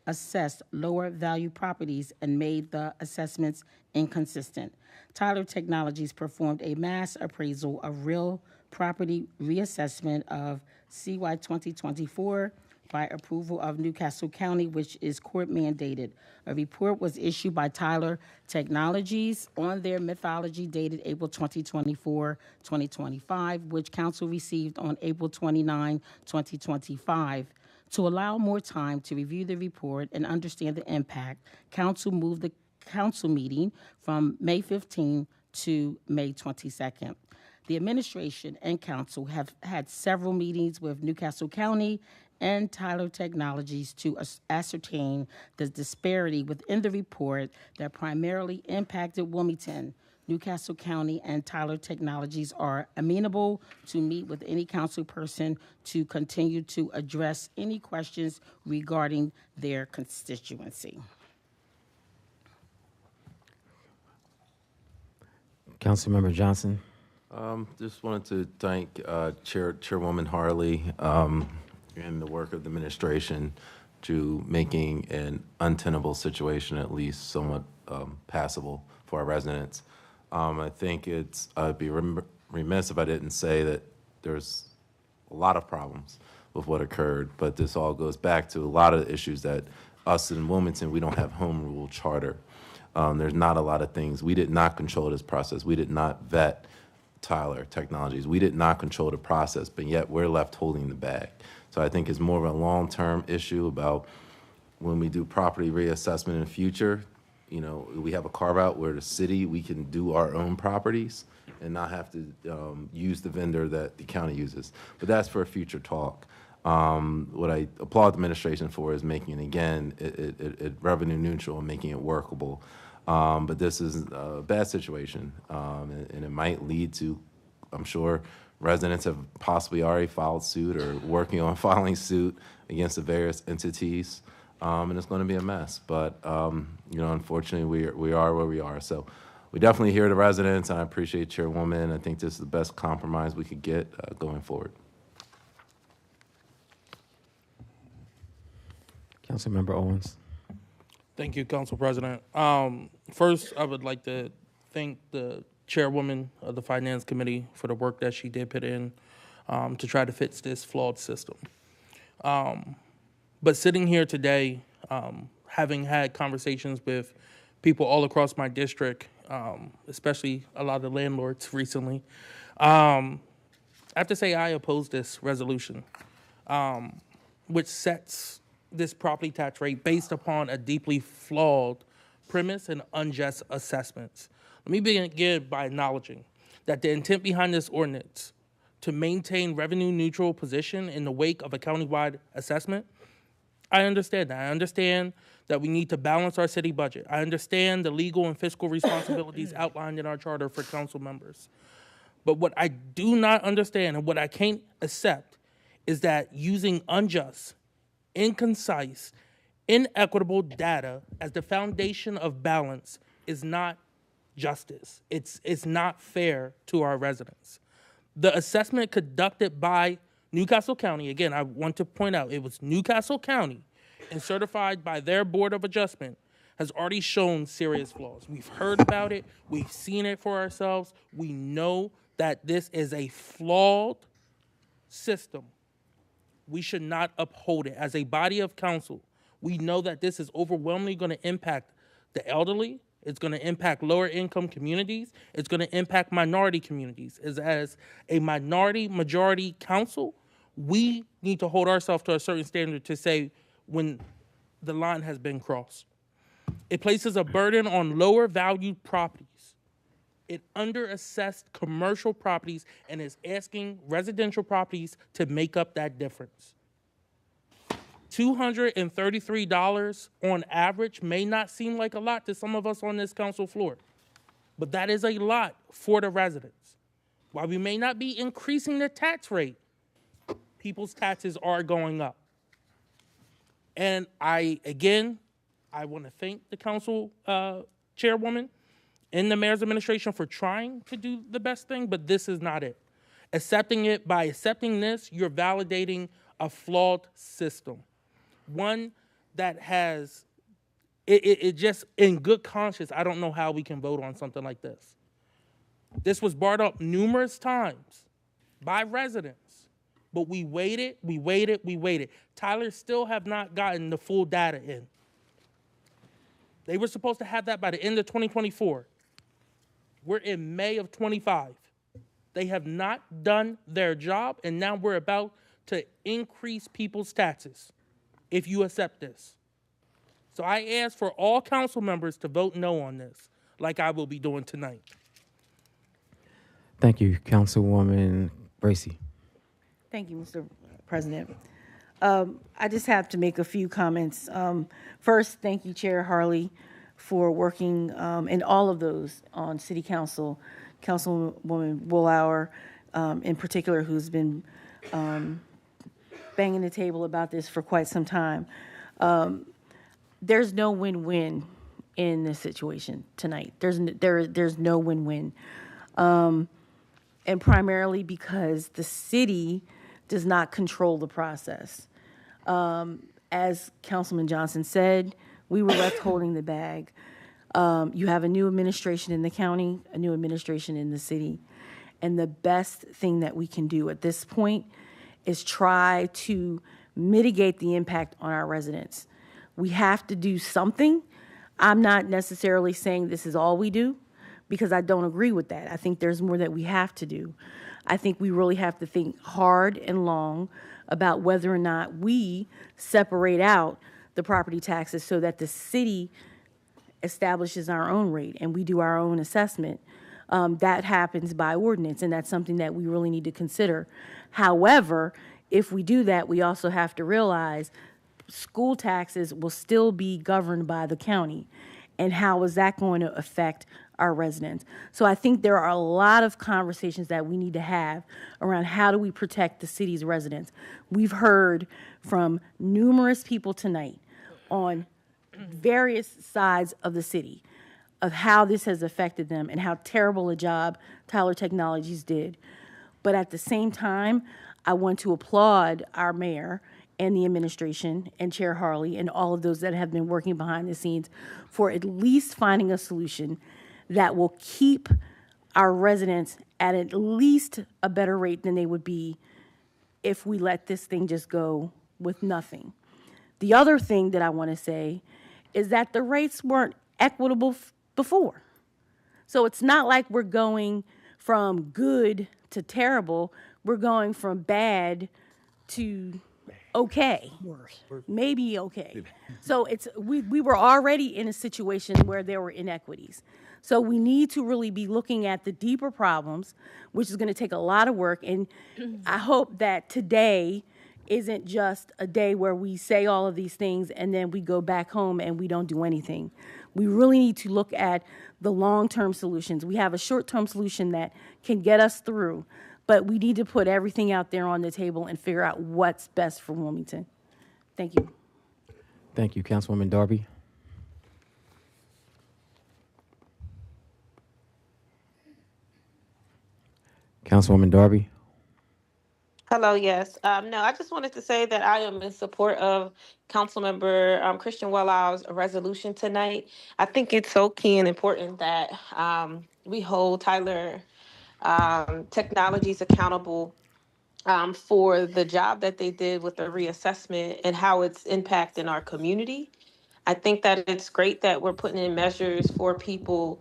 assessed lower value properties and made the assessments inconsistent. Tyler Technologies performed a mass appraisal of real property reassessment of CY 2024 by approval of Newcastle County, which is court mandated. A report was issued by Tyler Technologies on their methodology dated April 2024, 2025, which council received on April 29, 2025. To allow more time to review the report and understand the impact, council moved the council meeting from May 15 to May 22nd. The administration and council have had several meetings with Newcastle County and Tyler Technologies to ascertain the disparity within the report that primarily impacted Wilmington. Newcastle County and Tyler Technologies are amenable to meet with any council person to continue to address any questions regarding their constituency. Councilmember Johnson. Just wanted to thank Chairwoman Harley and the work of the administration to making an untenable situation at least somewhat passable for our residents. I think I'd be remiss if I didn't say that there's a lot of problems with what occurred, but this all goes back to a lot of issues that us in Wilmington, we don't have home rule charter. There's not a lot of things. We did not control this process. We did not vet Tyler Technologies. We did not control the process, but yet we're left holding the bag. So I think it's more of a long-term issue about when we do property reassessment in the future, you know, we have a carve-out where the city, we can do our own properties and not have to use the vendor that the county uses. But that's for a future talk. What I applaud the administration for is making, again, it revenue neutral and making it workable. But this is a bad situation, and it might lead to, I'm sure, residents have possibly already filed suit or working on filing suit against the various entities, and it's going to be a mess. But you know, unfortunately, we are where we are. So we definitely hear the residents, and I appreciate Chairwoman. I think this is the best compromise we could get going forward. Councilmember Owens. Thank you, Council President. First, I would like to thank the Chairwoman of the Finance Committee for the work that she did put in to try to fix this flawed system. But sitting here today, having had conversations with people all across my district, especially a lot of the landlords recently, I have to say I oppose this resolution, which sets this property tax rate based upon a deeply flawed premise and unjust assessments. Let me begin by acknowledging that the intent behind this ordinance to maintain revenue neutral position in the wake of a countywide assessment, I understand that. I understand that we need to balance our city budget. I understand the legal and fiscal responsibilities outlined in our charter for council members. But what I do not understand and what I can't accept is that using unjust, inconcise, Inequitable data as the foundation of balance is not justice. It's not fair to our residents. The assessment conducted by Newcastle County, again, I want to point out, it was Newcastle County and certified by their Board of Adjustment, has already shown serious flaws. We've heard about it. We've seen it for ourselves. We know that this is a flawed system. We should not uphold it. As a body of council, we know that this is overwhelmingly going to impact the elderly. It's going to impact lower income communities. It's going to impact minority communities. As a minority majority council, we need to hold ourselves to a certain standard to say when the line has been crossed. It places a burden on lower valued properties. It underassessed commercial properties and is asking residential properties to make up that difference. $233 on average may not seem like a lot to some of us on this council floor, but that is a lot for the residents. While we may not be increasing the tax rate, people's taxes are going up. And I want to thank the council chairwoman and the mayor's administration for trying to do the best thing, but this is not it. By accepting this, you're validating a flawed system. One that has, it just, in good conscience, I don't know how we can vote on something like this. This was brought up numerous times by residents, but we waited. Tyler still have not gotten the full data in. They were supposed to have that by the end of 2024. We're in May of 25. They have not done their job, and now we're about to increase people's taxes if you accept this. So I ask for all council members to vote no on this, like I will be doing tonight. Thank you, Councilwoman Bracy. Thank you, Mr. President. I just have to make a few comments. First, thank you, Chair Harley, for working, and all of those on City Council, Councilwoman Woolhour in particular, who's been banging the table about this for quite some time. There's no win-win in this situation tonight. There's no win-win. And primarily because the city does not control the process. As Councilman Johnson said, we were left holding the bag. You have a new administration in the county, a new administration in the city. And the best thing that we can do at this point is try to mitigate the impact on our residents. We have to do something. I'm not necessarily saying this is all we do, because I don't agree with that. I think there's more that we have to do. I think we really have to think hard and long about whether or not we separate out the property taxes so that the city establishes our own rate and we do our own assessment. That happens by ordinance, and that's something that we really need to consider. However, if we do that, we also have to realize school taxes will still be governed by the county. And how is that going to affect our residents? So I think there are a lot of conversations that we need to have around how do we protect the city's residents. We've heard from numerous people tonight on various sides of the city of how this has affected them and how terrible a job Tyler Technologies did. But at the same time, I want to applaud our mayor and the administration and Chair Harley and all of those that have been working behind the scenes for at least finding a solution that will keep our residents at least a better rate than they would be if we let this thing just go with nothing. The other thing that I want to say is that the rates weren't equitable before. So it's not like we're going from good to terrible. We're going from bad to okay, maybe okay. So we were already in a situation where there were inequities. So we need to really be looking at the deeper problems, which is going to take a lot of work. And I hope that today isn't just a day where we say all of these things and then we go back home and we don't do anything. We really need to look at the long-term solutions. We have a short-term solution that can get us through, but we need to put everything out there on the table and figure out what's best for Wilmington. Thank you. Thank you, Councilwoman Darby. Councilwoman Darby. Hello, yes. No, I just wanted to say that I am in support of Councilmember Christian Wellow's resolution tonight. I think it's so key and important that we hold Tyler Technologies accountable for the job that they did with the reassessment and how it's impacting our community. I think that it's great that we're putting in measures for people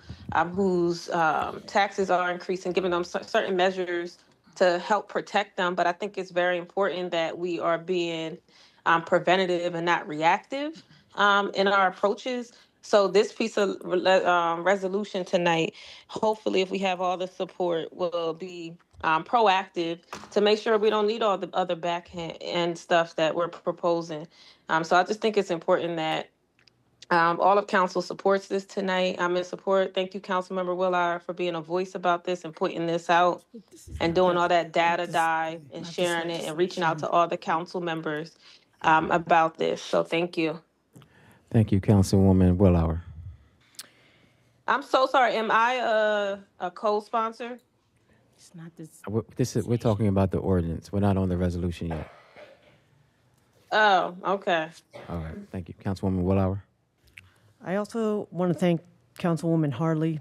whose taxes are increasing, giving them certain measures to help protect them. But I think it's very important that we are being preventative and not reactive in our approaches. So this piece of resolution tonight, hopefully, if we have all the support, will be proactive to make sure we don't need all the other backhand stuff that we're proposing. So I just think it's important that all of council supports this tonight. I'm in support. Thank you, Councilmember Willard, for being a voice about this and pointing this out and doing all that data dive and sharing it and reaching out to all the council members about this. So thank you. Thank you, Councilwoman Willauer. I'm so sorry. Am I a co-sponsor? It's not this. We're talking about the ordinance. We're not on the resolution yet. Oh, okay. All right. Thank you, Councilwoman Willauer. I also want to thank Councilwoman Harley,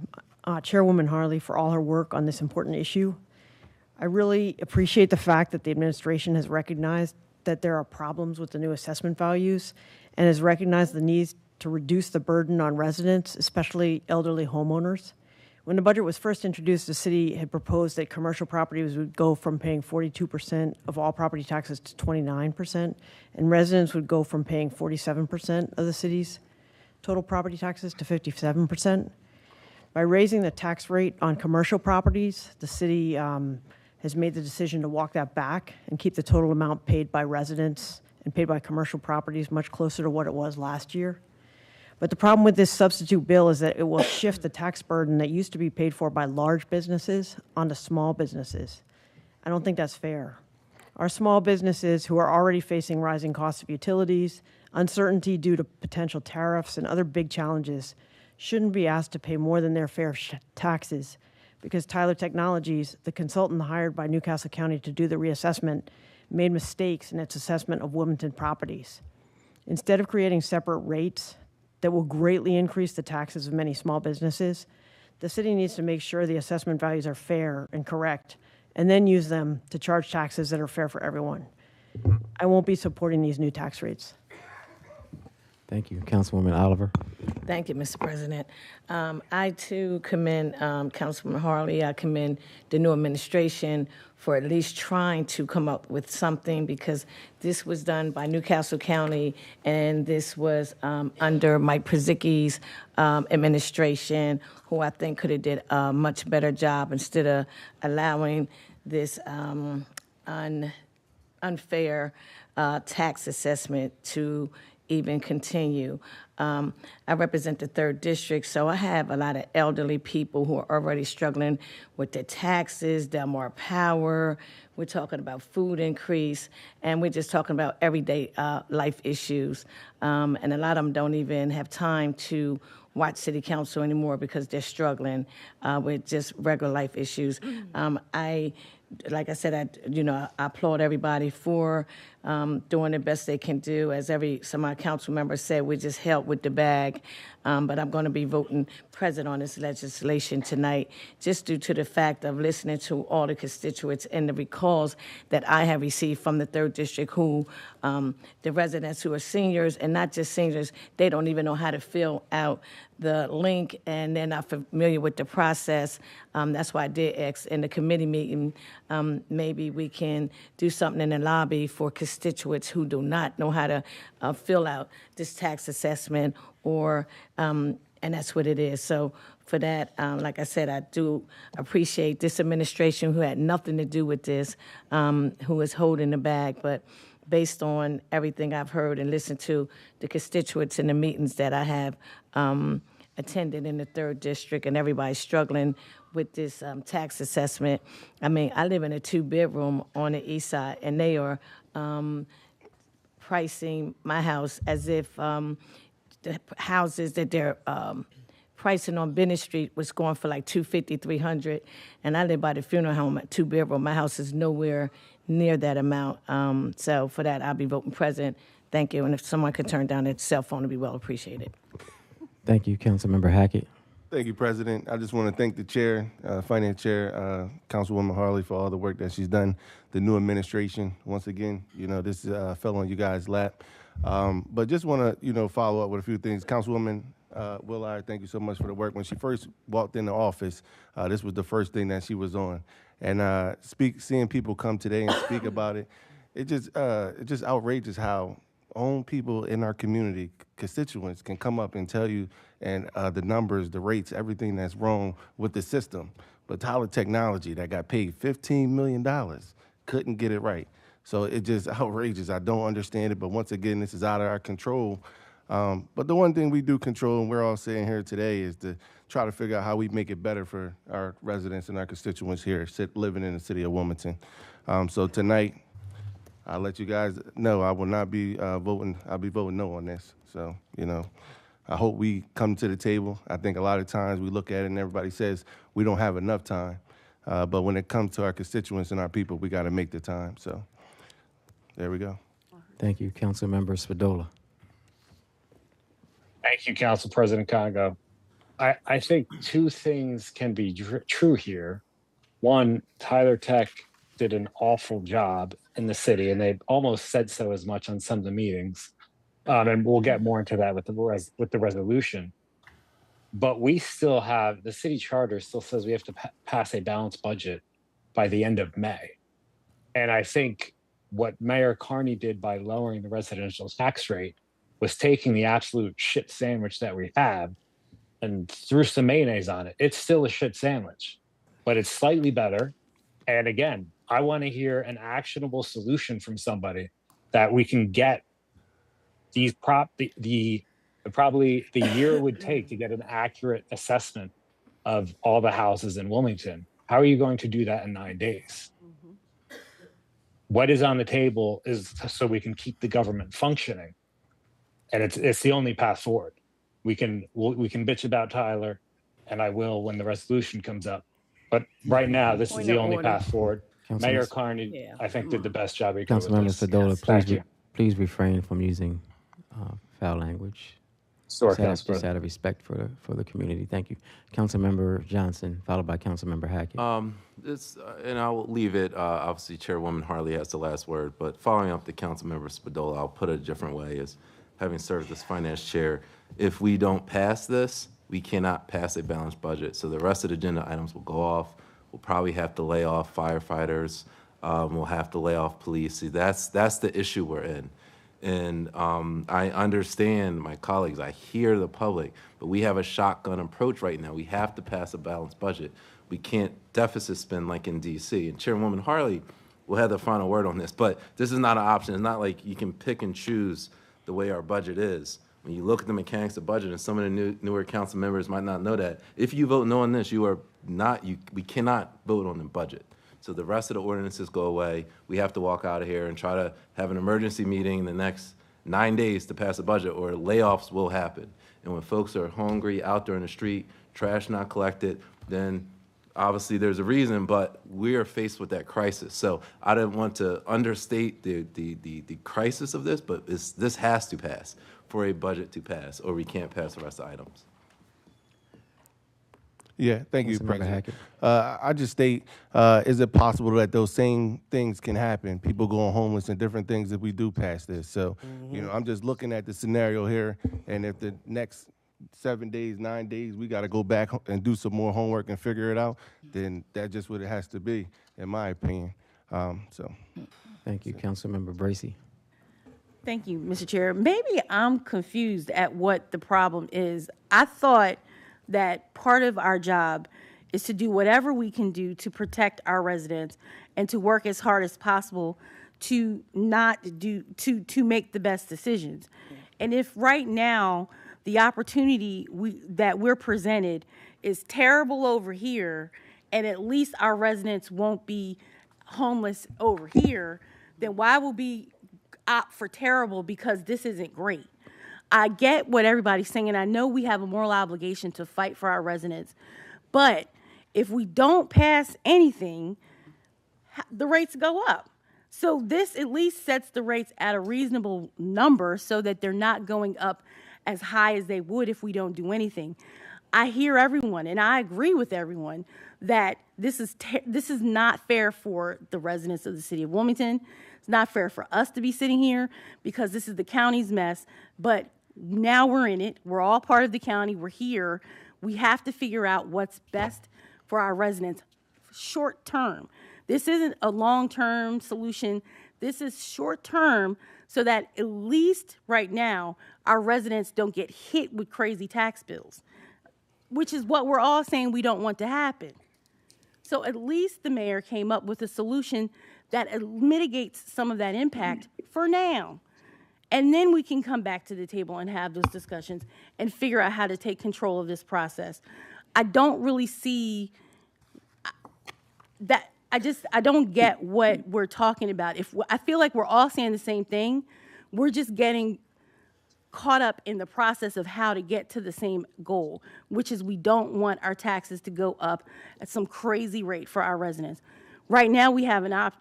Chairwoman Harley, for all her work on this important issue. I really appreciate the fact that the administration has recognized that there are problems with the new assessment values and has recognized the need to reduce the burden on residents, especially elderly homeowners. When the budget was first introduced, the city had proposed that commercial properties would go from paying 42% of all property taxes to 29%, and residents would go from paying 47% of the city's total property taxes to 57%. By raising the tax rate on commercial properties, the city has made the decision to walk that back and keep the total amount paid by residents and paid by commercial properties much closer to what it was last year. But the problem with this substitute bill is that it will shift the tax burden that used to be paid for by large businesses onto small businesses. I don't think that's fair. Our small businesses, who are already facing rising costs of utilities, uncertainty due to potential tariffs, and other big challenges, shouldn't be asked to pay more than their fair taxes because Tyler Technologies, the consultant hired by Newcastle County to do the reassessment, made mistakes in its assessment of Wilmington properties. Instead of creating separate rates that will greatly increase the taxes of many small businesses, the city needs to make sure the assessment values are fair and correct, and then use them to charge taxes that are fair for everyone. I won't be supporting these new tax rates. Thank you, Councilwoman Oliver. Thank you, Mr. President. I, too, commend Councilwoman Harley. I commend the new administration for at least trying to come up with something, because this was done by Newcastle County, and this was under Mike Przicki's administration, who I think could have did a much better job instead of allowing this unfair tax assessment to even continue. I represent the 3rd District, so I have a lot of elderly people who are already struggling with their taxes, their more power. We're talking about food increase, and we're just talking about everyday life issues. And a lot of them don't even have time to watch City Council anymore because they're struggling with just regular life issues. Like I said, I applaud everybody for doing the best they can do. As some of our council members said, we just help with the bag. But I'm going to be voting present on this legislation tonight, just due to the fact of listening to all the constituents and the recalls that I have received from the 3rd District, who the residents who are seniors, and not just seniors, they don't even know how to fill out the link, and they're not familiar with the process. That's why I did ask in the committee meeting, maybe we can do something in the lobby for constituents who do not know how to fill out this tax assessment, or and that's what it is. So for that, like I said, I do appreciate this administration, who had nothing to do with this, who is holding the bag. But based on everything I've heard and listened to the constituents in the meetings that I have attended in the 3rd District, and everybody's struggling with this tax assessment. I mean, I live in a 2-bedroom on the east side, and they are pricing my house as if the houses that they're pricing on Bennett Street was going for like $250, $300, and I live by the funeral home at 2-bedroom. My house is nowhere near that amount. So for that, I'll be voting present. Thank you. And if someone could turn down their cell phone, it'd be well appreciated. Thank you, Councilmember Hackett. Thank you, President. I just want to thank the chair, Finance Chair, Councilwoman Harley, for all the work that she's done. The new administration, once again, this fell on you guys' lap. But just want to, follow up with a few things. Councilwoman Willard, thank you so much for the work. When she first walked into office, this was the first thing that she was on. And seeing people come today and speak about it, it's just outrageous how own people in our community, constituents, can come up and tell you and the numbers, the rates, everything that's wrong with the system. But Tyler Technology that got paid $15 million couldn't get it right. So it's just outrageous. I don't understand it, but once again, this is out of our control. But the one thing we do control, and we're all saying here today, is to try to figure out how we make it better for our residents and our constituents here living in the city of Wilmington. So tonight, I'll let you guys know I will not be voting. I'll be voting no on this. So, I hope we come to the table. I think a lot of times we look at it and everybody says we don't have enough time. But when it comes to our constituents and our people, we got to make the time. So there we go. Thank you, Councilmember Spadola. Thank you, Council President Congo. I think two things can be true here. One, Tyler Tech did an awful job in the city, and they almost said so as much on some of the meetings. And we'll get more into that with the resolution. But we still have, the city charter still says we have to pass a balanced budget by the end of May. And I think what Mayor Carney did by lowering the residential tax rate was taking the absolute shit sandwich that we have and threw some mayonnaise on it. It's still a shit sandwich, but it's slightly better. And again, I want to hear an actionable solution from somebody that we can get these probably the year it would take to get an accurate assessment of all the houses in Wilmington. How are you going to do that in 9 days? What is on the table is so we can keep the government functioning. And it's the only path forward. We can bitch about Tyler, and I will when the resolution comes up. But right now, this is the only path forward. Mayor Carney, I think, did the best job he could with Councilmember this. Spadola, please refrain from using foul language. Sure, Just out of respect for the community. Thank you. Councilmember Johnson, followed by Councilmember Hackett. And I'll leave it. Obviously, Chairwoman Harley has the last word. But following up to Councilmember Spadola, I'll put it a different way: is having served as finance chair, if we don't pass this, we cannot pass a balanced budget. So the rest of the agenda items will go off. We'll probably have to lay off firefighters. We'll have to lay off police. See, that's the issue we're in. And I understand my colleagues, I hear the public, but we have a shotgun approach right now. We have to pass a balanced budget. We can't deficit spend like in DC. And Chairwoman Harley will have the final word on this, but this is not an option. It's not like you can pick and choose the way our budget is. When you look at the mechanics of budget, and some of the newer council members might not know that, if you vote no on this, we cannot vote on the budget. So the rest of the ordinances go away. We have to walk out of here and try to have an emergency meeting in the next 9 days to pass a budget, or layoffs will happen. And when folks are hungry out there in the street, trash not collected, then obviously there's a reason, but we are faced with that crisis. So I don't want to understate the crisis of this, but this has to pass for a budget to pass, or we can't pass the rest of the items. Yeah, thank you, President. I just state, is it possible that those same things can happen? People going homeless and different things if we do pass this. So, I'm just looking at the scenario here, and if the next 7 days, 9 days, we got to go back and do some more homework and figure it out, then that's just what it has to be, in my opinion. Thank you, Councilmember Bracy. Thank you, Mr. Chair. Maybe I'm confused at what the problem is. I thought that part of our job is to do whatever we can do to protect our residents and to work as hard as possible to make the best decisions. And if right now the opportunity that we're presented is terrible over here, and at least our residents won't be homeless over here, then why would we opt for terrible because this isn't great. I get what everybody's saying. I know we have a moral obligation to fight for our residents. But if we don't pass anything, the rates go up. So this at least sets the rates at a reasonable number so that they're not going up as high as they would if we don't do anything. I hear everyone, and I agree with everyone, that this is not fair for the residents of the city of Wilmington. It's not fair for us to be sitting here because this is the county's mess. But now we're in it. We're all part of the county. We're here. We have to figure out what's best for our residents short term. This isn't a long-term solution. This is short-term so that at least right now our residents don't get hit with crazy tax bills, which is what we're all saying we don't want to happen. So at least the mayor came up with a solution that mitigates some of that impact for now. And then we can come back to the table and have those discussions and figure out how to take control of this process. I don't really see that. I don't get what we're talking about. I feel like we're all saying the same thing. We're just getting caught up in the process of how to get to the same goal, which is we don't want our taxes to go up at some crazy rate for our residents. Right now, we have an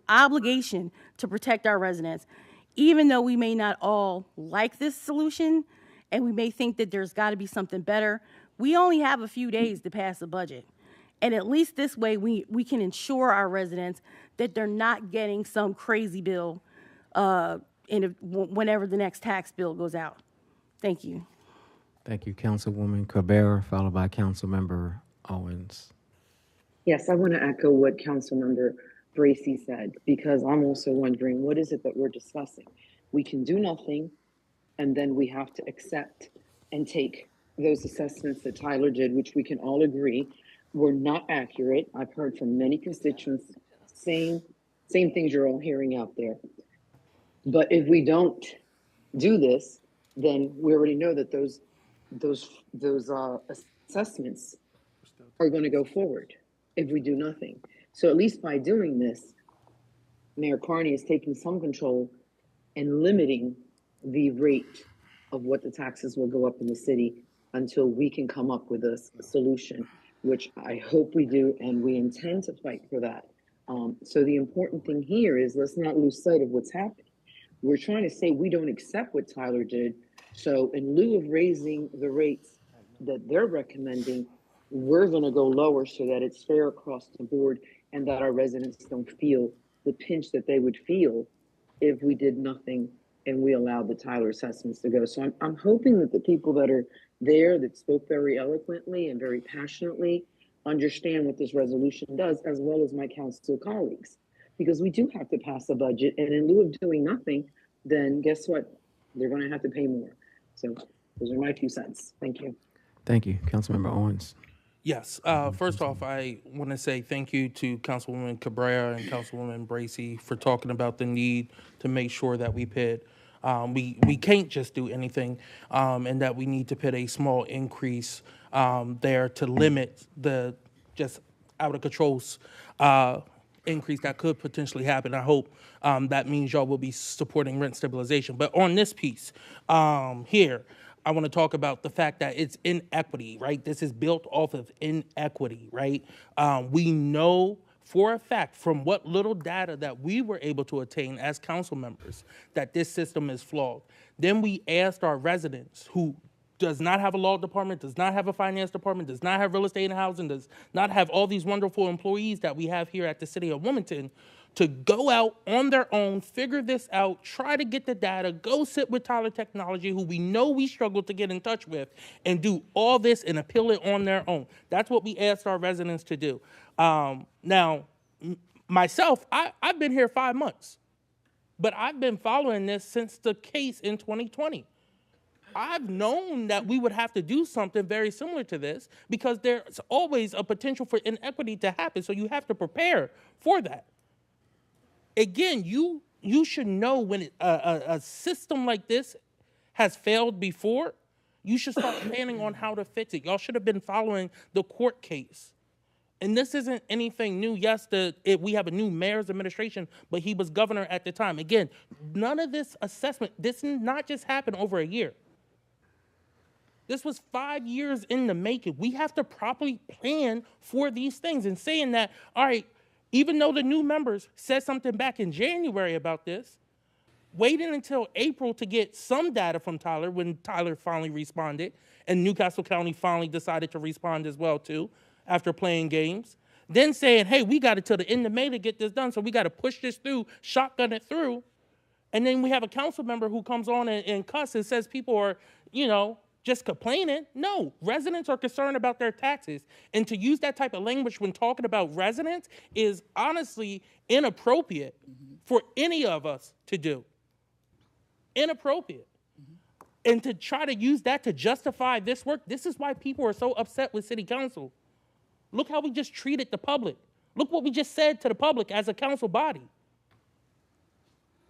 obligation to protect our residents, even though we may not all like this solution and we may think that there's got to be something better. We only have a few days to pass a budget. And at least this way, we can ensure our residents that they're not getting some crazy bill whenever the next tax bill goes out. Thank you. Thank you, Councilwoman Cabrera, followed by Councilmember Owens. Yes, I want to echo what Councilmember Bracy said, because I'm also wondering, what is it that we're discussing? We can do nothing, and then we have to accept and take those assessments that Tyler did, which we can all agree were not accurate. I've heard from many constituents, same things you're all hearing out there. But if we don't do this, then we already know that those assessments are going to go forward if we do nothing. So at least by doing this, Mayor Carney is taking some control and limiting the rate of what the taxes will go up in the city until we can come up with a solution, which I hope we do, and we intend to fight for that. So the important thing here is let's not lose sight of what's happening. We're trying to say we don't accept what Tyler did. So in lieu of raising the rates that they're recommending, we're going to go lower so that it's fair across the board and that our residents don't feel the pinch that they would feel if we did nothing and we allowed the Tyler assessments to go. So I'm hoping that the people that are there that spoke very eloquently and very passionately understand what this resolution does, as well as my council colleagues, because we do have to pass a budget, and in lieu of doing nothing, then guess what? They're going to have to pay more. So those are my 2 cents. Thank you. Thank you, Councilmember Owens. Yes. First off, I want to say thank you to Councilwoman Cabrera and Councilwoman Bracy for talking about the need to make sure that we pit. We can't just do anything, and that we need to put a small increase there to limit the just out of control increase that could potentially happen. I hope that means y'all will be supporting rent stabilization. But on this piece here, I want to talk about the fact that it's inequity, right? This is built off of inequity, right? We know for a fact from what little data that we were able to attain as council members that this system is flawed. Then we asked our residents who does not have a law department, does not have a finance department, does not have real estate and housing, does not have all these wonderful employees that we have here at the city of Wilmington, to go out on their own, figure this out, try to get the data, go sit with Tyler Technology, who we know we struggle to get in touch with, and do all this and appeal it on their own. That's what we asked our residents to do. Now, myself, I've been here 5 months, but I've been following this since the case in 2020. I've known that we would have to do something very similar to this because there's always a potential for inequity to happen, so you have to prepare for that. Again, you should know when a system like this has failed before, you should start planning on how to fix it. Y'all should have been following the court case And this isn't anything new. Yes, we have a new mayor's administration, but he was governor at the time. Again, none of this assessment, this did not just happen over a year. This was 5 years in the making. We have to properly plan for these things. And saying that, all right, even though the new members said something back in January about this, waiting until April to get some data from Tyler when Tyler finally responded, and Newcastle County finally decided to respond as well too, after playing games. Then saying, hey, we got until the end of May to get this done, so we got to push this through, shotgun it through. And then we have a council member who comes on and cusses and says people are, just complaining. No, residents are concerned about their taxes. And to use that type of language when talking about residents is honestly inappropriate for any of us to do. Inappropriate. And to try to use that to justify this work, this is why people are so upset with city council. Look how we just treated the public. Look what we just said to the public as a council body.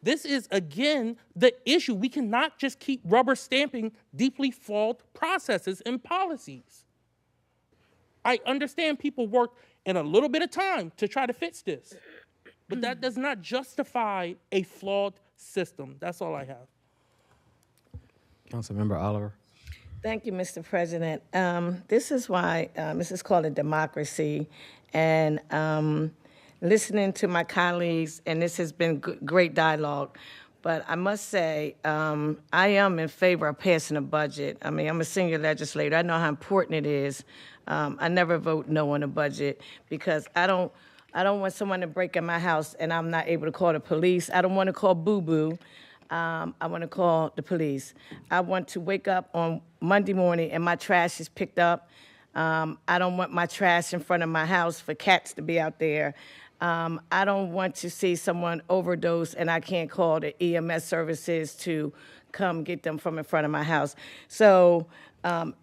This is, again, the issue. We cannot just keep rubber stamping deeply flawed processes and policies. I understand people work in a little bit of time to try to fix this, but that does not justify a flawed system. That's all I have. Councilmember Oliver. Thank you, Mr. President. This is why this is called a democracy, and listening to my colleagues, and this has been great dialogue, but I must say I am in favor of passing a budget. I mean, I'm a senior legislator. I know how important it is. I never vote no on a budget because I don't want someone to break in my house and I'm not able to call the police. I don't want to call boo-boo. I want to call the police. I want to wake up on Monday morning and my trash is picked up. I don't want my trash in front of my house for cats to be out there. I don't want to see someone overdose and I can't call the EMS services to come get them from in front of my house. So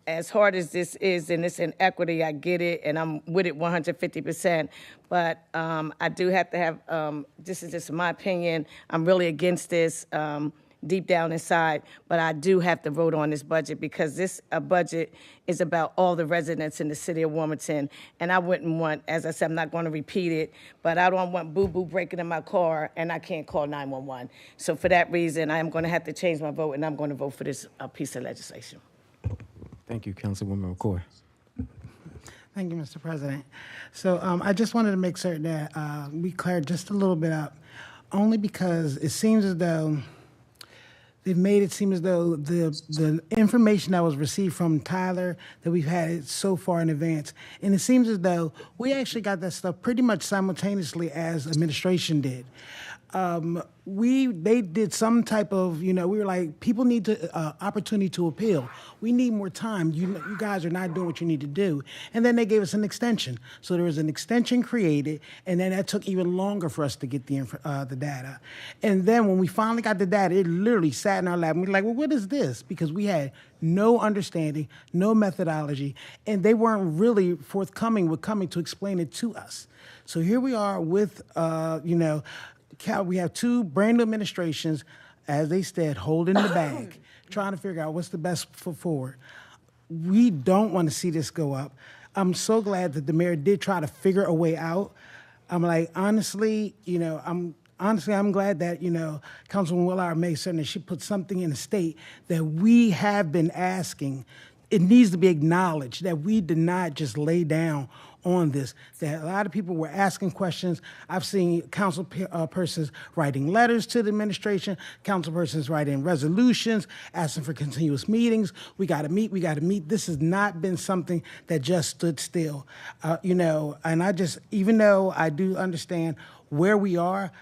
as hard as this is, and it's inequity, I get it, and I'm with it 150%. But I do have to have, this is just my opinion, I'm really against this deep down inside, but I do have to vote on this budget because this budget is about all the residents in the city of Wilmington, and I wouldn't want, as I said, I'm not going to repeat it, but I don't want boo-boo breaking in my car and I can't call 911. So for that reason, I am going to have to change my vote, and I'm going to vote for this piece of legislation. Thank you, Councilwoman McCoy. Thank you, Mr. President. So I just wanted to make certain that we cleared just a little bit up, only because it seems as though they've made it seem as though the information that was received from Tyler, that we've had it so far in advance, and it seems as though we actually got that stuff pretty much simultaneously as administration did. They did some type of, we were like, people need to opportunity to appeal. We need more time. You guys are not doing what you need to do. And then they gave us an extension. So there was an extension created, and then that took even longer for us to get the data. And then when we finally got the data, it literally sat in our lap, and we were like, well, what is this? Because we had no understanding, no methodology, and they weren't really forthcoming with coming to explain it to us. So here we are with, we have two brand new administrations, as they said, holding the bag, trying to figure out what's the best foot forward. We don't want to see this go up. I'm so glad that the mayor did try to figure a way out. I'm like, honestly, I'm glad that, Councilwoman Willard made certain that she put something in the state that we have been asking. It needs to be acknowledged that we did not just lay down on this, that a lot of people were asking questions. I've seen council persons writing letters to the administration, council persons writing resolutions, asking for continuous meetings. We got to meet. This has not been something that just stood still, and even though I do understand where we are,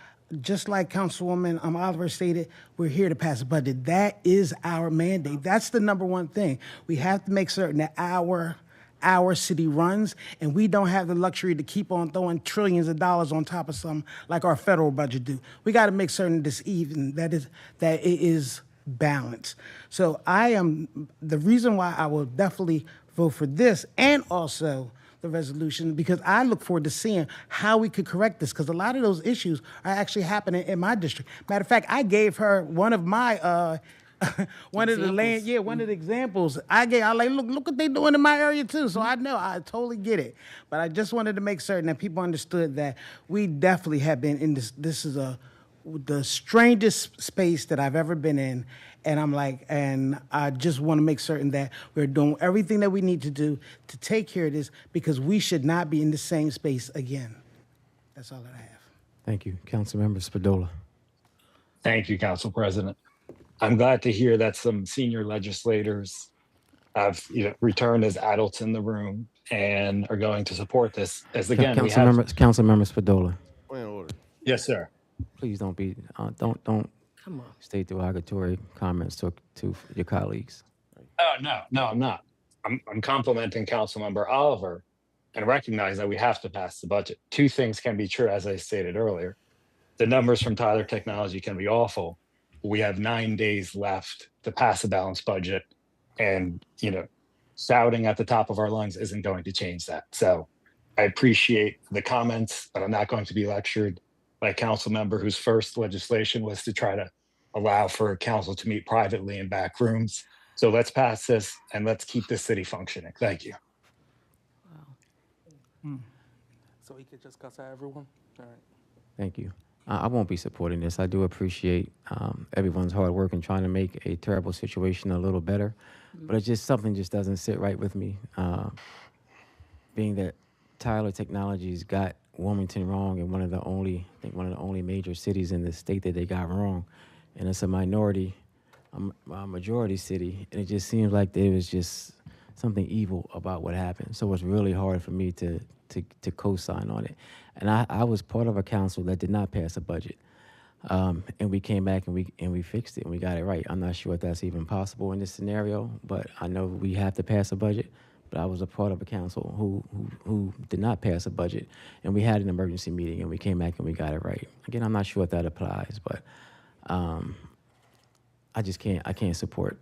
just like Councilwoman Oliver stated, we're here to pass a budget. That is our mandate. That's the number one thing. We have to make certain that our city runs, and we don't have the luxury to keep on throwing trillions of dollars on top of something like our federal budget do. We got to make certain that it is balanced. So the reason why I will definitely vote for this and also the resolution, because I look forward to seeing how we could correct this, because a lot of those issues are actually happening in my district. Matter of fact, I gave her one of my one of the examples I gave. I like, look what they doing in my area too. So I know, I totally get it. But I just wanted to make certain that people understood that we definitely have been in this. This is the strangest space that I've ever been in. And I just want to make certain that we're doing everything that we need to do to take care of this, because we should not be in the same space again. That's all that I have. Thank you. Councilmember Spadola. Thank you, Council President. I'm glad to hear that some senior legislators have returned as adults in the room and are going to support this. As again, Councilmember Spadola. Point of order. Yes, sir. Please don't be don't Come on. state derogatory comments to your colleagues. Oh, no, I'm not. I'm complimenting Councilmember Oliver and recognize that we have to pass the budget. Two things can be true, as I stated earlier. The numbers from Tyler Technology can be awful. We have 9 days left to pass a balanced budget, and shouting at the top of our lungs isn't going to change that. So I appreciate the comments, but I'm not going to be lectured by a council member whose first legislation was to try to allow for council to meet privately in back rooms. So let's pass this and let's keep this city functioning. Thank you. So he could just cuss at everyone? All right. Thank you. I won't be supporting this. I do appreciate everyone's hard work in trying to make a terrible situation a little better, but it's just something just doesn't sit right with me. Being that Tyler Technologies got Wilmington wrong in one of the only major cities in the state that they got wrong, and it's a majority city, and it just seems like there was just something evil about what happened. So it's really hard for me to co-sign on it. And I was part of a council that did not pass a budget. And we came back and we fixed it and we got it right. I'm not sure if that's even possible in this scenario, but I know we have to pass a budget. But I was a part of a council who did not pass a budget, and we had an emergency meeting and we came back and we got it right. Again, I'm not sure if that applies, but I can't support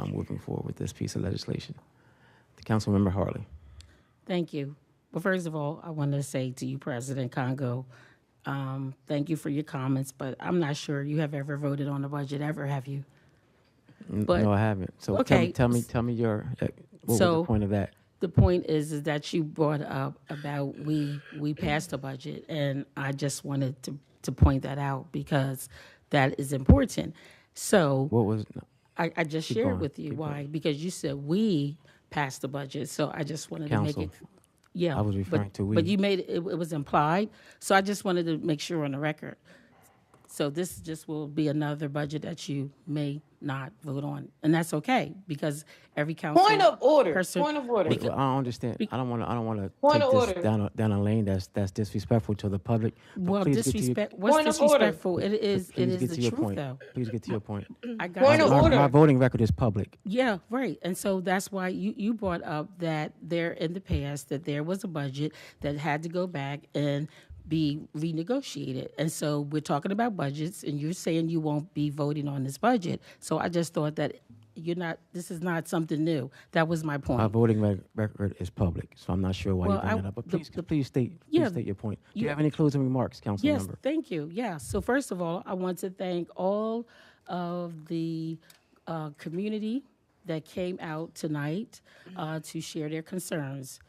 moving forward with this piece of legislation. Councilmember Harley. Thank you. Well, first of all, I want to say to you, President Congo, thank you for your comments, but I'm not sure you have ever voted on the budget ever, have you? But, no, I haven't. So okay. tell me your, what was the point of that? The point is that you brought up about we passed the budget, and I just wanted to point that out because that is important. So what was? No, I just shared with you why, because you said we passed the budget, so I just wanted to make it. Yeah, I was referring to we. But you made it was implied, so I just wanted to make sure on the record. So this just will be another budget that you may not vote on, and that's okay because every council. Point of order. Person, point of order. Well, I understand. I don't want to Point take of this order. down a lane that's disrespectful to the public. Well, disrespect. What's Point of disrespectful? order. It is the truth, point. though. Please get to your point. I got Point of order. My voting record is public. Yeah, right. And so that's why you brought up that there in the past that there was a budget that had to go back and be renegotiated. And so we're talking about budgets, and you're saying you won't be voting on this budget. So I just thought that this is not something new. That was my point. My voting record is public, so I'm not sure why you bring that up. But please state your point. Do you have any closing remarks, Council Yes, Member? thank you. Yeah. So first of all, I want to thank all of the community that came out tonight to share their concerns.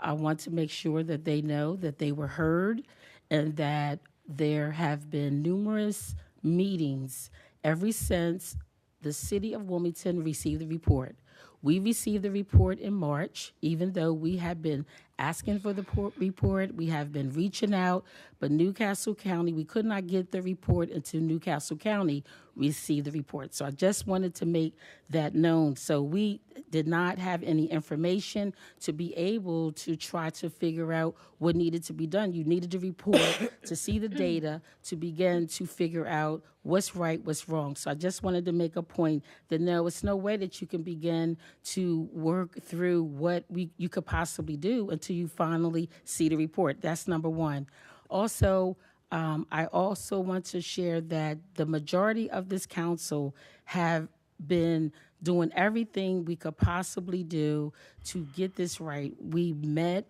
I want to make sure that they know that they were heard and that there have been numerous meetings ever since the city of Wilmington received the report. We received the report in March, even though we have been asking for the report, we have been reaching out, but Newcastle County, we could not get the report until Newcastle County received the report. So I just wanted to make that known. So we did not have any information to be able to try to figure out what needed to be done. You needed the report to see the data to begin to figure out what's right, what's wrong. So I just wanted to make a point that no, it's no way that you can begin to work through what you could possibly do until you finally see the report. That's number one. Also, I also want to share that the majority of this council have been doing everything we could possibly do to get this right. We met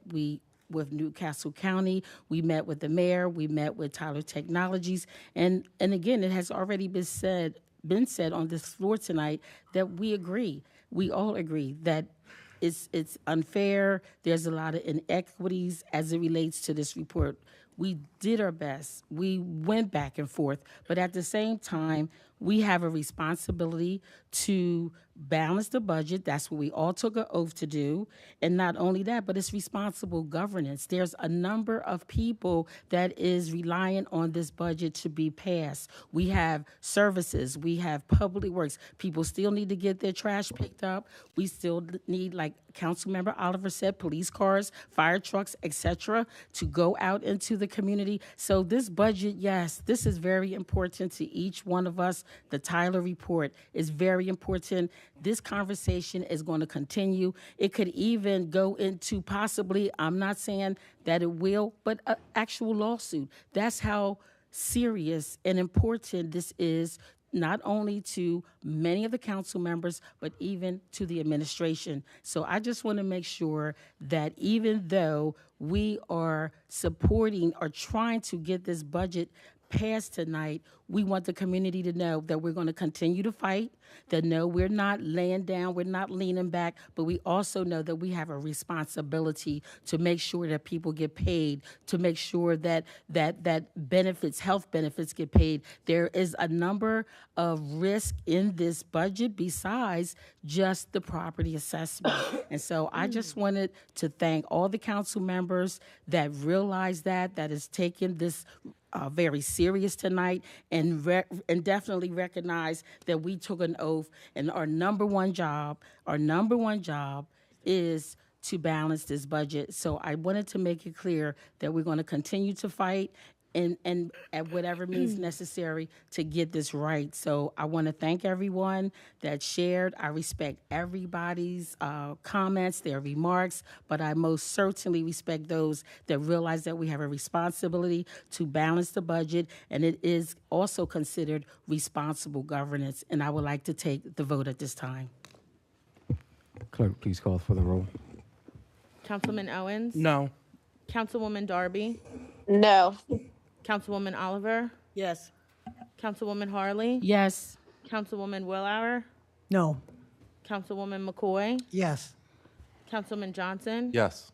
with Newcastle County, we met with the mayor, we met with Tyler Technologies, and again, it has already been said been said on this floor tonight, that we agree. We all agree that it's unfair. There's a lot of inequities as it relates to this report. We did our best. We went back and forth, but at the same time, we have a responsibility to balance the budget. That's what we all took an oath to do. And not only that, but it's responsible governance. There's a number of people that is relying on this budget to be passed. We have services. We have public works. People still need to get their trash picked up. We still need, like Councilmember Oliver said, police cars, fire trucks, etc., to go out into the community. So this budget, yes, this is very important to each one of us. The Tyler report is very important. This conversation is going to continue. It could even go into possibly, I'm not saying that it will, but an actual lawsuit. That's how serious and important this is, not only to many of the council members, but even to the administration. So I just want to make sure that even though we are supporting or trying to get this budget passed tonight, we want the community to know that we're going to continue to fight, that no, we're not laying down, we're not leaning back, but we also know that we have a responsibility to make sure that people get paid, to make sure that benefits, health benefits get paid. There is a number of risks in this budget besides just the property assessment. And so I just wanted to thank all the council members that realize that is taking this very serious tonight, and definitely recognize that we took an oath, and our number one job is to balance this budget. So I wanted to make it clear that we're going to continue to fight and at whatever means necessary to get this right. So I want to thank everyone that shared. I respect everybody's comments, their remarks, but I most certainly respect those that realize that we have a responsibility to balance the budget, and it is also considered responsible governance. And I would like to take the vote at this time. Clerk, please call for the roll. Councilman Owens? No. Councilwoman Darby? No. Councilwoman Oliver? Yes. Councilwoman Harley? Yes. Councilwoman Willauer? No. Councilwoman McCoy? Yes. Councilman Johnson? Yes.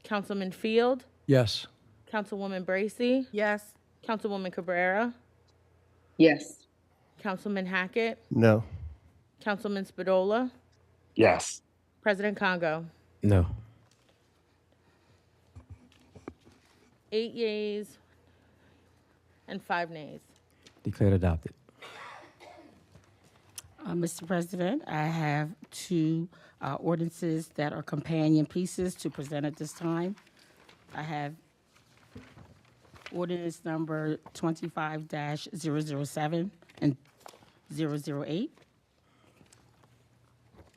Councilman Field? Yes. Councilwoman Bracy? Yes. Councilwoman Cabrera? Yes. Councilman Hackett? No. Councilman Spadola? Yes. President Congo? No. 8 yeas and 5 nays. Declared adopted. Mr. President, I have two ordinances that are companion pieces to present at this time. I have ordinance number 25-007 and 008.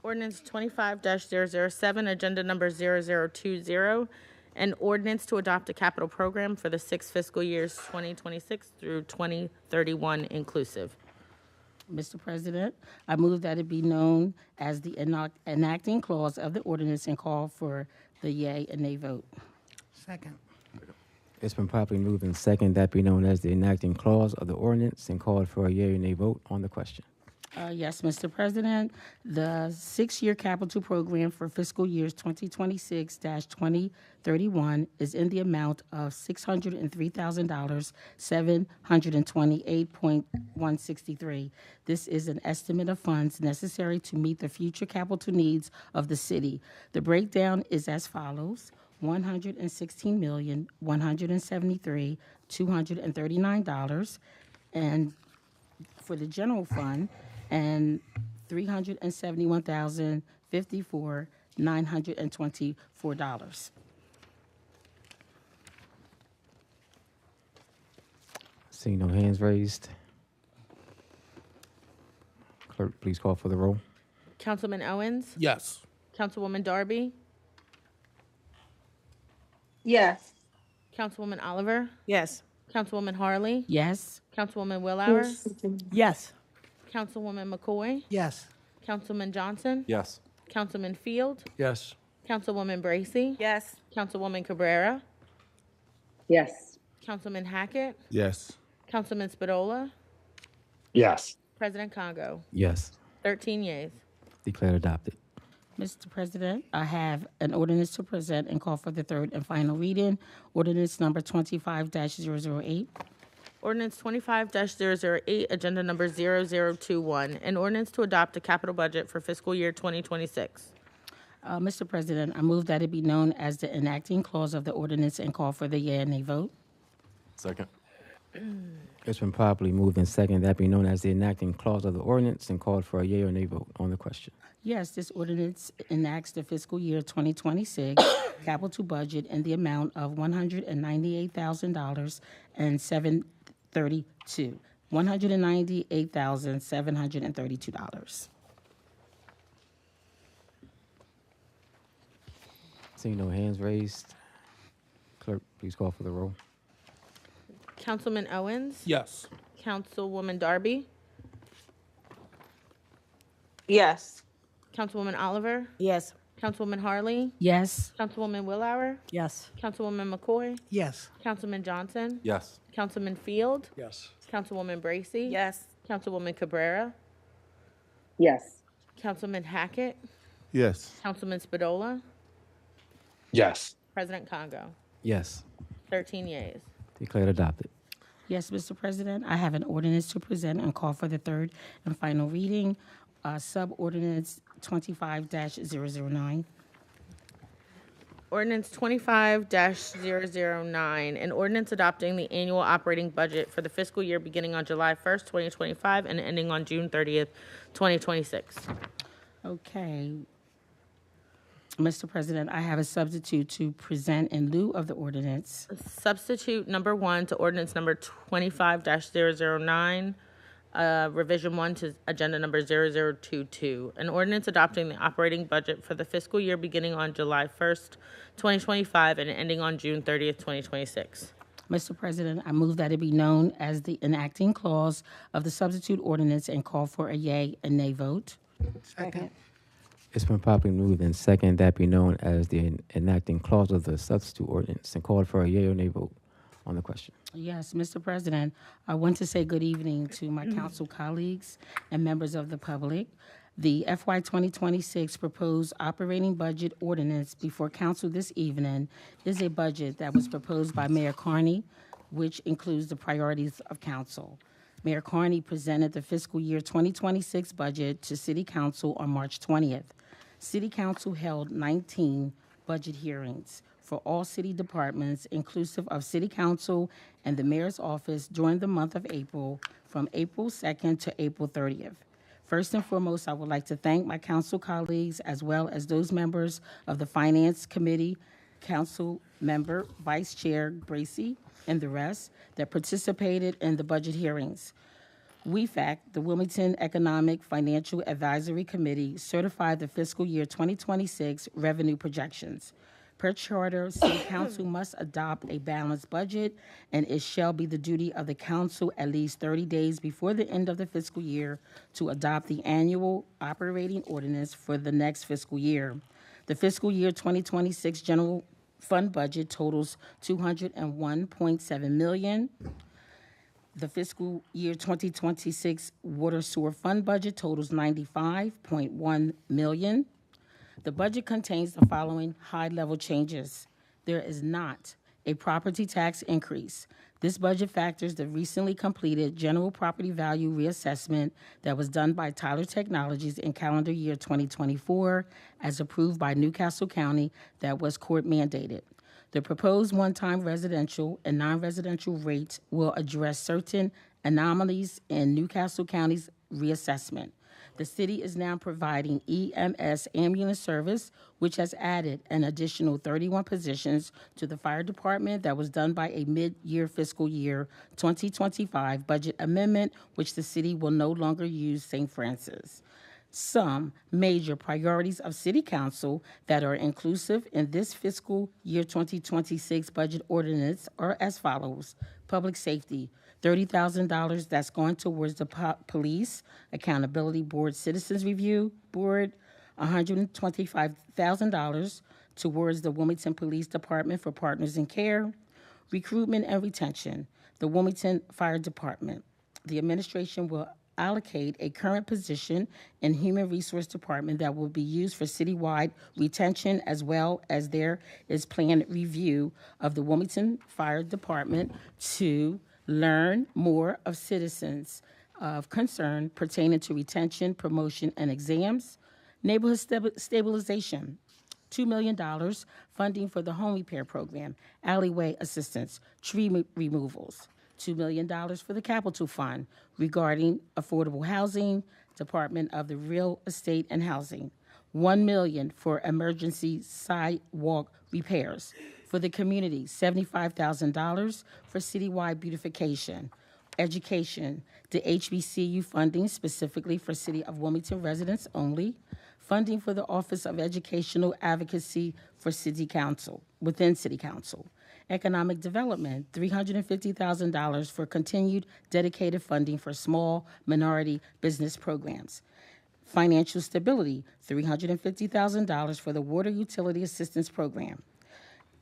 Ordinance 25-007, agenda number 0020, an ordinance to adopt a capital program for the 6 fiscal years 2026 through 2031 inclusive. Mr. President, I move that it be known as the enacting clause of the ordinance and call for the yea and nay vote. Second. It's been properly moved and second that be known as the enacting clause of the ordinance and called for a yea or nay vote on the question. Yes, Mr. President, the 6-year capital program for fiscal years 2026-2031 is in the amount of $603,000, 728.163. This is an estimate of funds necessary to meet the future capital needs of the city. The breakdown is as follows: $116,173,239, and for the general fund, and $371,054,924. Seeing no hands raised. Clerk, please call for the roll. Councilman Owens? Yes. Councilwoman Darby? Yes. Councilwoman Oliver? Yes. Councilwoman Harley? Yes. Councilwoman Willauer? Yes. Councilwoman McCoy? Yes. Councilman Johnson? Yes. Councilman Field? Yes. Councilwoman Bracy? Yes. Councilwoman Cabrera? Yes. Councilman Hackett? Yes. Councilman Spadola? Yes. President Congo. Yes. 13 yeas. Declared adopted. Mr. President, I have an ordinance to present and call for the third and final reading. Ordinance number 25-008. Ordinance 25-008, agenda number 0021, an ordinance to adopt a capital budget for fiscal year 2026. Mr. President, I move that it be known as the enacting clause of the ordinance and call for the yea and nay vote. Second. It's been properly moved and second that be known as the enacting clause of the ordinance and called for a yea or nay vote on the question. Yes, this ordinance enacts the fiscal year 2026 capital budget in the amount of $198,000 and $198,732. Seeing no hands raised, clerk, please call for the roll. Councilman Owens? Yes. Councilwoman Darby? Yes. Councilwoman Oliver? Yes. Councilwoman Harley? Yes. Councilwoman Willauer? Yes. Councilwoman McCoy? Yes. Councilman Johnson? Yes. Councilman Field? Yes. Councilwoman Bracy? Yes. Councilwoman Cabrera? Yes. Councilman Hackett? Yes. Councilman Spadola? Yes. President Congo? Yes. 13 yeas. Declared adopted. Yes, Mr. President, I have an ordinance to present and call for the third and final reading. Sub-ordinance 25-009. Ordinance 25-009, an ordinance adopting the annual operating budget for the fiscal year beginning on July 1st, 2025 and ending on June 30th, 2026. Okay. Mr. President, I have a substitute to present in lieu of the ordinance. Substitute number 1 to ordinance number 25-009, revision 1 to agenda number 0022, an ordinance adopting the operating budget for the fiscal year beginning on July 1st, 2025 and ending on June 30th, 2026. Mr. President, I move that it be known as the enacting clause of the substitute ordinance and call for a yea and nay vote. Second. It's been properly moved and second that be known as the enacting clause of the substitute ordinance and called for a yea or nay vote on the question. Yes, Mr. President, I want to say good evening to my council colleagues and members of the public. The FY 2026 proposed operating budget ordinance before council this evening is a budget that was proposed by Mayor Carney, which includes the priorities of council. Mayor Carney presented the fiscal year 2026 budget to City Council on March 20th. City Council held 19 budget hearings for all city departments, inclusive of City Council and the Mayor's office during the month of April, from April 2nd to April 30th. First and foremost, I would like to thank my council colleagues as well as those members of the Finance Committee, Council Member, Vice Chair Bracy, and the rest that participated in the budget hearings. VI.Fact, the Wilmington Economic Financial Advisory Committee, certified the fiscal year 2026 revenue projections. Per charter, City Council must adopt a balanced budget, and it shall be the duty of the council at least 30 days before the end of the fiscal year to adopt the annual operating ordinance for the next fiscal year. The fiscal year 2026 general fund budget totals $201.7 million. The fiscal year 2026 water sewer fund budget totals $95.1 million. The budget contains the following high-level changes. There is not a property tax increase. This budget factors the recently completed general property value reassessment that was done by Tyler Technologies in calendar year 2024, as approved by Newcastle County, that was court mandated. The proposed one-time residential and non-residential rates will address certain anomalies in Newcastle County's reassessment. The city is now providing EMS ambulance service, which has added an additional 31 positions to the fire department that was done by a mid-year fiscal year 2025 budget amendment, which the city will no longer use St. Francis. Some major priorities of City Council that are inclusive in this fiscal year 2026 budget ordinance are as follows. Public safety, $30,000 that's going towards the Police Accountability Board Citizens Review Board, $125,000 towards the Wilmington Police Department for Partners in Care, recruitment and retention, the Wilmington Fire Department. The administration will allocate a current position in Human Resource Department that will be used for citywide retention, as well as there is planned review of the Wilmington Fire Department to learn more of citizens of concern pertaining to retention, promotion, and exams. Neighborhood stabilization, $2 million, funding for the home repair program, alleyway assistance, tree removals. $2 million for the capital fund regarding affordable housing, Department of the Real Estate and Housing. $1 million for emergency sidewalk repairs. For the community, $75,000 for citywide beautification. Education, the HBCU funding specifically for City of Wilmington residents only. Funding for the Office of Educational Advocacy for City Council, within City Council. Economic Development, $350,000 for continued dedicated funding for small minority business programs. Financial Stability, $350,000 for the Water Utility Assistance Program.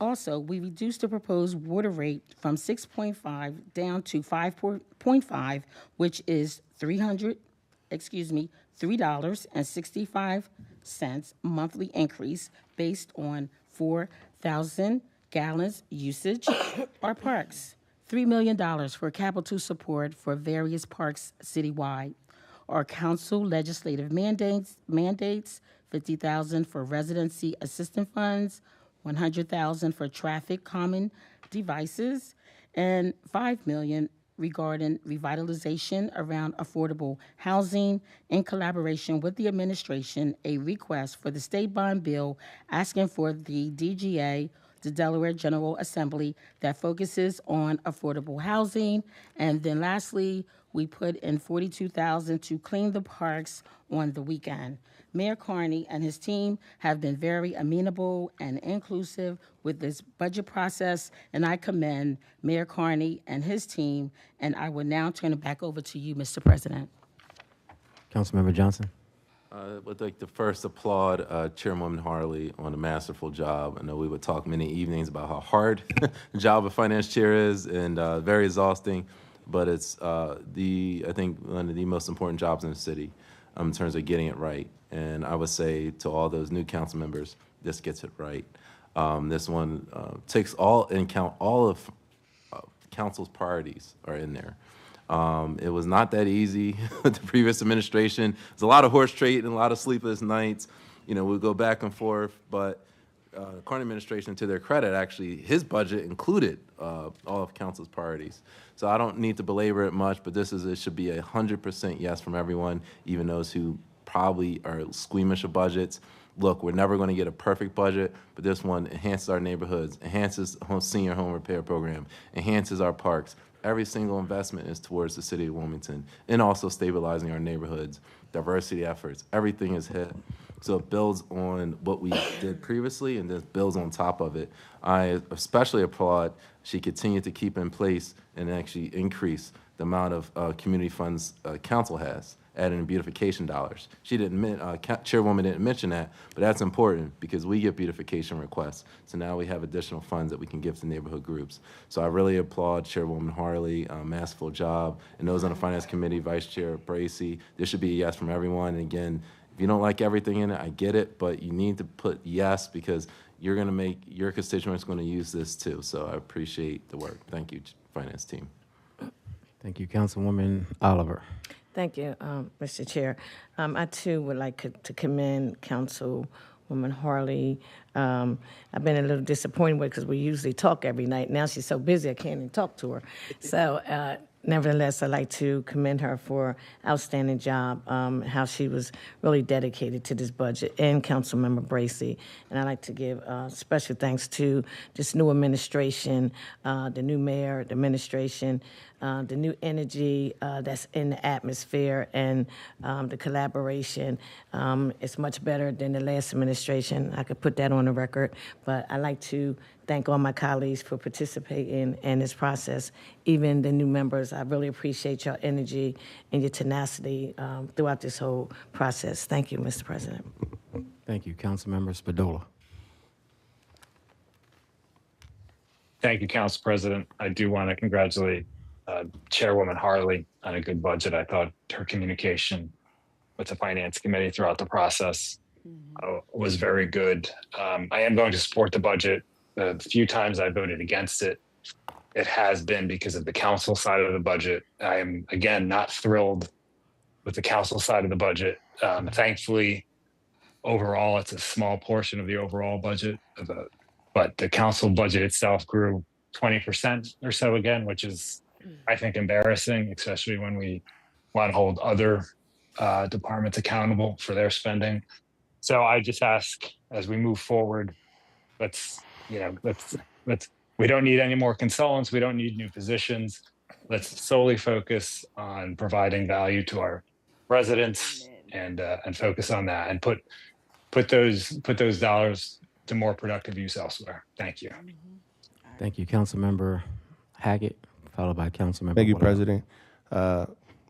Also, we reduced the proposed water rate from 6.5 down to 5.5, which is $3.65 monthly increase based on 4,000 gallons usage. Our parks, $3 million for capital support for various parks citywide. Our council legislative mandates, $50,000 for residency assistance funds, $100,000 for traffic common devices, and $5 million regarding revitalization around affordable housing. In collaboration with the administration, a request for the state bond bill asking for the DGA, the Delaware General Assembly, that focuses on affordable housing. And then lastly, we put in $42,000 to clean the parks on the weekend. Mayor Carney and his team have been very amenable and inclusive with this budget process, and I commend Mayor Carney and his team, and I will now turn it back over to you, Mr. President. Councilmember Johnson. I would like to first applaud Chairwoman Harley on a masterful job. I know we would talk many evenings about how hard the job of finance chair is and very exhausting, but it's I think one of the most important jobs in the city in terms of getting it right. And I would say to all those new council members, this gets it right. This one takes all in count, all of council's priorities are in there. It was not that easy with the previous administration. There's a lot of horse trading and a lot of sleepless nights. You know, we'll go back and forth, but Carney administration, to their credit, actually, his budget included all of council's priorities. So I don't need to belabor it much, but it should be 100% yes from everyone, even those who probably are squeamish of budgets. Look, we're never going to get a perfect budget, but this one enhances our neighborhoods, enhances senior home repair program, enhances our parks. Every single investment is towards the city of Wilmington and also stabilizing our neighborhoods, diversity efforts. Everything is hit. So it builds on what we did previously and just builds on top of it. I especially applaud she continued to keep in place and actually increase the amount of community funds council has, adding beautification dollars. She didn't, Chairwoman didn't mention that, but that's important because we get beautification requests. So now we have additional funds that we can give to neighborhood groups. So I really applaud Chairwoman Harley, masterful job. And those on the Finance Committee, Vice Chair Bracy, this should be a yes from everyone. And again, if you don't like everything in it, I get it, but you need to put yes because you're gonna make, your constituents gonna use this too. So I appreciate the work. Thank you, Finance team. Thank you, Councilwoman Oliver. Thank you, Mr. Chair. I too would like to commend Councilwoman Harley. I've been a little disappointed with because we usually talk every night. Now she's so busy I can't even talk to her. So nevertheless, I'd like to commend her for outstanding job, how she was really dedicated to this budget, and Councilmember Bracy. And I'd like to give special thanks to this new administration, the new mayor, the administration, the new energy that's in the atmosphere, and the collaboration. It's much better than the last administration. I could put that on the record, but I'd like to thank all my colleagues for participating in this process. Even the new members, I really appreciate your energy and your tenacity throughout this whole process. Thank you, Mr. President. Thank you, Councilmember Spadola. Thank you, Council President. I do want to congratulate Chairwoman Harley on a good budget. I thought her communication with the Finance Committee throughout the process was very good. I am going to support the budget. The few times I voted against it, it has been because of the council side of the budget. I am, again, not thrilled with the council side of the budget. Thankfully, overall, it's a small portion of the overall budget, but the council budget itself grew 20% or so again, which is, I think, embarrassing, especially when we want to hold other departments accountable for their spending. So I just ask, as we move forward, let's we don't need any more consultants. We don't need new positions. Let's solely focus on providing value to our residents and focus on that and put those dollars to more productive use elsewhere. Thank you. Thank you, Councilmember Haggett, followed by Councilmember. Thank you, Willow. President.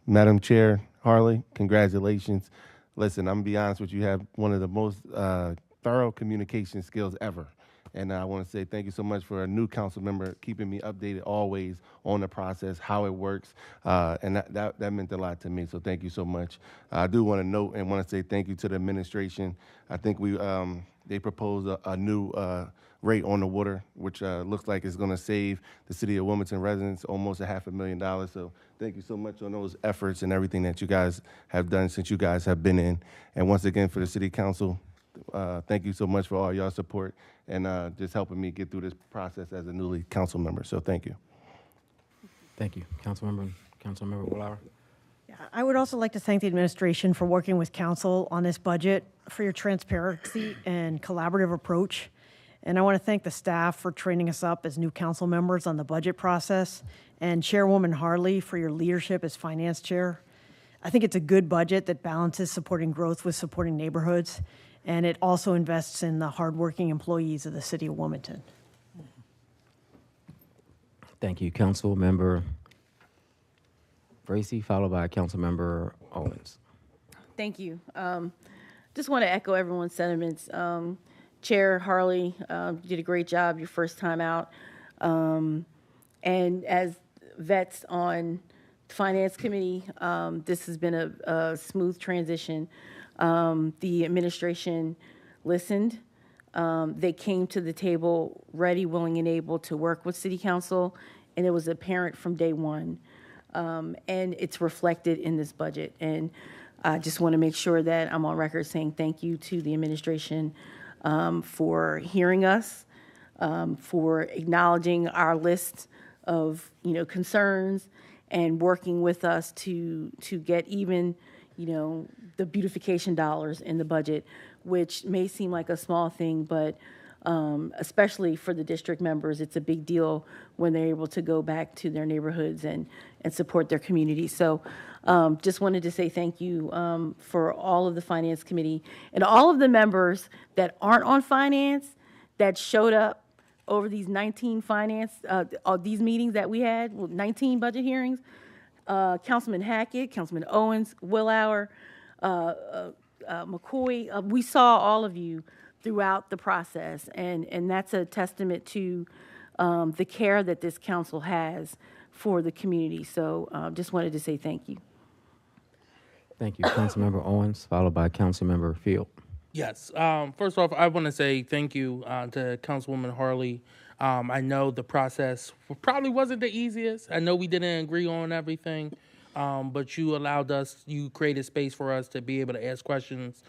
Madam Chair Harley, congratulations. Listen, I'm gonna be honest with you, you have one of the most thorough communication skills ever. And I want to say thank you so much for a new council member keeping me updated always on the process, how it works, and that meant a lot to me. So thank you so much. I do want to note and want to say thank you to the administration. I think they proposed a new rate on the water, which looks like it's going to save the city of Wilmington residents almost $500,000. So thank you so much on those efforts and everything that you guys have done since you guys have been in. And once again, for the city council, thank you so much for all your support and just helping me get through this process as a newly council member. So thank you. Thank you, Councilmember Willow. Yeah, I would also like to thank the administration for working with council on this budget, for your transparency and collaborative approach. And I want to thank the staff for training us up as new council members on the budget process, and Chairwoman Harley for your leadership as finance chair. I think it's a good budget that balances supporting growth with supporting neighborhoods, and it also invests in the hardworking employees of the city of Wilmington. Thank you, Councilmember Bracy, followed by Councilmember Owens. Thank you. Just want to echo everyone's sentiments. Chair Harley, you did a great job your first time out. And as vets on the Finance Committee, this has been a smooth transition. The administration listened. They came to the table ready, willing, and able to work with City Council, and it was apparent from day one. And it's reflected in this budget. And I just want to make sure that I'm on record saying thank you to the administration for hearing us, for acknowledging our list of concerns, and working with us to get even the beautification dollars in the budget, which may seem like a small thing, but especially for the district members, it's a big deal when they're able to go back to their neighborhoods and support their community. So just wanted to say thank you for all of the Finance Committee and all of the members that aren't on finance that showed up over these 19 these meetings that we had, 19 budget hearings. Councilman Hackett, Councilman Owens, Willauer, McCoy, we saw all of you throughout the process, and that's a testament to the care that this council has for the community. So just wanted to say thank you. Thank you, Councilmember Owens, followed by Councilmember Field. Yes. First off, I want to say thank you to Councilwoman Harley. I know the process probably wasn't the easiest. I know we didn't agree on everything, but you created space for us to be able to ask questions,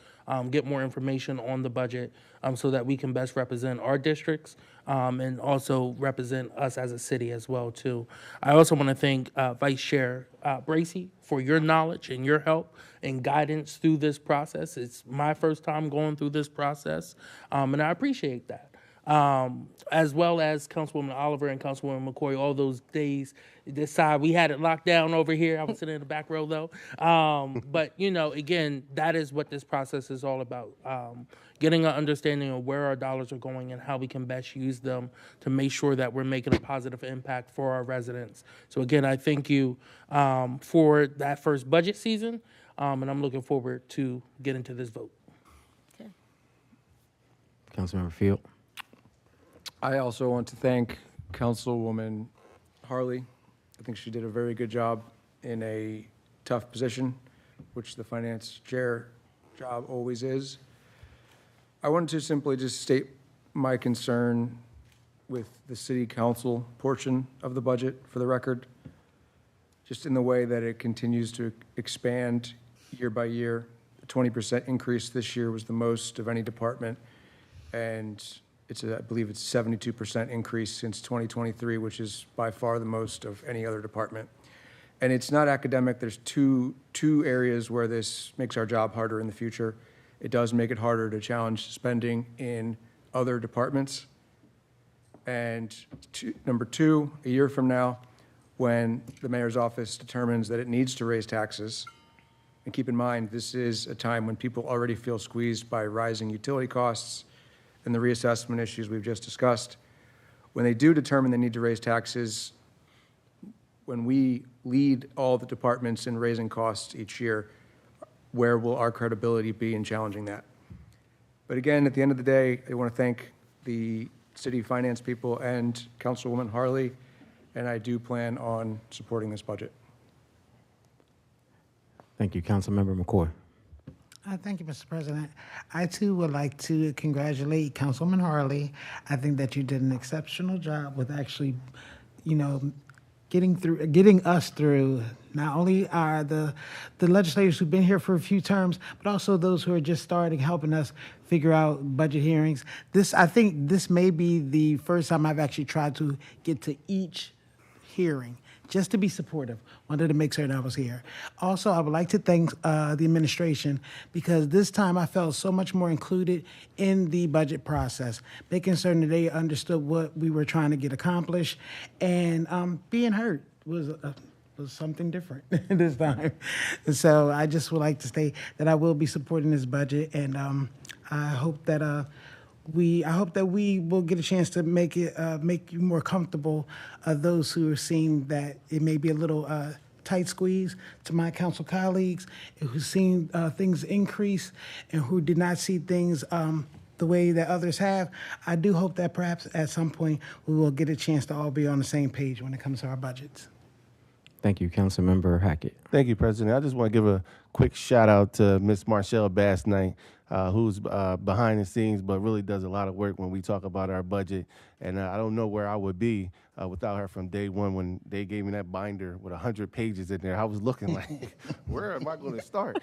get more information on the budget so that we can best represent our districts and also represent us as a city as well, too. I also want to thank Vice Chair Bracy for your knowledge and your help and guidance through this process. It's my first time going through this process, and I appreciate that. As well as Councilwoman Oliver and Councilwoman McCoy, all those days, this side, we had it locked down over here. I was sitting in the back row, though. But, again, that is what this process is all about, getting an understanding of where our dollars are going and how we can best use them to make sure that we're making a positive impact for our residents. So, again, I thank you for that first budget season, and I'm looking forward to getting to this vote. Okay. Councilmember Field. I also want to thank Councilwoman Harley I think she did a very good job in a tough position, which the finance chair job always is. I wanted to simply just state my concern with the city council portion of the budget for the record, just in the way that it continues to expand year by year. The 20% increase this year was the most of any department, and I believe it's 72% increase since 2023, which is by far the most of any other department. And it's not academic. There's two areas where this makes our job harder in the future. It does make it harder to challenge spending in other departments. And number two, a year from now, when the mayor's office determines that it needs to raise taxes, and keep in mind, this is a time when people already feel squeezed by rising utility costs and the reassessment issues we've just discussed. When they do determine they need to raise taxes, when we lead all the departments in raising costs each year, where will our credibility be in challenging that? But again, at the end of the day, I want to thank the city finance people and Councilwoman Harley, and I do plan on supporting this budget. Thank you, Councilmember McCoy. Thank you, Mr. President. I, too, would like to congratulate Councilwoman Harley. I think that you did an exceptional job with actually, getting us through. Not only are the legislators who've been here for a few terms, but also those who are just starting, helping us figure out budget hearings. I think this may be the first time I've actually tried to get to each hearing, just to be supportive. Wanted to make certain I was here. Also, I would like to thank the administration, because this time I felt so much more included in the budget process, making certain that they understood what we were trying to get accomplished, and being heard was something different this time. And so I just would like to state that I will be supporting this budget, and I hope that we will get a chance to make you more comfortable, those who are seeing that it may be a little tight squeeze, to my council colleagues who've seen things increase and who did not see things the way that others have. I do hope that perhaps at some point we will get a chance to all be on the same page when it comes to our budgets. Thank you, Councilmember Hackett. Thank you, President. I just want to give a quick shout out to Ms. Marshall Bass Knight, who's behind the scenes but really does a lot of work when we talk about our budget. And I don't know where I would be without her from day one when they gave me that binder with 100 pages in there. I was looking like, where am I going to start?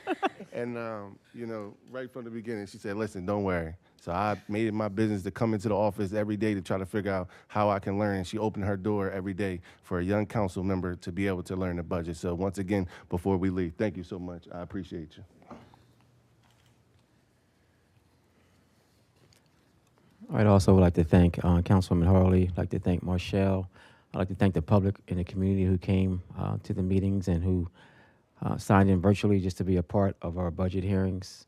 And, right from the beginning, she said, listen, don't worry. So I made it my business to come into the office every day to try to figure out how I can learn. And she opened her door every day for a young council member to be able to learn the budget. So once again, before we leave, thank you so much. I appreciate you. I'd also like to thank Councilwoman Harley. I'd like to thank Marshall. I'd like to thank the public in the community who came to the meetings and who signed in virtually just to be a part of our budget hearings.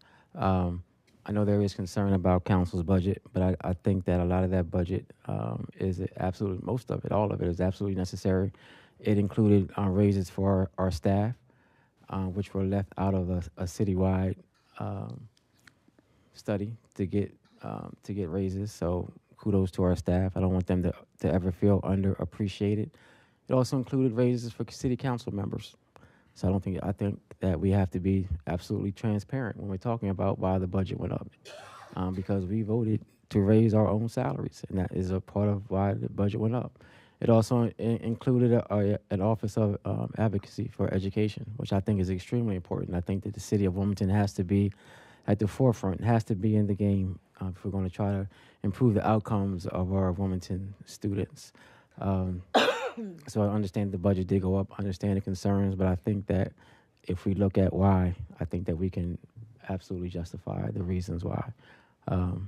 I know there is concern about council's budget, but I think that a lot of that budget is absolutely, most of it, all of it is absolutely necessary. It included raises for our staff, which were left out of a citywide study to get raises. So kudos to our staff. I don't want them to ever feel underappreciated. It also included raises for city council members. So I think that we have to be absolutely transparent when we're talking about why the budget went up, because we voted to raise our own salaries, and that is a part of why the budget went up. It also included an Office of Advocacy for Education, which I think is extremely important. I think that the city of Wilmington has to be at the forefront, has to be in the game if we're going to try to improve the outcomes of our Wilmington students. So I understand the budget did go up, I understand the concerns, but I think that if we look at why, I think that we can absolutely justify the reasons why. And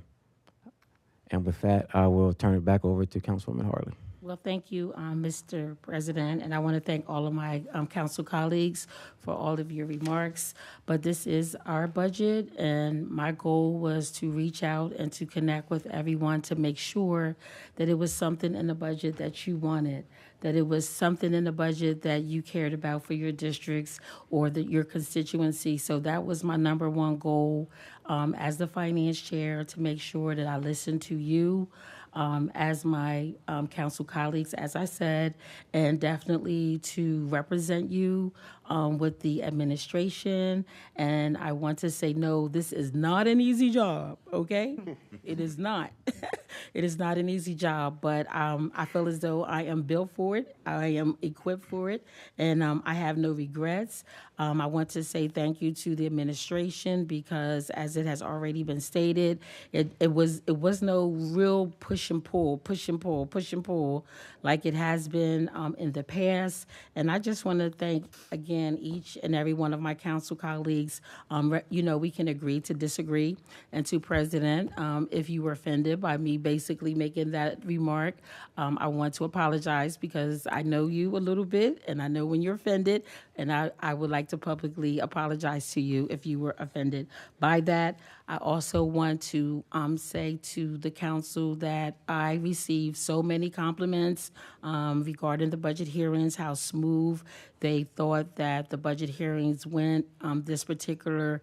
with that, I will turn it back over to Councilwoman Harley. Well, thank you, Mr. President, and I want to thank all of my council colleagues for all of your remarks. But this is our budget, and my goal was to reach out and to connect with everyone to make sure that it was something in the budget that you wanted, that it was something in the budget that you cared about for your districts or your constituency. So that was my number one goal as the finance chair, to make sure that I listened to you, as my council colleagues, as I said, and definitely to represent you with the administration. And I want to say, no, this is not an easy job, okay? It is not. It is not an easy job, but I feel as though I am built for it. I am equipped for it, and I have no regrets. I want to say thank you to the administration because, as it has already been stated, it was no real push and pull like it has been in the past. And I just want to thank again each and every one of my council colleagues. We can agree to disagree, and to President, if you were offended by me basically making that remark, I want to apologize because I know you a little bit, and I know when you're offended, and I would like to publicly apologize to you if you were offended by that. I also want to say to the council that I received so many compliments regarding the budget hearings, how smooth they thought that the budget hearings went this particular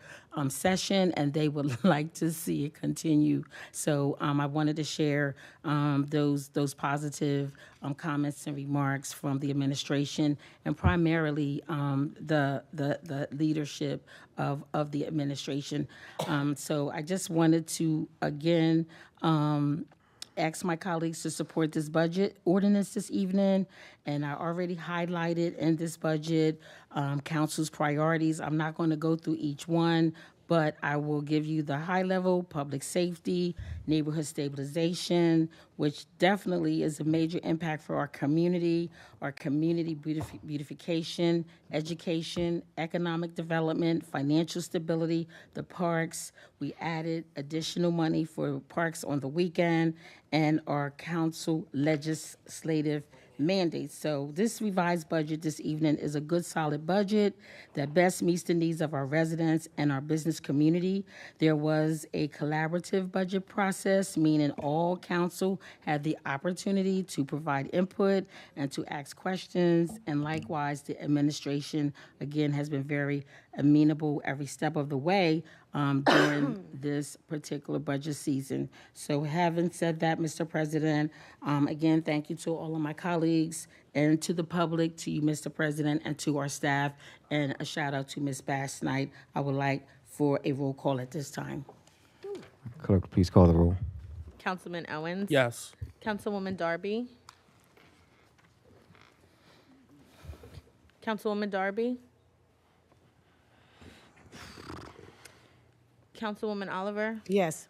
session, and they would like to see it continue. So I wanted to share those positive comments and remarks from the administration, and primarily the leadership of the administration. So I just wanted to again ask my colleagues to support this budget ordinance this evening, and I already highlighted in this budget council's priorities. I'm not going to go through each one, but I will give you the high level: public safety, neighborhood stabilization, which definitely is a major impact for our community beautification, education, economic development, financial stability, the parks. We added additional money for parks on the weekend, and our council legislative mandates. So this revised budget this evening is a good, solid budget that best meets the needs of our residents and our business community. There was a collaborative budget process, meaning all council had the opportunity to provide input and to ask questions, and likewise the administration again has been very amenable every step of the way during this particular budget season. So having said that, Mr. President, again, thank you to all of my colleagues and to the public, to you, Mr. President, and to our staff, and a shout out to Ms. Bass Knight. I would like for a roll call at this time. Clerk, please call the roll. Councilman Owens? Yes. Councilwoman Darby? Councilwoman Darby? Councilwoman Oliver? Yes.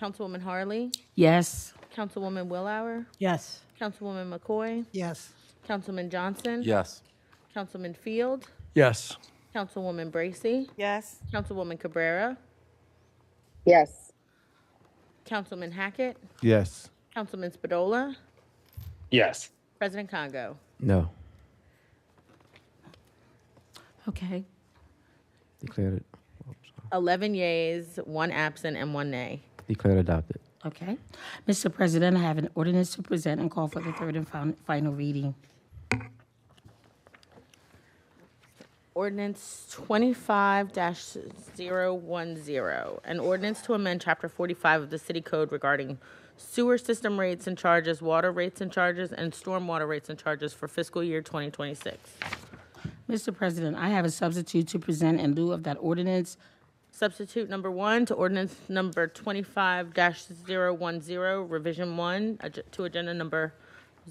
Councilwoman Harley? Yes. Councilwoman Willauer? Yes. Councilwoman McCoy? Yes. Councilman Johnson? Yes. Councilman Field? Yes. Councilwoman Bracy? Yes. Councilwoman Cabrera? Yes. Councilman Hackett? Yes. Councilman Spadola? Yes. President Congo? No. Okay. Declared it. 11 yeas, 1 absent, and 1 nay. Declared adopted. Okay. Mr. President, I have an ordinance to present and call for the third and final reading. Ordinance 25-010, an ordinance to amend Chapter 45 of the City Code regarding sewer system rates and charges, water rates and charges, and stormwater rates and charges for fiscal year 2026. Mr. President, I have a substitute to present in lieu of that ordinance. Substitute number 1 to ordinance number 25-010, revision 1 to agenda number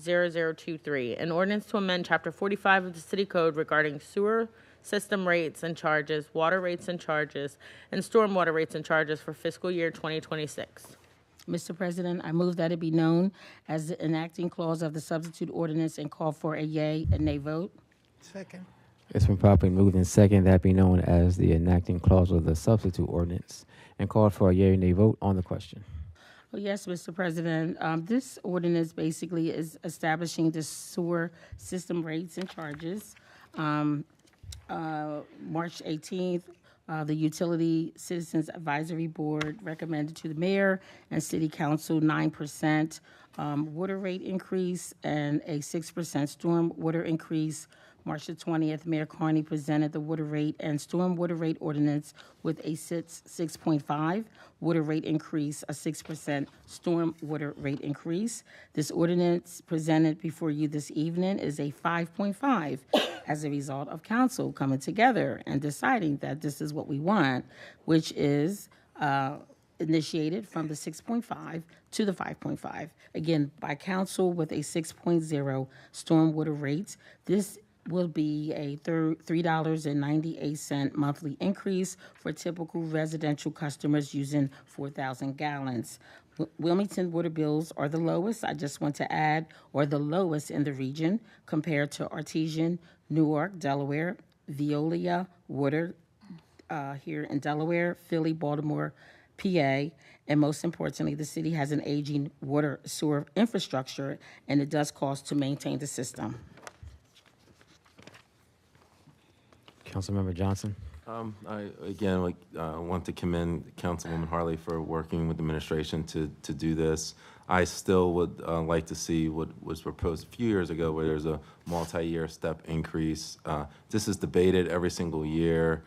0023. An ordinance to amend Chapter 45 of the City Code regarding sewer system rates and charges, water rates and charges, and stormwater rates and charges for fiscal year 2026. Mr. President, I move that it be known as the enacting clause of the substitute ordinance and call for a yea and nay vote. Second. It's been properly moved in second, that be known as the enacting clause of the substitute ordinance, and called for a yea or nay vote on the question. Oh, yes, Mr. President. This ordinance basically is establishing the sewer system rates and charges. March 18th, the Utility Citizens Advisory Board recommended to the mayor and city council 9% water rate increase and a 6% storm water increase March the 20th, Mayor Carney presented the water rate and storm water rate ordinance with a 6.5 water rate increase, a 6% storm water rate increase. This ordinance presented before you this evening is a 5.5 as a result of council coming together and deciding that this is what we want, which is initiated from the 6.5 to the 5.5. Again, by council with a 6.0 stormwater rates. This will be a $3.98 monthly increase for typical residential customers using 4,000 gallons. Wilmington water bills are the lowest, I just want to add, or the lowest in the region compared to Artesian, Newark, Delaware, Veolia Water here in Delaware, Philly, Baltimore, PA, and most importantly, the city has an aging water sewer infrastructure, and it does cost to maintain the system. Councilmember Johnson. I again want to commend Councilwoman Harley for working with the administration to do this. I still would like to see what was proposed a few years ago, where there's a multi-year step increase. This is debated every single year.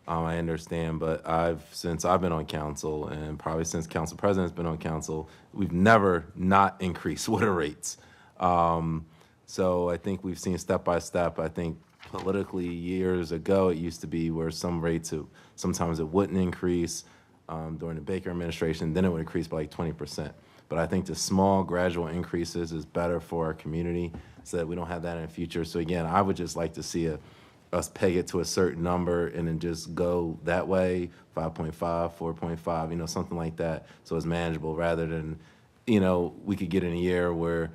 I understand, but since I've been on council, and probably since council president's been on council, we've never not increased water rates. So I think we've seen step by step. I think politically years ago, it used to be where some rates, sometimes it wouldn't increase during the Baker administration, then it would increase by like 20%. But I think the small gradual increases is better for our community so that we don't have that in the future. So again, I would just like to see us peg it to a certain number and then just go that way, 5.5, 4.5, something like that, so it's manageable rather than, we could get in a year where,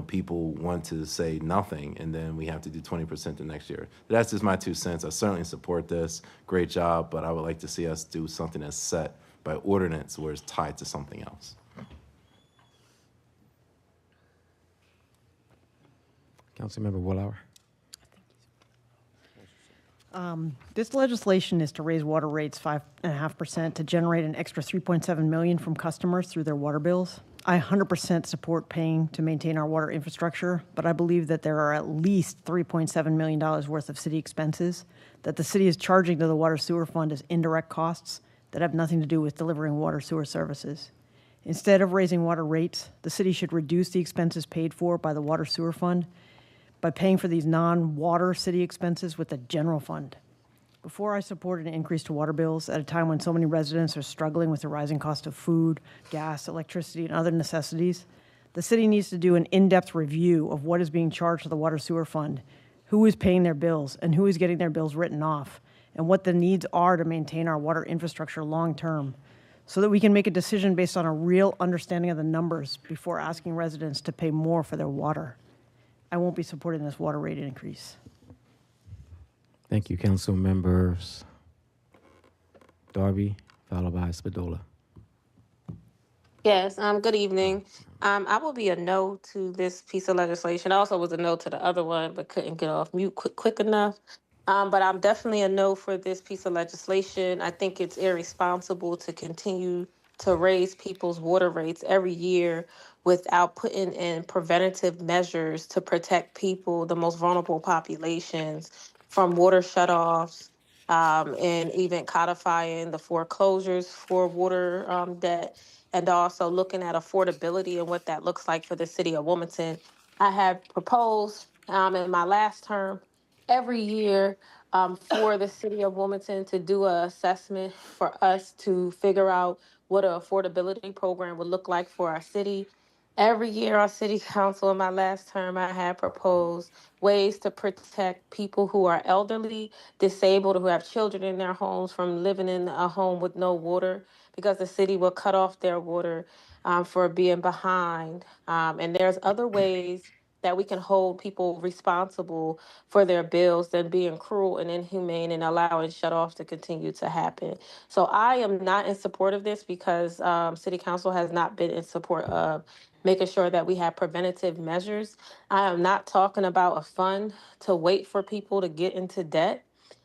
people want to say nothing and then we have to do 20% the next year. That's just my 2 cents. I certainly support this. Great job, but I would like to see us do something that's set by ordinance where it's tied to something else. Councilmember Wallauer. This legislation is to raise water rates 5.5% to generate an extra $3.7 million from customers through their water bills. I 100% support paying to maintain our water infrastructure, but I believe that there are at least $3.7 million worth of city expenses that the city is charging to the water sewer fund as indirect costs that have nothing to do with delivering water sewer services. Instead of raising water rates, the city should reduce the expenses paid for by the water sewer fund by paying for these non-water city expenses with the general fund. Before I support an increase to water bills at a time when so many residents are struggling with the rising cost of food, gas, electricity, and other necessities, the city needs to do an in-depth review of what is being charged to the water sewer fund, who is paying their bills, and who is getting their bills written off, and what the needs are to maintain our water infrastructure long-term, so that we can make a decision based on a real understanding of the numbers before asking residents to pay more for their water. I won't be supporting this water rate increase. Thank you, Council Members Darby, followed by Spadola. Yes, good evening. I will be a no to this piece of legislation. I also was a no to the other one, but couldn't get off mute quick enough. But I'm definitely a no for this piece of legislation. I think it's irresponsible to continue to raise people's water rates every year without putting in preventative measures to protect people, the most vulnerable populations, from water shutoffs, and even codifying the foreclosures for water debt, and also looking at affordability and what that looks like for the city of Wilmington. I have proposed in my last term every year for the city of Wilmington to do an assessment for us to figure out what an affordability program would look like for our city. Every year, our city council in my last term, I had proposed ways to protect people who are elderly, disabled, who have children in their homes from living in a home with no water, because the city will cut off their water for being behind. And there's other ways that we can hold people responsible for their bills than being cruel and inhumane and allowing shutoffs to continue to happen. So I am not in support of this because City Council has not been in support of making sure that we have preventative measures. I am not talking about a fund to wait for people to get into debt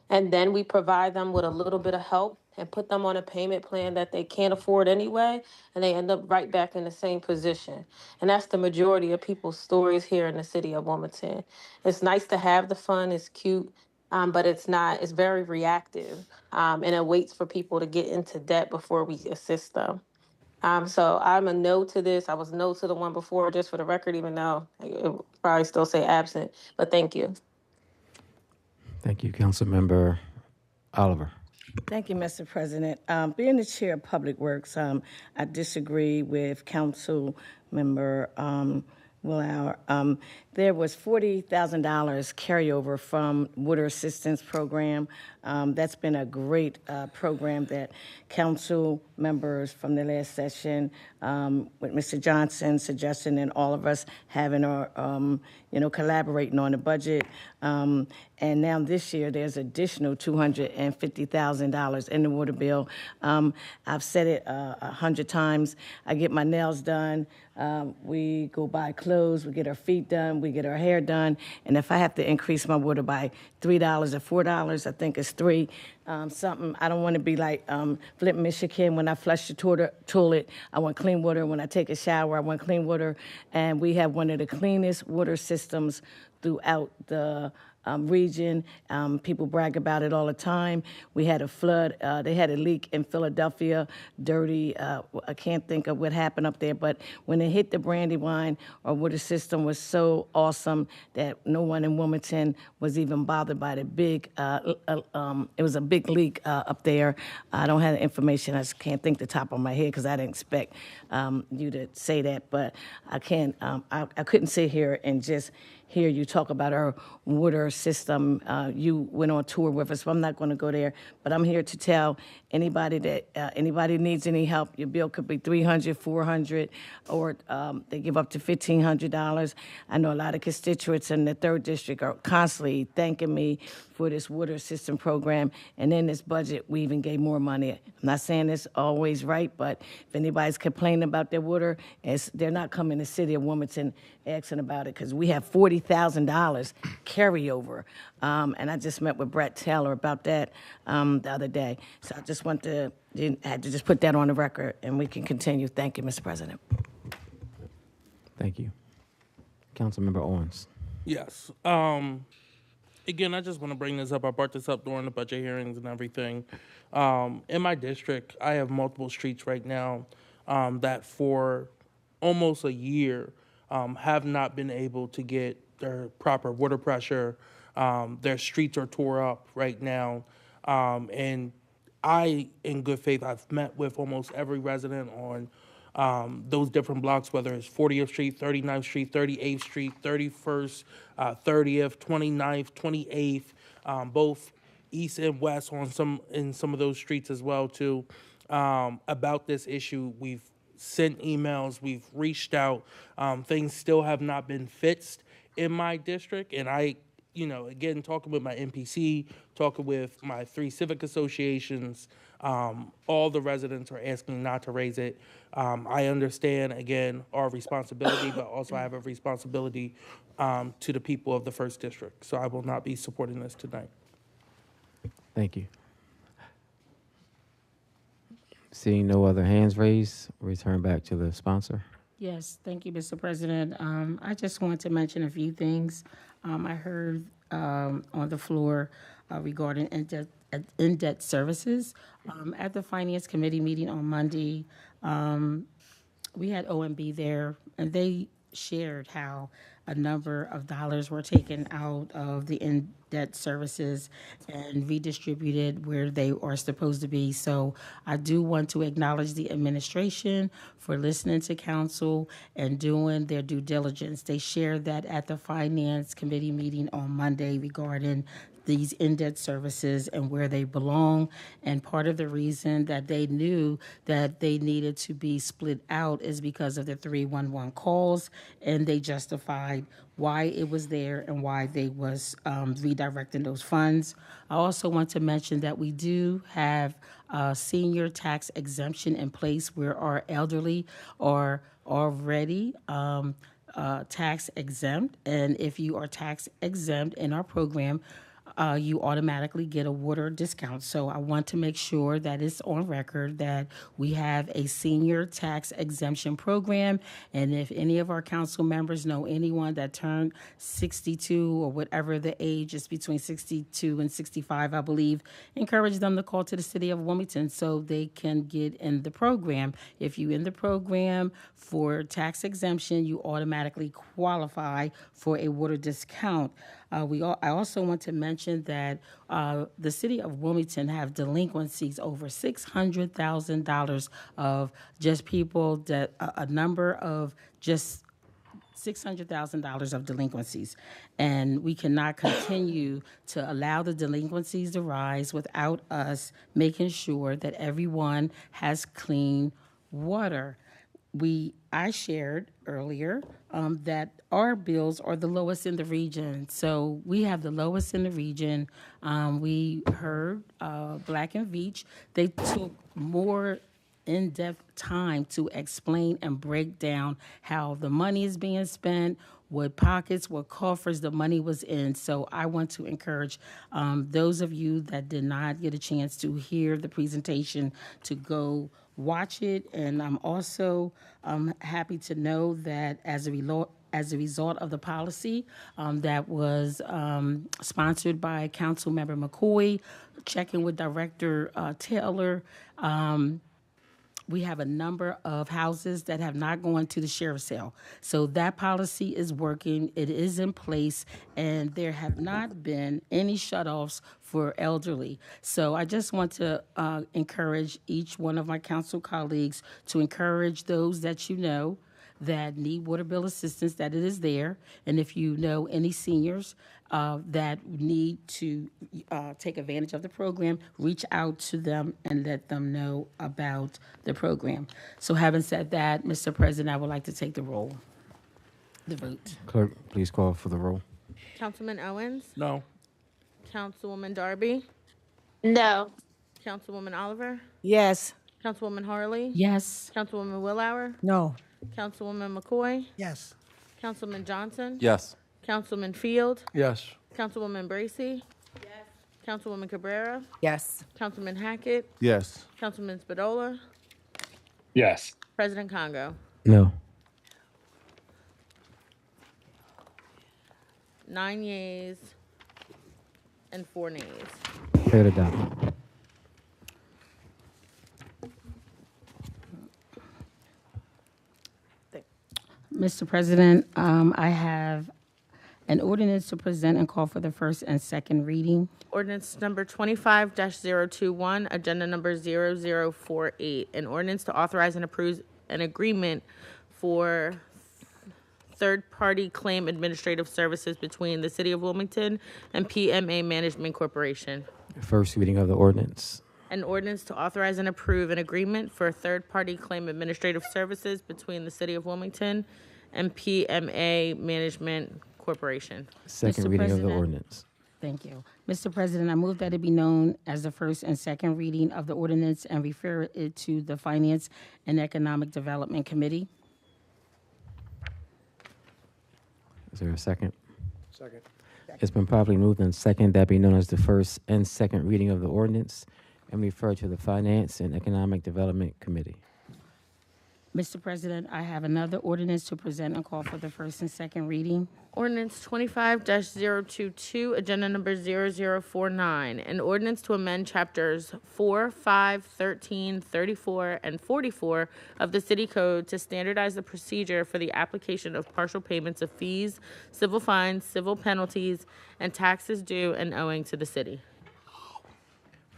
and then we provide them with a little bit of help and put them on a payment plan that they can't afford anyway, and they end up right back in the same position. And that's the majority of people's stories here in the city of Wilmington. It's nice to have the fund, it's cute, but it's not, it's very reactive, and it waits for people to get into debt before we assist them. So I'm a no to this. I was no to the one before, just for the record, even though it would probably still say absent, but thank you. Thank you, Councilmember Oliver. Thank you, Mr. President. Being the chair of Public Works, I disagree with Council Member Willow. There was $40,000 carryover from Water Assistance Program. That's been a great program that council members from the last session, with Mr. Johnson suggesting and all of us having our, collaborating on the budget. And now this year, there's additional $250,000 in the water bill. I've said it 100 times. I get my nails done. We go buy clothes. We get our feet done. We get our hair done. And if I have to increase my water by $3 or $4, I think it's $3 something. I don't want to be like Flint, Michigan. When I flush the toilet, I want clean water. When I take a shower, I want clean water. And we have one of the cleanest water systems throughout the region. People brag about it all the time. We had a flood. They had a leak in Philadelphia, dirty. I can't think of what happened up there, but when it hit the Brandywine, our water system was so awesome that no one in Wilmington was even bothered by the big, it was a big leak up there. I don't have the information. I just can't think the top of my head because I didn't expect you to say that, but I can't, I couldn't sit here and just hear you talk about our water system. You went on tour with us, but I'm not going to go there. But I'm here to tell anybody that anybody needs any help. Your bill could be $300, $400, or they give up to $1,500. I know a lot of constituents in the 3rd District are constantly thanking me for this water system program. And in this budget, we even gave more money. I'm not saying it's always right, but if anybody's complaining about their water, they're not coming to the city of Wilmington asking about it, because we have $40,000 carryover. And I just met with Brett Taylor about that the other day. So I just had to just put that on the record, and we can continue. Thank you, Mr. President. Thank you. Councilmember Owens. Yes. Again, I just want to bring this up. I brought this up during the budget hearings and everything. In my district, I have multiple streets right now that for almost a year have not been able to get their proper water pressure. Their streets are tore up right now. And I, in good faith, I've met with almost every resident on those different blocks, whether it's 40th Street, 39th Street, 38th Street, 31st, 30th, 29th, 28th, both east and west in some of those streets as well too, about this issue. We've sent emails, we've reached out. Things still have not been fixed in my district, and I, again, talking with my NPC, talking with my 3 civic associations, all the residents are asking not to raise it. I understand, again, our responsibility, but also I have a responsibility to the people of the 1st District. So I will not be supporting this tonight. Thank you. Seeing no other hands raised, return back to the sponsor. Yes, thank you, Mr. President. I just want to mention a few things. I heard on the floor regarding in-debt services. At the Finance Committee meeting on Monday, we had OMB there, and they shared how a number of dollars were taken out of the in-debt services and redistributed where they are supposed to be. So I do want to acknowledge the administration for listening to council and doing their due diligence. They shared that at the Finance Committee meeting on Monday regarding these in-debt services and where they belong. And part of the reason that they knew that they needed to be split out is because of the 311 calls, and they justified why it was there and why they was redirecting those funds. I also want to mention that we do have a senior tax exemption in place where our elderly are already tax exempt. And if you are tax exempt in our program, you automatically get a water discount. So I want to make sure that it's on record that we have a senior tax exemption program. And if any of our council members know anyone that turned 62 or whatever the age is, between 62 and 65, I believe, encourage them to call to the city of Wilmington so they can get in the program. If you're in the program for tax exemption, you automatically qualify for a water discount. I also want to mention that the city of Wilmington have delinquencies over $600,000 of just people that a number of just $600,000 of delinquencies. And we cannot continue to allow the delinquencies to rise without us making sure that everyone has clean water. I shared earlier that our bills are the lowest in the region. So we have the lowest in the region. We heard Black and Veatch. They took more in-depth time to explain and break down how the money is being spent, what pockets, what coffers the money was in. So I want to encourage those of you that did not get a chance to hear the presentation to go watch it. And I'm also happy to know that as a result of the policy that was sponsored by Councilmember McCoy, checking with Director Taylor, we have a number of houses that have not gone to the sheriff's sale. So that policy is working, it is in place, and there have not been any shutoffs for elderly. So I just want to encourage each one of my council colleagues to encourage those that you know that need water bill assistance, that it is there. And if you know any seniors that need to take advantage of the program, reach out to them and let them know about the program. So having said that, Mr. President, I would like to take the vote. Clerk, please call for the roll. Councilman Owens? No. Councilwoman Darby? No. Councilwoman Oliver? Yes. Councilwoman Harley? Yes. Councilwoman Willauer? No. Councilwoman McCoy? Yes. Councilman Johnson? Yes. Councilman Field? Yes. Councilwoman Bracy? Yes. Councilwoman Cabrera? Yes. Councilman Hackett? Yes. Councilman Spadola? Yes. President Congo? No. 9 yeas and 4 nays. Clear to adopt. Mr. President, I have an ordinance to present and call for the first and second reading. Ordinance number 25-021, agenda number 0048. An ordinance to authorize and approve an agreement for third-party claim administrative services between the City of Wilmington and PMA Management Corporation. First reading of the ordinance. An ordinance to authorize and approve an agreement for third-party claim administrative services between the City of Wilmington and PMA Management Corporation. Second Mr. reading of the President. ordinance. Thank you. Mr. President, I move that it be known as the first and second reading of the ordinance and refer it to the Finance and Economic Development Committee. Is there a second? Second. It's been properly moved and second that be known as the first and second reading of the ordinance and refer to the Finance and Economic Development Committee. Mr. President, I have another ordinance to present and call for the first and second reading. Ordinance 25-022, agenda number 0049. An ordinance to amend chapters 4, 5, 13, 34, and 44 of the City Code to standardize the procedure for the application of partial payments of fees, civil fines, civil penalties, and taxes due and owing to the city.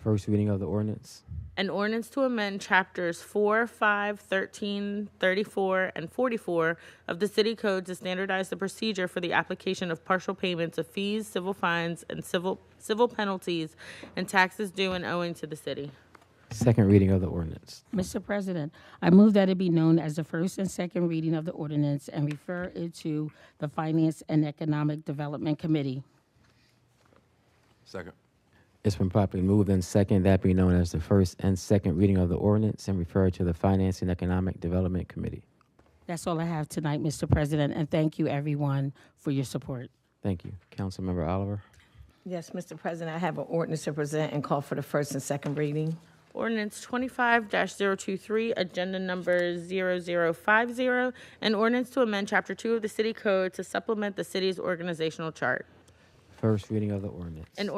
First reading of the ordinance. An ordinance to amend chapters 4, 5, 13, 34, and 44 of the City Code to standardize the procedure for the application of partial payments of fees, civil fines, and civil penalties and taxes due and owing to the city. Second reading of the ordinance. Mr. President, I move that it be known as the first and second reading of the ordinance and refer it to the Finance and Economic Development Committee. Second. It's been properly moved and second that be known as the first and second reading of the ordinance and refer to the Finance and Economic Development Committee. That's all I have tonight, Mr. President, and thank you, everyone, for your support. Thank you. Councilmember Oliver. Yes, Mr. President, I have an ordinance to present and call for the first and second reading. Ordinance 25-023, agenda number 0050, an ordinance to amend Chapter 2 of the City Code to supplement the city's organizational chart. First reading of the ordinance. An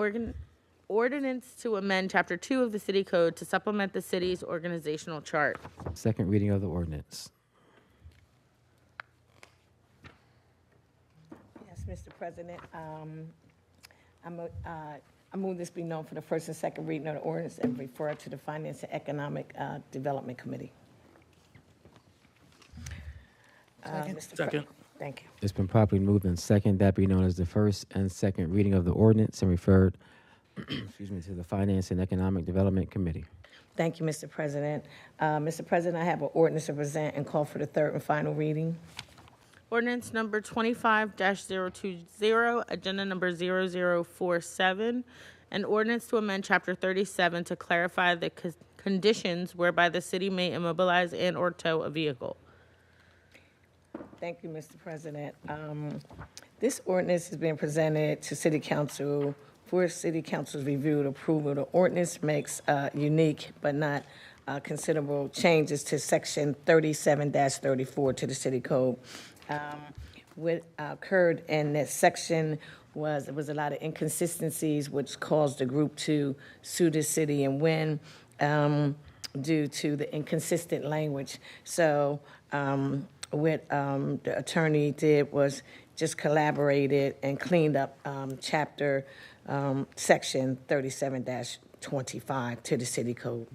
ordinance to amend Chapter 2 of the City Code to supplement the city's organizational chart. Second reading of the ordinance. Yes, Mr. President, I move this be known for the first and second reading of the ordinance and refer it to the Finance and Economic Development Committee. Second. Thank you. It's been properly moved and second, that be known as the first and second reading of the ordinance and referred, excuse me, to the Finance and Economic Development Committee. Thank you, Mr. President. Mr. President, I have an ordinance to present and call for the third and final reading. Ordinance number 25-020, agenda number 0047, an ordinance to amend Chapter 37 to clarify the conditions whereby the city may immobilize and or tow a vehicle. Thank you, Mr. President. This ordinance is being presented to City Council for City Council's review and approval. The ordinance makes unique but not considerable changes to Section 37-34 to the City Code. What occurred in that section was there was a lot of inconsistencies which caused the group to sue the city and win due to the inconsistent language. So what the attorney did was just collaborated and cleaned up Section 37-25 to the City Code.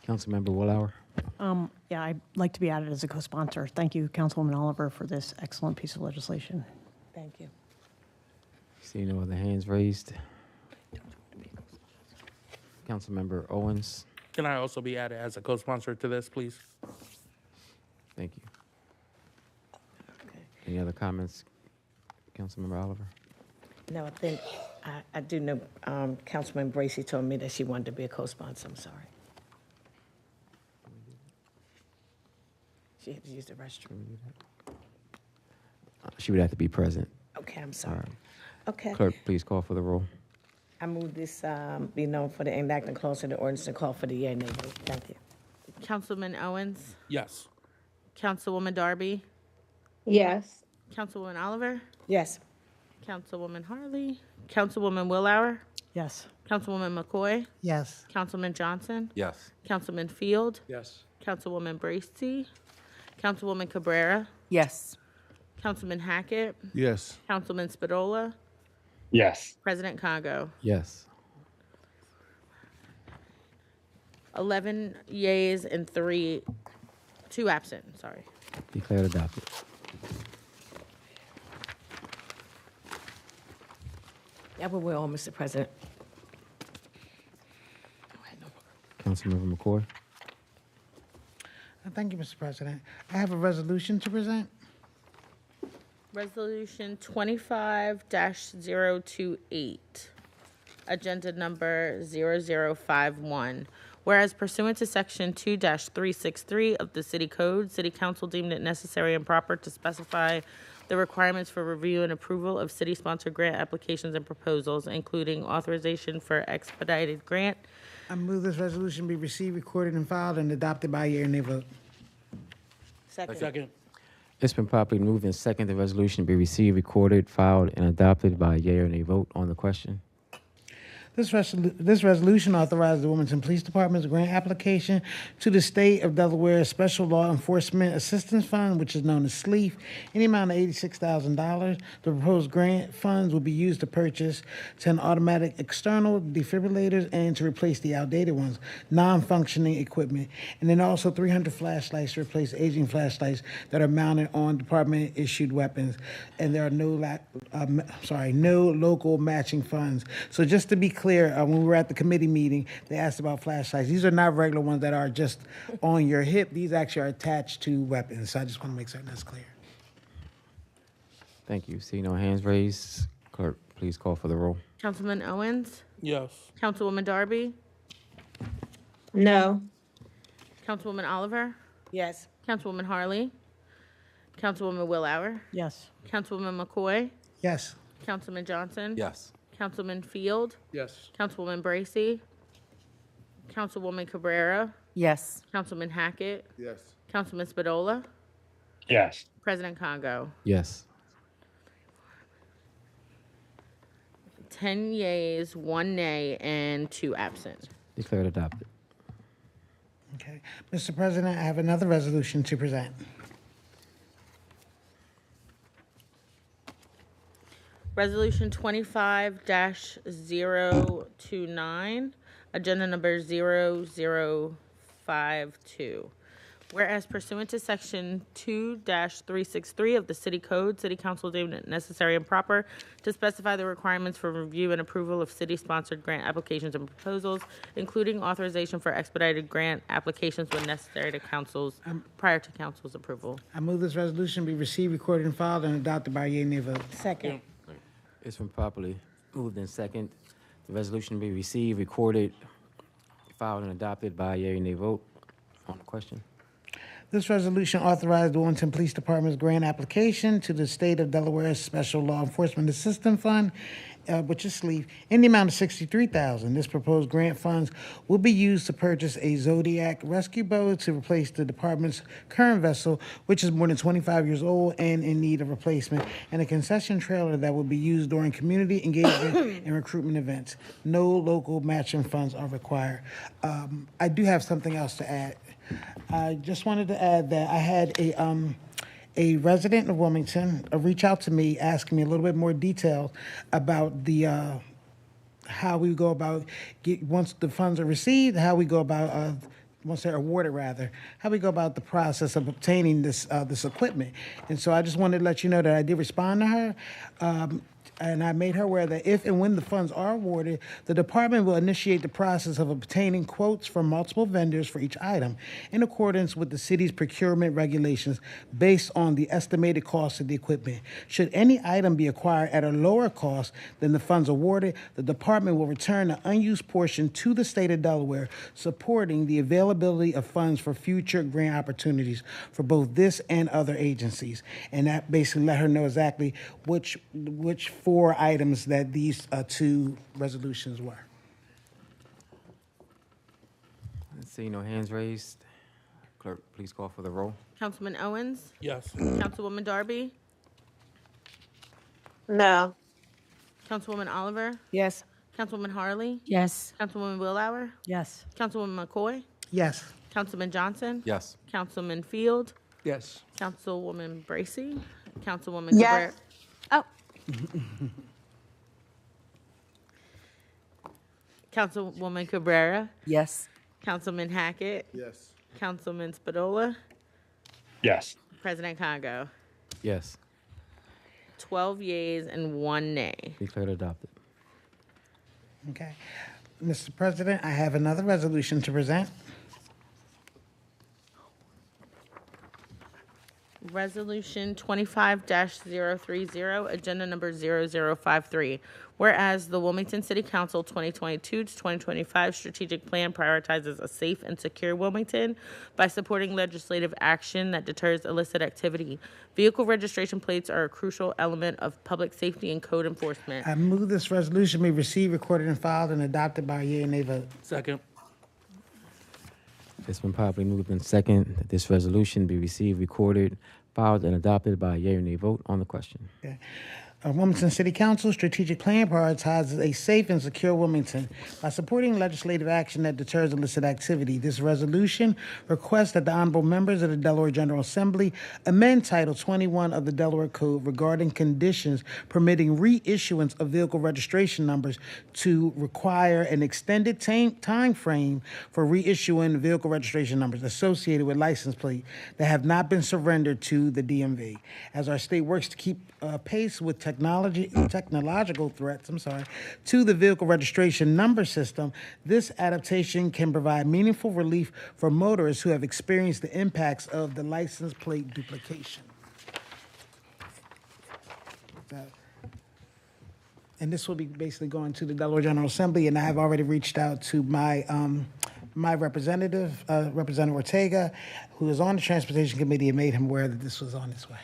Councilmember Willauer. Yeah, I'd like to be added as a co-sponsor. Thank you, Councilwoman Oliver, for this excellent piece of legislation. Thank you. See no other hands raised. Councilmember Owens. Can I also be added as a co-sponsor to this, please? Thank you. Any other comments, Councilmember Oliver? No, I think, I do know Councilman Bracy told me that she wanted to be a co-sponsor. I'm sorry. She had to use the restroom. She would have to be present. Okay, I'm sorry. All right. Okay. Clerk, please call for the roll. I move this be known for the enacting clause of the ordinance and call for the yea and nay vote. Thank you. Councilman Owens, Yes. Councilwoman Darby, Yes. Councilwoman Oliver, Yes. Councilwoman Harley, Councilwoman Willauer, Yes. Councilwoman McCoy, Yes. Councilman Johnson, Yes. Councilman Field, Yes. Councilwoman Bracy, Councilwoman Cabrera, Yes. Councilman Hackett, Yes. Councilman Spadola, Yes. President Congo. Yes. 11 yeas and 2 absent, sorry. Declared adopted. Yeah, we will, Mr. President. Councilmember McCoy. Thank you, Mr. President. I have a resolution to present. Resolution 25-028, agenda number 0051. Whereas pursuant to Section 2-363 of the City Code, City Council deemed it necessary and proper to specify the requirements for review and approval of city-sponsored grant applications and proposals, including authorization for expedited grant. I move this resolution be received, recorded, and filed, and adopted by a yea and nay vote. Second. It's been properly moved and second the resolution be received, recorded, filed, and adopted by a yea or nay vote on the question. This resolution authorizes the Wilmington Police Department's grant application to the State of Delaware Special Law Enforcement Assistance Fund, which is known as SLEAF, in the amount of $86,000. The proposed grant funds will be used to purchase 10 automatic external defibrillators and to replace the outdated ones, non-functioning equipment, and then also 300 flashlights to replace aging flashlights that are mounted on department-issued weapons. And there are no local matching funds. So just to be clear, when we were at the committee meeting, they asked about flashlights. These are not regular ones that are just on your hip. These actually are attached to weapons. So I just want to make certain that's clear. Thank you. See no hands raised. Clerk, please call for the roll. Councilman Owens, Yes. Councilwoman Darby, No. Councilwoman Oliver, Yes. Councilwoman Harley, Councilwoman Willauer, Yes. Councilwoman McCoy, Yes. Councilman Johnson, Yes. Councilman Field, Yes. Councilwoman Bracy, Councilwoman Cabrera, Yes. Councilman Hackett, Yes. Councilman Spadola, Yes. President Congo. Yes. 10 yeas, 1 nay, and 2 absent. Declared adopted. Okay. Mr. President, I have another resolution to present. Resolution 25-029, agenda number 0052. Whereas pursuant to section 2-363 of the City Code, City Council deemed it necessary and proper to specify the requirements for review and approval of city-sponsored grant applications and proposals, including authorization for expedited grant applications when necessary to prior to council's approval. I move this resolution be received, recorded, and filed, and adopted by a yea and nay vote. Second. It's been properly moved in second. The resolution be received, recorded, filed, and adopted by a yea and nay vote. On the question. This resolution authorized the Wilmington Police Department's grant application to the State of Delaware Special Law Enforcement Assistance Fund, which is SLEEF, in the amount of $63,000. This proposed grant funds will be used to purchase a Zodiac rescue boat to replace the department's current vessel, which is more than 25 years old and in need of replacement, and a concession trailer that will be used during community engagement and recruitment events. No local matching funds are required. I do have something else to add. I just wanted to add that I had a resident of Wilmington reach out to me asking me a little bit more detail about the how we go about once the funds are received, how we go about once they're awarded, rather, how we go about the process of obtaining this this equipment. And so I just wanted to let you know that I did respond to her. And I made her aware that if and when the funds are awarded, the department will initiate the process of obtaining quotes from multiple vendors for each item in accordance with the city's procurement regulations based on the estimated cost of the equipment. Should any item be acquired at a lower cost than the funds awarded, the department will return the unused portion to the state of Delaware, supporting the availability of funds for future grant opportunities for both this and other agencies. And that basically let her know exactly which 4 items that these 2 resolutions were. Let's see, no hands raised. Clerk, please call for the roll. Councilman Owens? Yes. Councilwoman Darby? No. Councilwoman Oliver? Yes. Councilwoman Harley? Yes. Councilwoman Willauer? Yes. Councilwoman McCoy? Yes. Councilman Johnson? Yes. Councilman Field? Yes. Councilwoman Bracy? Councilwoman Yes. Cabrera? Oh. Councilwoman Cabrera? Yes. Councilman Hackett? Yes. Councilman Spadola? Yes. President Congo? Yes. 12 yeas and 1 nay. Declared adopted. Okay. Mr. President, I have another resolution to present. Resolution 25-030, agenda number 0053. Whereas the Wilmington City Council 2022 to 2025 strategic plan prioritizes a safe and secure Wilmington by supporting legislative action that deters illicit activity. Vehicle registration plates are a crucial element of public safety and code enforcement. I move this resolution be received, recorded, and filed, and adopted by a yea and nay vote. Second. It's been properly moved in second that this resolution be received, recorded, filed, and adopted by a yea or nay vote. On the question. Okay. Wilmington City Council strategic plan prioritizes a safe and secure Wilmington by supporting legislative action that deters illicit activity. This resolution requests that the honorable members of the Delaware General Assembly amend Title 21 of the Delaware Code regarding conditions permitting reissuance of vehicle registration numbers to require an extended time frame for reissuing vehicle registration numbers associated with license plate that have not been surrendered to the DMV. As our state works to keep pace with technological threats, to the vehicle registration number system, this adaptation can provide meaningful relief for motorists who have experienced the impacts of the license plate duplication. And this will be basically going to the Delaware General Assembly, and I have already reached out to my my representative, Representative Ortega, who is on the Transportation Committee, and made him aware that this was on its way.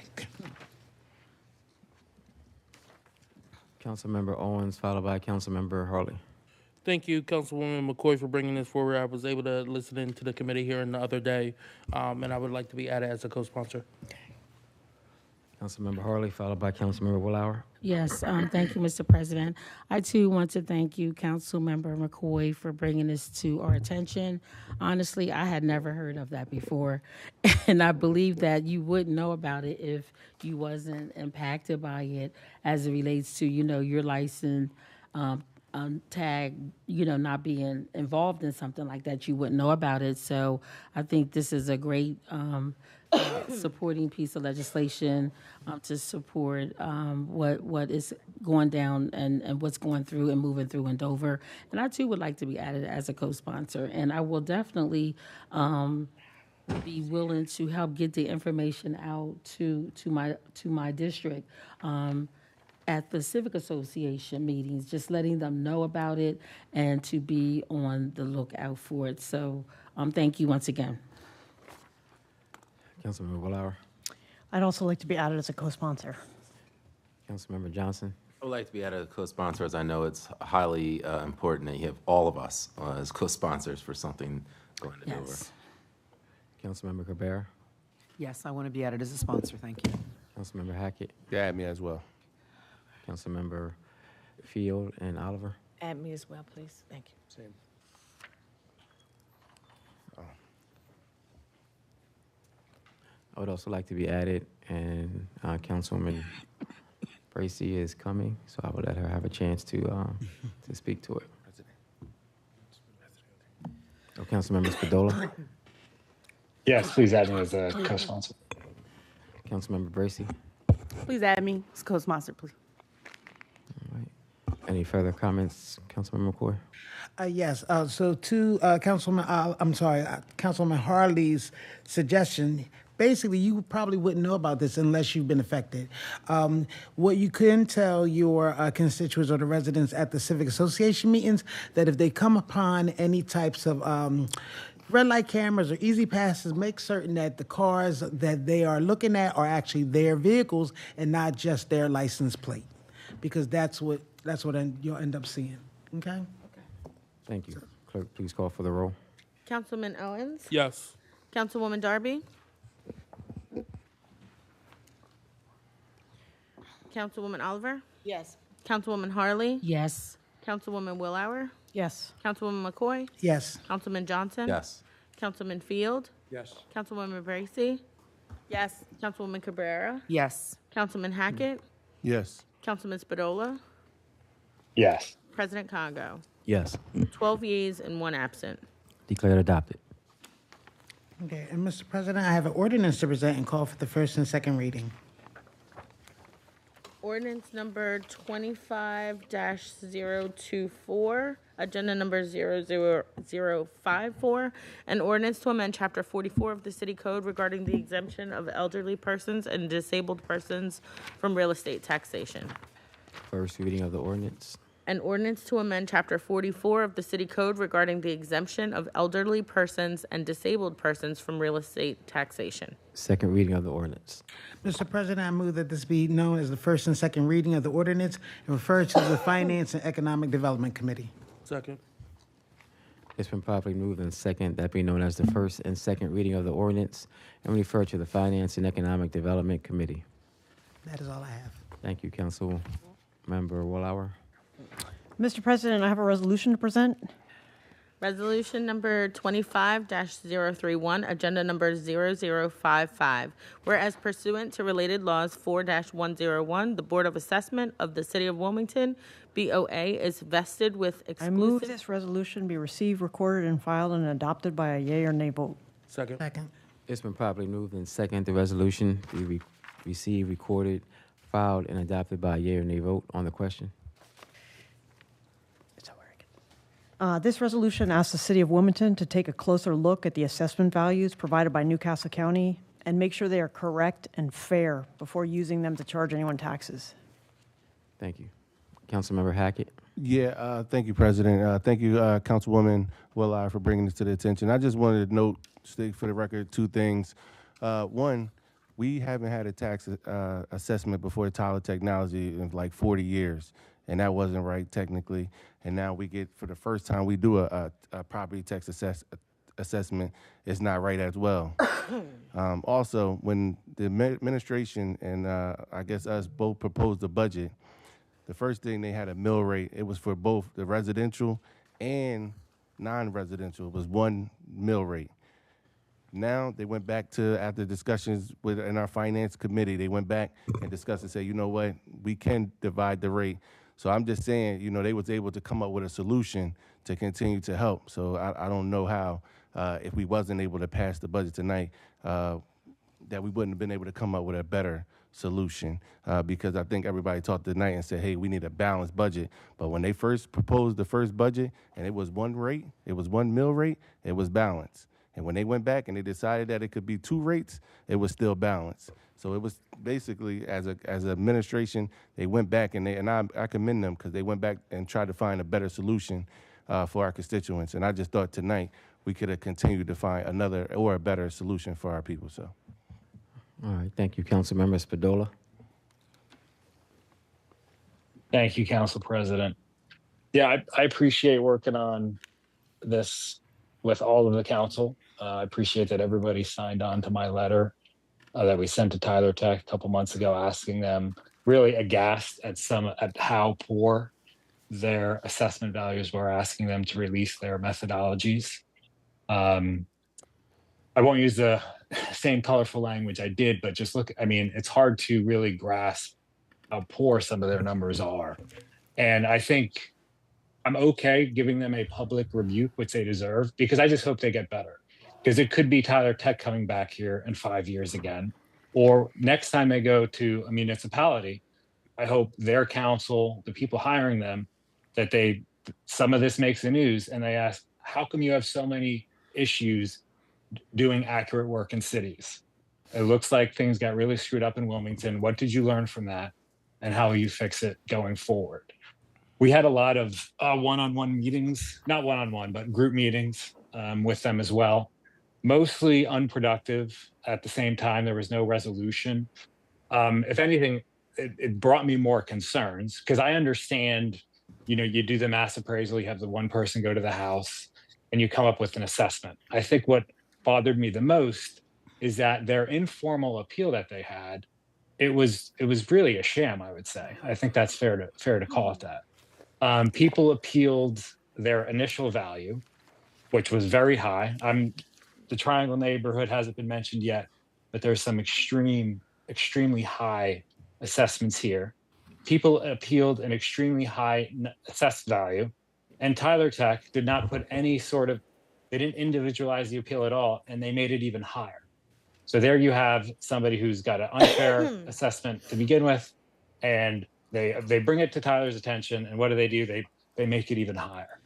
Councilmember Owens, followed by Councilmember Harley. Thank you, Councilwoman McCoy, for bringing this forward. I was able to listen in to the committee hearing the other day, and I would like to be added as a co-sponsor. Councilmember Harley, followed by Councilmember Willauer. Yes, thank you, Mr. President. I too want to thank you, Councilmember McCoy, for bringing this to our attention. Honestly, I had never heard of that before, and I believe that you wouldn't know about it if you wasn't impacted by it as it relates to, your license tag, not being involved in something like that. You wouldn't know about it. So I think this is a great supporting piece of legislation to support what is going down and what's going through and moving through in Dover. And I too would like to be added as a co-sponsor, and I will definitely be willing to help get the information out to my district at the Civic Association meetings, just letting them know about it and to be on the lookout for it. So thank you once again. Councilmember Willauer. I'd also like to be added as a co-sponsor. Councilmember Johnson. I would like to be added as a co-sponsor, as I know it's highly important that you have all of us as co-sponsors for something going to Dover. Councilmember Cabrera. Yes, I want to be added as a sponsor. Thank you. Councilmember Hackett. Yeah, add me as well. Councilmember Field and Oliver. Add me as well, please. Thank you. Same. I would also like to be added, and Councilwoman Bracy is coming, so I would let her have a chance to speak to it. Oh, Councilmember Spadola. Yes, please add me as a co-sponsor. Councilmember Bracy. Please add me as co-sponsor, please. All right. Any further comments, Councilmember McCoy? Yes. So to Councilman Harley's suggestion, basically, you probably wouldn't know about this unless you've been affected. What you can tell your constituents or the residents at the Civic Association meetings, that if they come upon any types of red light cameras or easy passes, make certain that the cars that they are looking at are actually their vehicles and not just their license plate, because that's what you'll end up seeing. Okay? Thank you. Clerk, please call for the roll. Councilman Owens? Yes. Councilwoman Darby? Councilwoman Oliver? Yes. Councilwoman Harley? Yes. Councilwoman Willauer? Yes. Councilwoman McCoy? Yes. Councilman Johnson? Yes. Councilman Field? Yes. Councilwoman Bracy? Yes. Councilwoman Cabrera? Yes. Councilman Hackett? Yes. Councilman Spadola? Yes. President Congo? Yes. 12 yeas and 1 absent. Declared adopted. Okay. And Mr. President, I have an ordinance to present and call for the first and second reading. Ordinance number 25-024, agenda number 00054, an ordinance to amend Chapter 44 of the City Code regarding the exemption of elderly persons and disabled persons from real estate taxation. First reading of the ordinance. An ordinance to amend Chapter 44 of the City Code regarding the exemption of elderly persons and disabled persons from real estate taxation. Second reading of the ordinance. Mr. President, I move that this be known as the first and second reading of the ordinance and referred to the Finance and Economic Development Committee. Second. It's been properly moved and second that be known as the first and second reading of the ordinance and referred to the Finance and Economic Development Committee. That is all I have. Thank you, Councilmember Willauer. Mr. President, I have a resolution to present. Resolution number 25-031, agenda number 0055. Whereas pursuant to related laws 4-101, the Board of Assessment of the City of Wilmington, BOA, is vested with I move exclusive. this resolution be received, recorded, and filed and adopted by a yea or nay vote. Second. Second. It's been properly moved and second the resolution be received, recorded, filed, and adopted by a yea or nay vote on the question. This resolution asks the City of Wilmington to take a closer look at the assessment values provided by Newcastle County and make sure they are correct and fair before using them to charge anyone taxes. Thank you. Councilmember Hackett. Yeah, thank you, President. Thank you, Councilwoman Willauer, for bringing this to the attention. I just wanted to note, state for the record, 2 things. One, we haven't had a tax assessment before Tyler Technology in like 40 years. and that wasn't right technically. And now we get, for the first time, we do a property tax assessment. It's not right as well. Also, when the administration and I guess us both proposed the budget, the first thing they had a mill rate. It was for both the residential and non-residential. It was one mill rate. Now they went back to, after discussions in our finance committee, they went back and discussed and said, you know what, we can divide the rate. So I'm just saying, you know, they was able to come up with a solution to continue to help. So I don't know how, if we wasn't able to pass the budget tonight, that we wouldn't have been able to come up with a better solution, because I think everybody talked tonight and said, hey, we need a balanced budget. But when they first proposed the first budget and it was one rate, it was one mill rate, it was balanced. And when they went back and they decided that it could be two rates, it was still balanced. So it was basically, as an administration, they went back and I commend them, because they went back and tried to find a better solution for our constituents. And I just thought tonight we could have continued to find another or a better solution for our people. So. All right, thank you, Councilmember Spadola. Thank you, Council President. Yeah, I appreciate working on this with all of the council. I appreciate that everybody signed on to my letter that we sent to Tyler Tech a couple months ago, asking them, really aghast at how poor their assessment values were, asking them to release their methodologies. I won't use the same colorful language I did, but just look, I mean, it's hard to really grasp how poor some of their numbers are. And I think I'm okay giving them a public rebuke, which they deserve, because I just hope they get better. Because it could be Tyler Tech coming back here in 5 years again, or next time they go to a municipality, I hope their council, the people hiring them, that some of this makes the news and they ask, how come you have so many issues doing accurate work in cities? It looks like things got really screwed up in Wilmington. What did you learn from that? And how will you fix it going forward? We had a lot of one-on-one meetings, not one-on-one, but group meetings with them as well. Mostly unproductive. At the same time, there was no resolution. If anything, it brought me more concerns, because I understand, you know, you do the mass appraisal, you have the one person go to the house and you come up with an assessment. I think what bothered me the most is that their informal appeal that they had, it was really a sham, I would say. I think that's fair to call it that. People appealed their initial value, which was very high. The Triangle neighborhood hasn't been mentioned yet, but there's some extremely high assessments here. People appealed an extremely high assessed value, and Tyler Tech did not put any they didn't individualize the appeal at all, and they made it even higher. So there you have somebody who's got an unfair assessment to begin with, and they bring it to Tyler's attention, and what do? They make it even higher.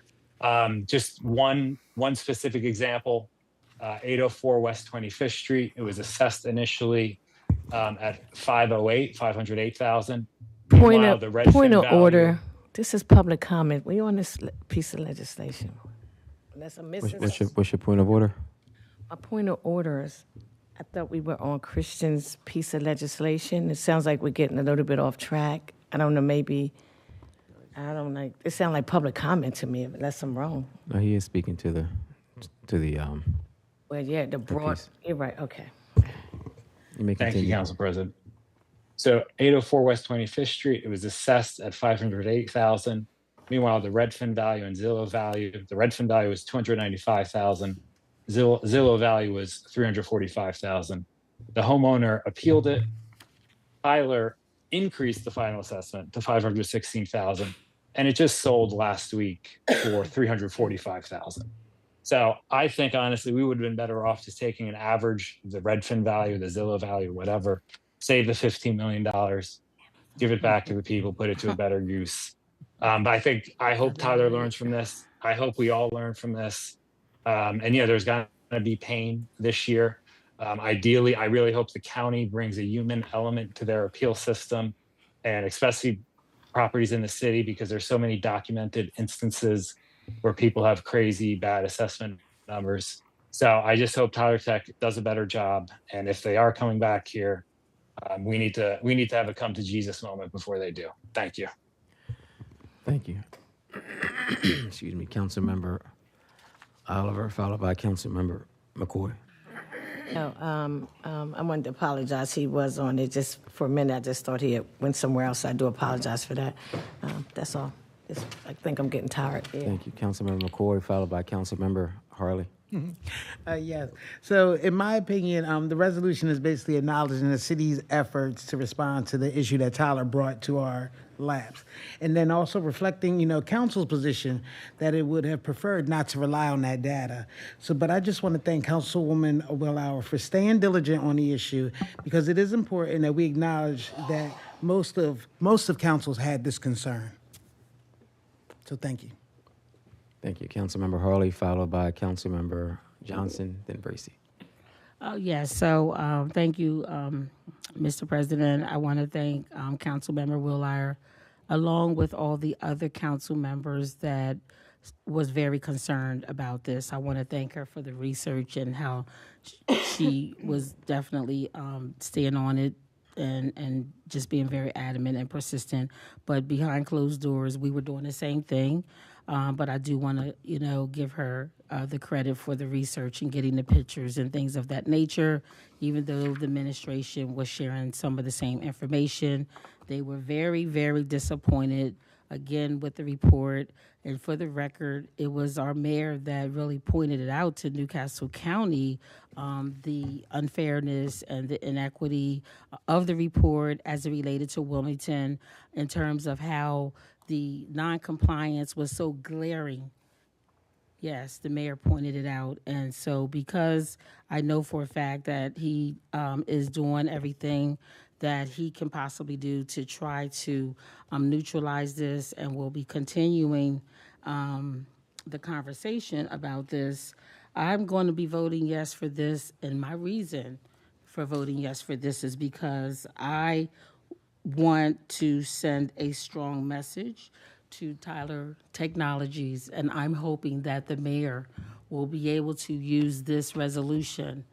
Just one specific example, 804 West 25th Street. It was assessed initially at $508,000. Point Redfin of value, order. This is public comment. We on this piece of legislation. Unless I'm missing. What's your point of order? My point of order is, I thought we were on Christian's piece of legislation. It sounds like we're getting a little bit off track. I don't know, maybe, I don't know. It sounds like public comment to me, unless I'm wrong. No, he is speaking to the Well, yeah, the broad, you're right, okay. You may Thank you, continue. Council President. So 804 West 25th Street, it was assessed at $508,000. Meanwhile, the Redfin value and Zillow value, the Redfin value was $295,000. Zillow value was $345,000. The homeowner appealed it. Tyler increased the final assessment to $516,000, and it just sold last week for $345,000. So I think, honestly, we would have been better off just taking an average, the Redfin value, the Zillow value, whatever, save the $15 million, give it back to the people, put it to a better use. But I hope Tyler learns from this. I hope we all learn from this. And yeah, there's going to be pain this year. Ideally, I really hope the county brings a human element to their appeal system, and especially properties in the city, because there's so many documented instances where people have crazy bad assessment numbers. So I just hope Tyler Tech does a better job. And if they are coming back here, we need to have a come to Jesus moment before they do. Thank you. Thank you. Excuse me, Councilmember Oliver, followed by Councilmember McCoy. No, I wanted to apologize. He was on it just for a minute. I just thought he had went somewhere else. I do apologize for that. That's all. I think I'm getting tired. Yeah. Thank you, Councilmember McCoy, followed by Councilmember Harley. Yes. So, in my opinion, the resolution is basically acknowledging the city's efforts to respond to the issue that Tyler brought to our laps, and then also reflecting, council's position that it would have preferred not to rely on that data. So, but I just want to thank Councilwoman Willauer for staying diligent on the issue, because it is important that we acknowledge that most of councils had this concern. So, thank you. Thank you, Councilmember Harley, followed by Councilmember Johnson, then Bracy. Oh, yes. So thank you, Mr. President. I want to thank Councilmember Willauer, along with all the other council members that was very concerned about this. I want to thank her for the research and how she was definitely staying on it and just being very adamant and persistent. But behind closed doors, we were doing the same thing. But I do want to, give her the credit for the research and getting the pictures and things of that nature. Even though the administration was sharing some of the same information, they were very, very disappointed, again, with the report. And for the record, it was our mayor that really pointed it out to Newcastle County, the unfairness and the inequity of the report as it related to Wilmington in terms of how the non-compliance was so glaring. Yes, the mayor pointed it out. And so because I know for a fact that he is doing everything that he can possibly do to try to neutralize this, and will be continuing the conversation about this, I'm going to be voting yes for this. And my reason for voting yes for this is because I want to send a strong message to Tyler Technologies, and I'm hoping that the mayor will be able to use this resolution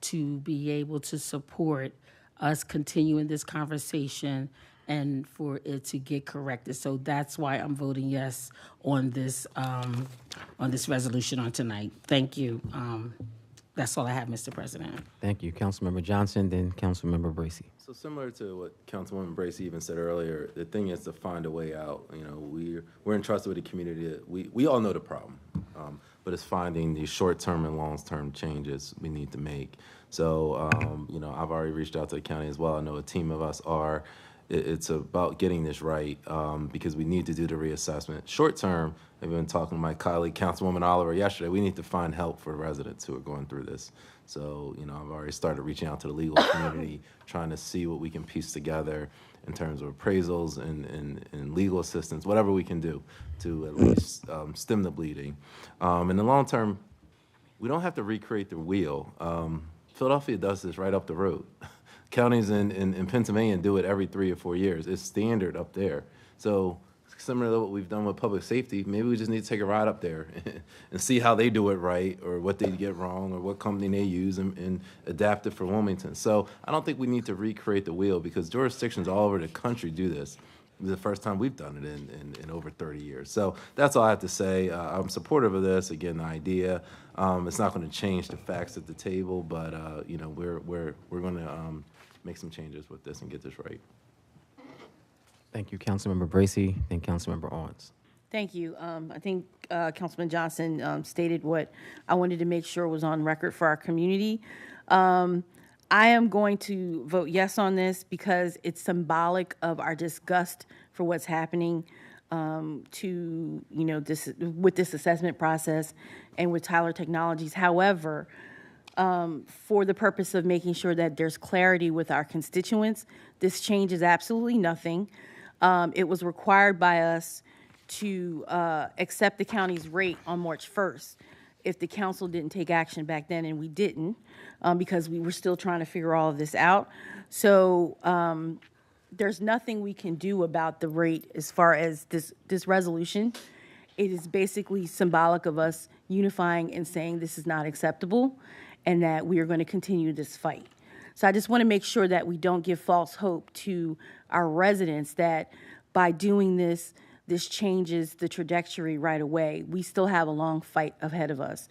to be able to support us continuing this conversation and for it to get corrected. So that's why I'm voting yes on this resolution on tonight. Thank you. That's all I have, Mr. President. Thank you, Councilmember Johnson, then Councilmember Bracy. So similar to what Councilwoman Bracy even said earlier, the thing is to find a way out. We're entrusted with the community. We all know the problem, but it's finding the short-term and long-term changes we need to make. So, I've already reached out to the county as well. I know a team of us are. It's about getting this right because we need to do the reassessment. Short-term, I've been talking to my colleague, Councilwoman Oliver, yesterday. We need to find help for residents who are going through this. So, I've already started reaching out to the legal community, trying to see what we can piece together in terms of appraisals and legal assistance, whatever we can do to at least stem the bleeding. In the long term, we don't have to recreate the wheel. Philadelphia does this right up the road. Counties in Pennsylvania do it every 3 or 4 years. It's standard up there. So similar to what we've done with public safety, maybe we just need to take a ride up there and see how they do it right, or what they get wrong, or what company they use, and adapt it for Wilmington. So I don't think we need to recreate the wheel, because jurisdictions all over the country do this. It's the first time we've done it in over 30 years. So that's all I have to say. I'm supportive of this. Again, the idea, it's not going to change the facts at the table, but we're going to make some changes with this and get this right. Thank you, Councilmember Bracy, then Councilmember Owens. Thank you. I think Councilman Johnson stated what I wanted to make sure was on record for our community. I am going to vote yes on this because it's symbolic of our disgust for what's happening with this assessment process and with Tyler Technologies. However, for the purpose of making sure that there's clarity with our constituents, this changes absolutely nothing. It was required by us to accept the county's rate on March 1st if the council didn't take action back then, and we didn't because we were still trying to figure all of this out. So there's nothing we can do about the rate as far as this resolution. It is basically symbolic of us unifying and saying this is not acceptable and that we are going to continue this fight. So I just want to make sure that we don't give false hope to our residents that by doing this, this changes the trajectory right away. We still have a long fight ahead of us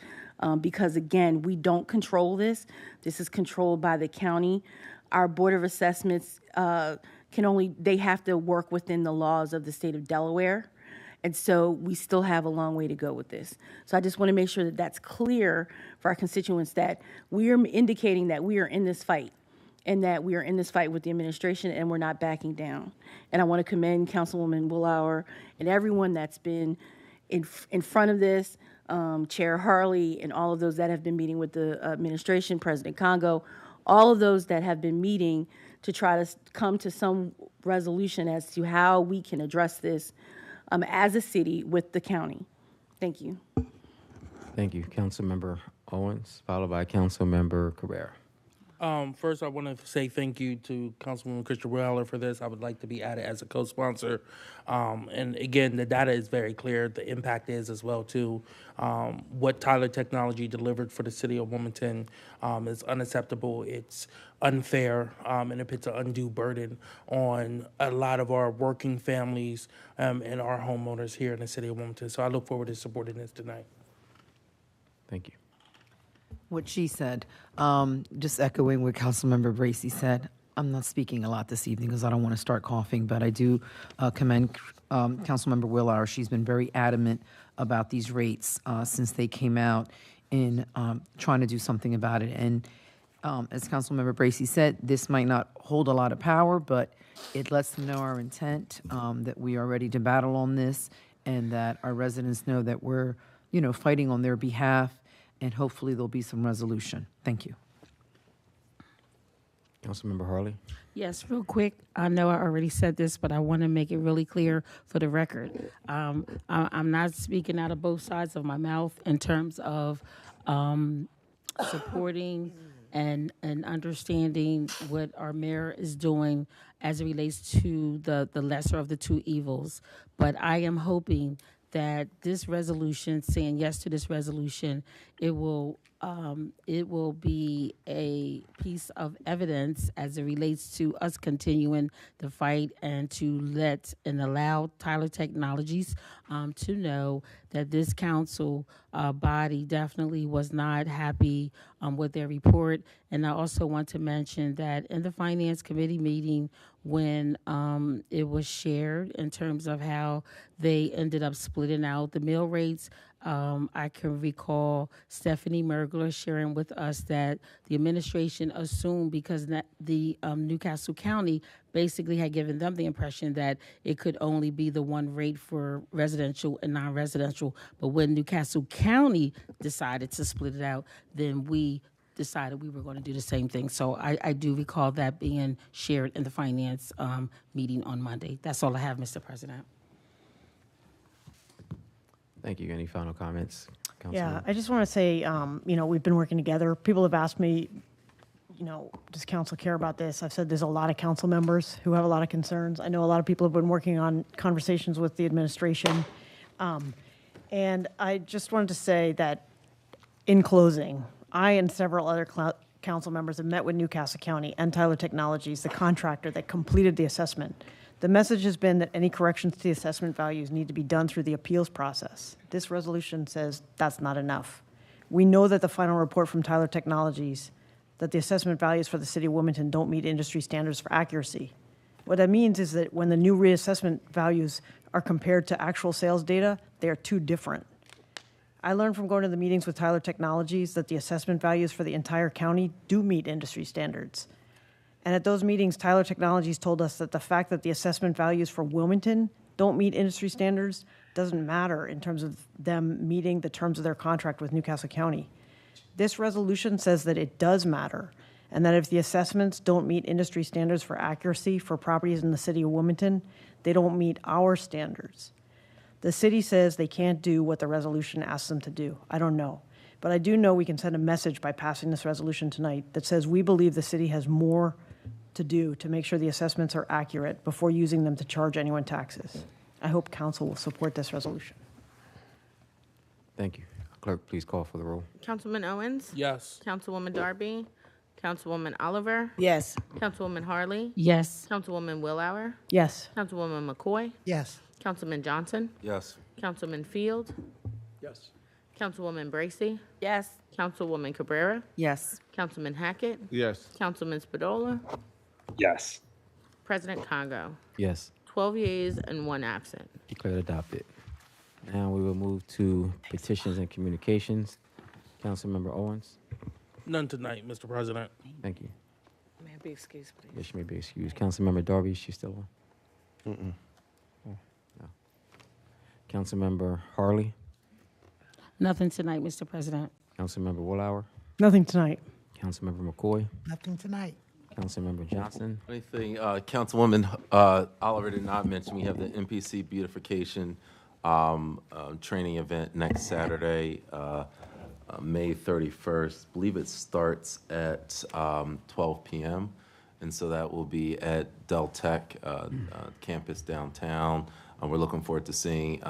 because, again, we don't control this. This is controlled by the county. Our Board of Assessments they have to work within the laws of the state of Delaware. And so we still have a long way to go with this. So I just want to make sure that that's clear for our constituents, that we are indicating that we are in this fight and that we are in this fight with the administration and we're not backing down. And I want to commend Councilwoman Willauer and everyone that's been in front of this, Chair Harley and all of those that have been meeting with the administration, President Congo, all of those that have been meeting to try to come to some resolution as to how we can address this as a city with the county. Thank you. Thank you. Councilmember Owens, followed by Councilmember Carrera. First, I want to say thank you to Councilwoman Christian Weller for this. I would like to be added as a co-sponsor. And again, the data is very clear. The impact is as well, too. What Tyler Technology delivered for the city of Wilmington is unacceptable. It's unfair, and it puts an undue burden on a lot of our working families and our homeowners here in the city of Wilmington. So I look forward to supporting this tonight. Thank you. What she said, just echoing what Councilmember Bracy said. I'm not speaking a lot this evening because I don't want to start coughing, but I do commend Councilmember Willauer. She's been very adamant about these rates since they came out in trying to do something about it. And as Councilmember Bracy said, this might not hold a lot of power, but it lets them know our intent, that we are ready to battle on this, and that our residents know that we're, fighting on their behalf. And hopefully there'll be some resolution. Thank you. Councilmember Harley. Yes, real quick. I know I already said this, but I want to make it really clear for the record. I'm not speaking out of both sides of my mouth in terms of supporting and understanding what our mayor is doing as it relates to the lesser of the two evils. But I am hoping that this resolution, saying yes to this resolution, it will be a piece of evidence as it relates to us continuing the fight and to let and allow Tyler Technologies to know that this council body definitely was not happy with their report. And I also want to mention that in the Finance Committee meeting, when it was shared in terms of how they ended up splitting out the mill rates, I can recall Stephanie Mergler sharing with us that the administration assumed, because the Newcastle County basically had given them the impression that it could only be the one rate for residential and non-residential. But when Newcastle County decided to split it out, then we decided we were going to do the same thing. So I do recall that being shared in the finance meeting on Monday. That's all I have, Mr. President. Thank you. Any final comments? Yeah, I just want to say, we've been working together. People have asked me, does council care about this? I've said there's a lot of council members who have a lot of concerns. I know a lot of people have been working on conversations with the administration. And I just wanted to say that in closing, I and several other council members have met with Newcastle County and Tyler Technologies, the contractor that completed the assessment. The message has been that any corrections to the assessment values need to be done through the appeals process. This resolution says that's not enough. We know that the final report from Tyler Technologies that the assessment values for the city of Wilmington don't meet industry standards for accuracy. What that means is that when the new reassessment values are compared to actual sales data, they are too different. I learned from going to the meetings with Tyler Technologies that the assessment values for the entire county do meet industry standards. And at those meetings, Tyler Technologies told us that the fact that the assessment values for Wilmington don't meet industry standards doesn't matter in terms of them meeting the terms of their contract with Newcastle County. This resolution says that it does matter, and that if the assessments don't meet industry standards for accuracy for properties in the city of Wilmington, they don't meet our standards. The city says they can't do what the resolution asks them to do. I don't know. But I do know we can send a message by passing this resolution tonight that says we believe the city has more to do to make sure the assessments are accurate before using them to charge anyone taxes. I hope council will support this resolution. Thank you. Clerk, please call for the roll. Councilman Owens? Yes. Councilwoman Darby? Councilwoman Oliver? Yes. Councilwoman Harley? Yes. Councilwoman Willauer? Yes. Councilwoman McCoy? Yes. Councilman Johnson, Yes. Councilman Field, Yes. Councilwoman Bracy, Yes. Councilwoman Cabrera, Yes. Councilman Hackett, Yes. Councilman Spadola, Yes. President Congo. Yes. 12 yeas and 1 absent. Declared adopted. Now we will move to petitions and communications. Councilmember Owens. None tonight, Mr. President. Thank you. May I be excused, please? Yes, she may be excused. Councilmember Darby, is she still on? Mm-mm. No. Councilmember Harley. Nothing tonight, Mr. President. Councilmember Willauer. Nothing tonight. Councilmember McCoy. Nothing tonight. Councilmember Johnson. Anything, Councilwoman Oliver did not mention, we have the MPC beautification training event next Saturday, May 31st. I believe it starts at 12 p.m. And so that will be at Del Tech campus downtown. We're looking forward to seeing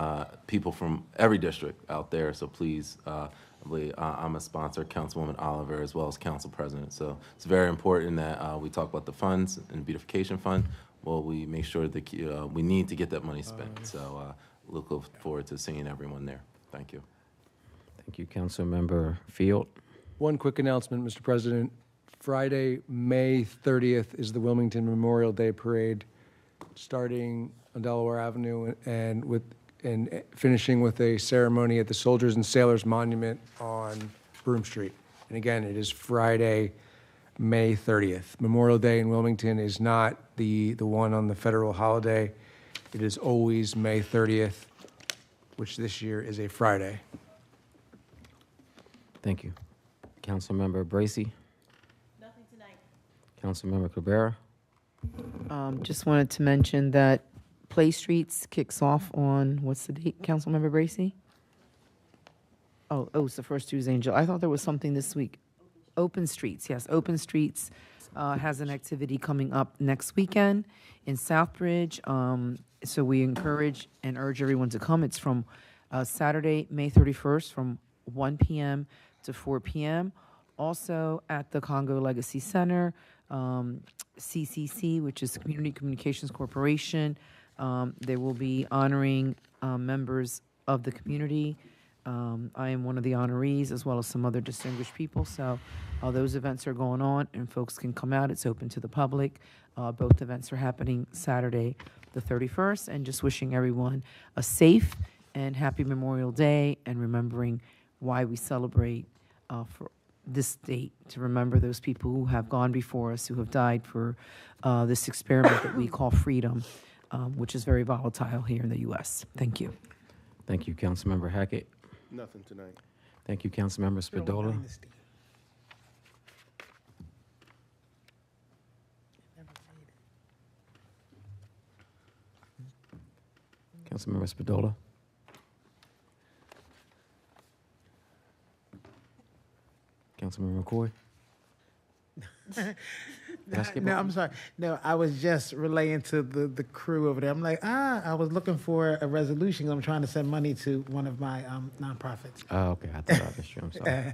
people from every district out there. So please, I'm a sponsor, Councilwoman Oliver, as well as Council President. So it's very important that we talk about the funds and beautification fund. Well, we make sure that we need to get that money spent. So look forward to seeing everyone there. Thank you. Thank you, Councilmember Field. One quick announcement, Mr. President. Friday, May 30th is the Wilmington Memorial Day Parade, starting on Delaware Avenue and finishing with a ceremony at the Soldiers and Sailors Monument on Broome Street. And again, it is Friday, May 30th. Memorial Day in Wilmington is not the one on the federal holiday. It is always May 30th, which this year is a Friday. Thank you. Councilmember Bracy. Nothing tonight. Councilmember Cabrera. Just wanted to mention that Play Streets kicks off on, what's the date, Councilmember Bracy? Oh, it's the first Tuesday in July. I thought there was something this week. Open Streets, yes. Open Streets has an activity coming up next weekend in Southbridge. So we encourage and urge everyone to come. It's from Saturday, May 31st from 1 p.m. to 4 p.m. Also at the Congo Legacy Center, CCC, which is Community Communications Corporation. They will be honoring members of the community. I am one of the honorees, as well as some other distinguished people. So those events are going on, and folks can come out. It's open to the public. Both events are happening Saturday, the 31st, and just wishing everyone a safe and happy Memorial Day, and remembering why we celebrate for this date, to remember those people who have gone before us, who have died for this experiment that we call freedom, which is very volatile here in the U.S. Thank you. Thank you, Councilmember Hackett. Nothing tonight. Thank you, Councilmember Spadola. Councilmember Spadola. Councilmember McCoy. No, I'm sorry. No, I was just relaying to the crew over there. I'm like, I was looking for a resolution. I'm trying to send money to one of my nonprofits. Oh, okay. I thought that was true. I'm sorry.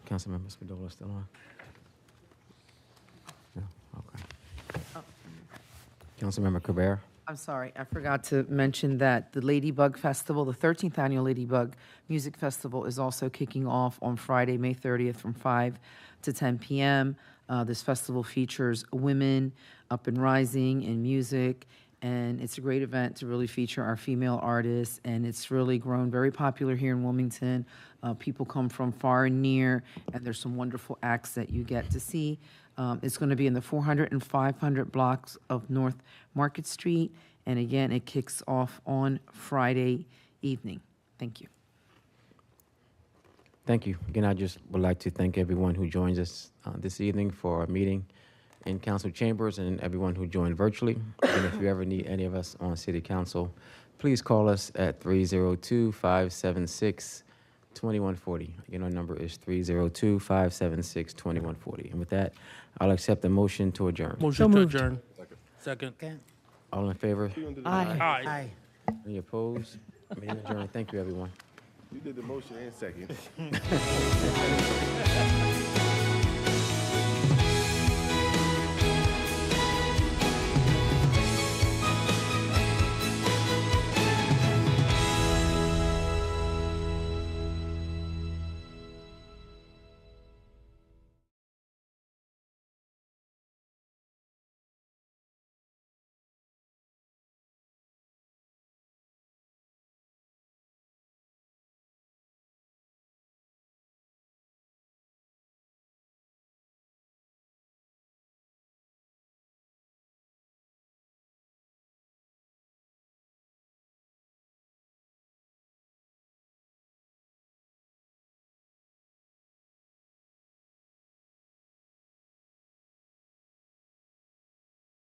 Councilmember Spadola still on? No? Okay. Councilmember Cabrera. I'm sorry, I forgot to mention that the Ladybug Festival, the 13th annual Ladybug Music Festival, is also kicking off on Friday, May 30th from 5 to 10 p.m. This festival features women up and rising in music, and it's a great event to really feature our female artists, and it's really grown very popular here in Wilmington. People come from far and near, and there's some wonderful acts that you get to see. It's going to be in the 400 and 500 blocks of North Market Street. And again, it kicks off on Friday evening. Thank you. Thank you. Again, I just would like to thank everyone who joins us this evening for our meeting in council chambers, and everyone who joined virtually. And if you ever need any of us on city council, please call us at 302-576-2140. Again, our number is 302-576-2140. And with that, I'll accept the motion to adjourn. Motion to adjourn. Second. All in favor? Aye. Aye. Any opposed? Meeting adjourned. Thank you, everyone. You did the motion and second.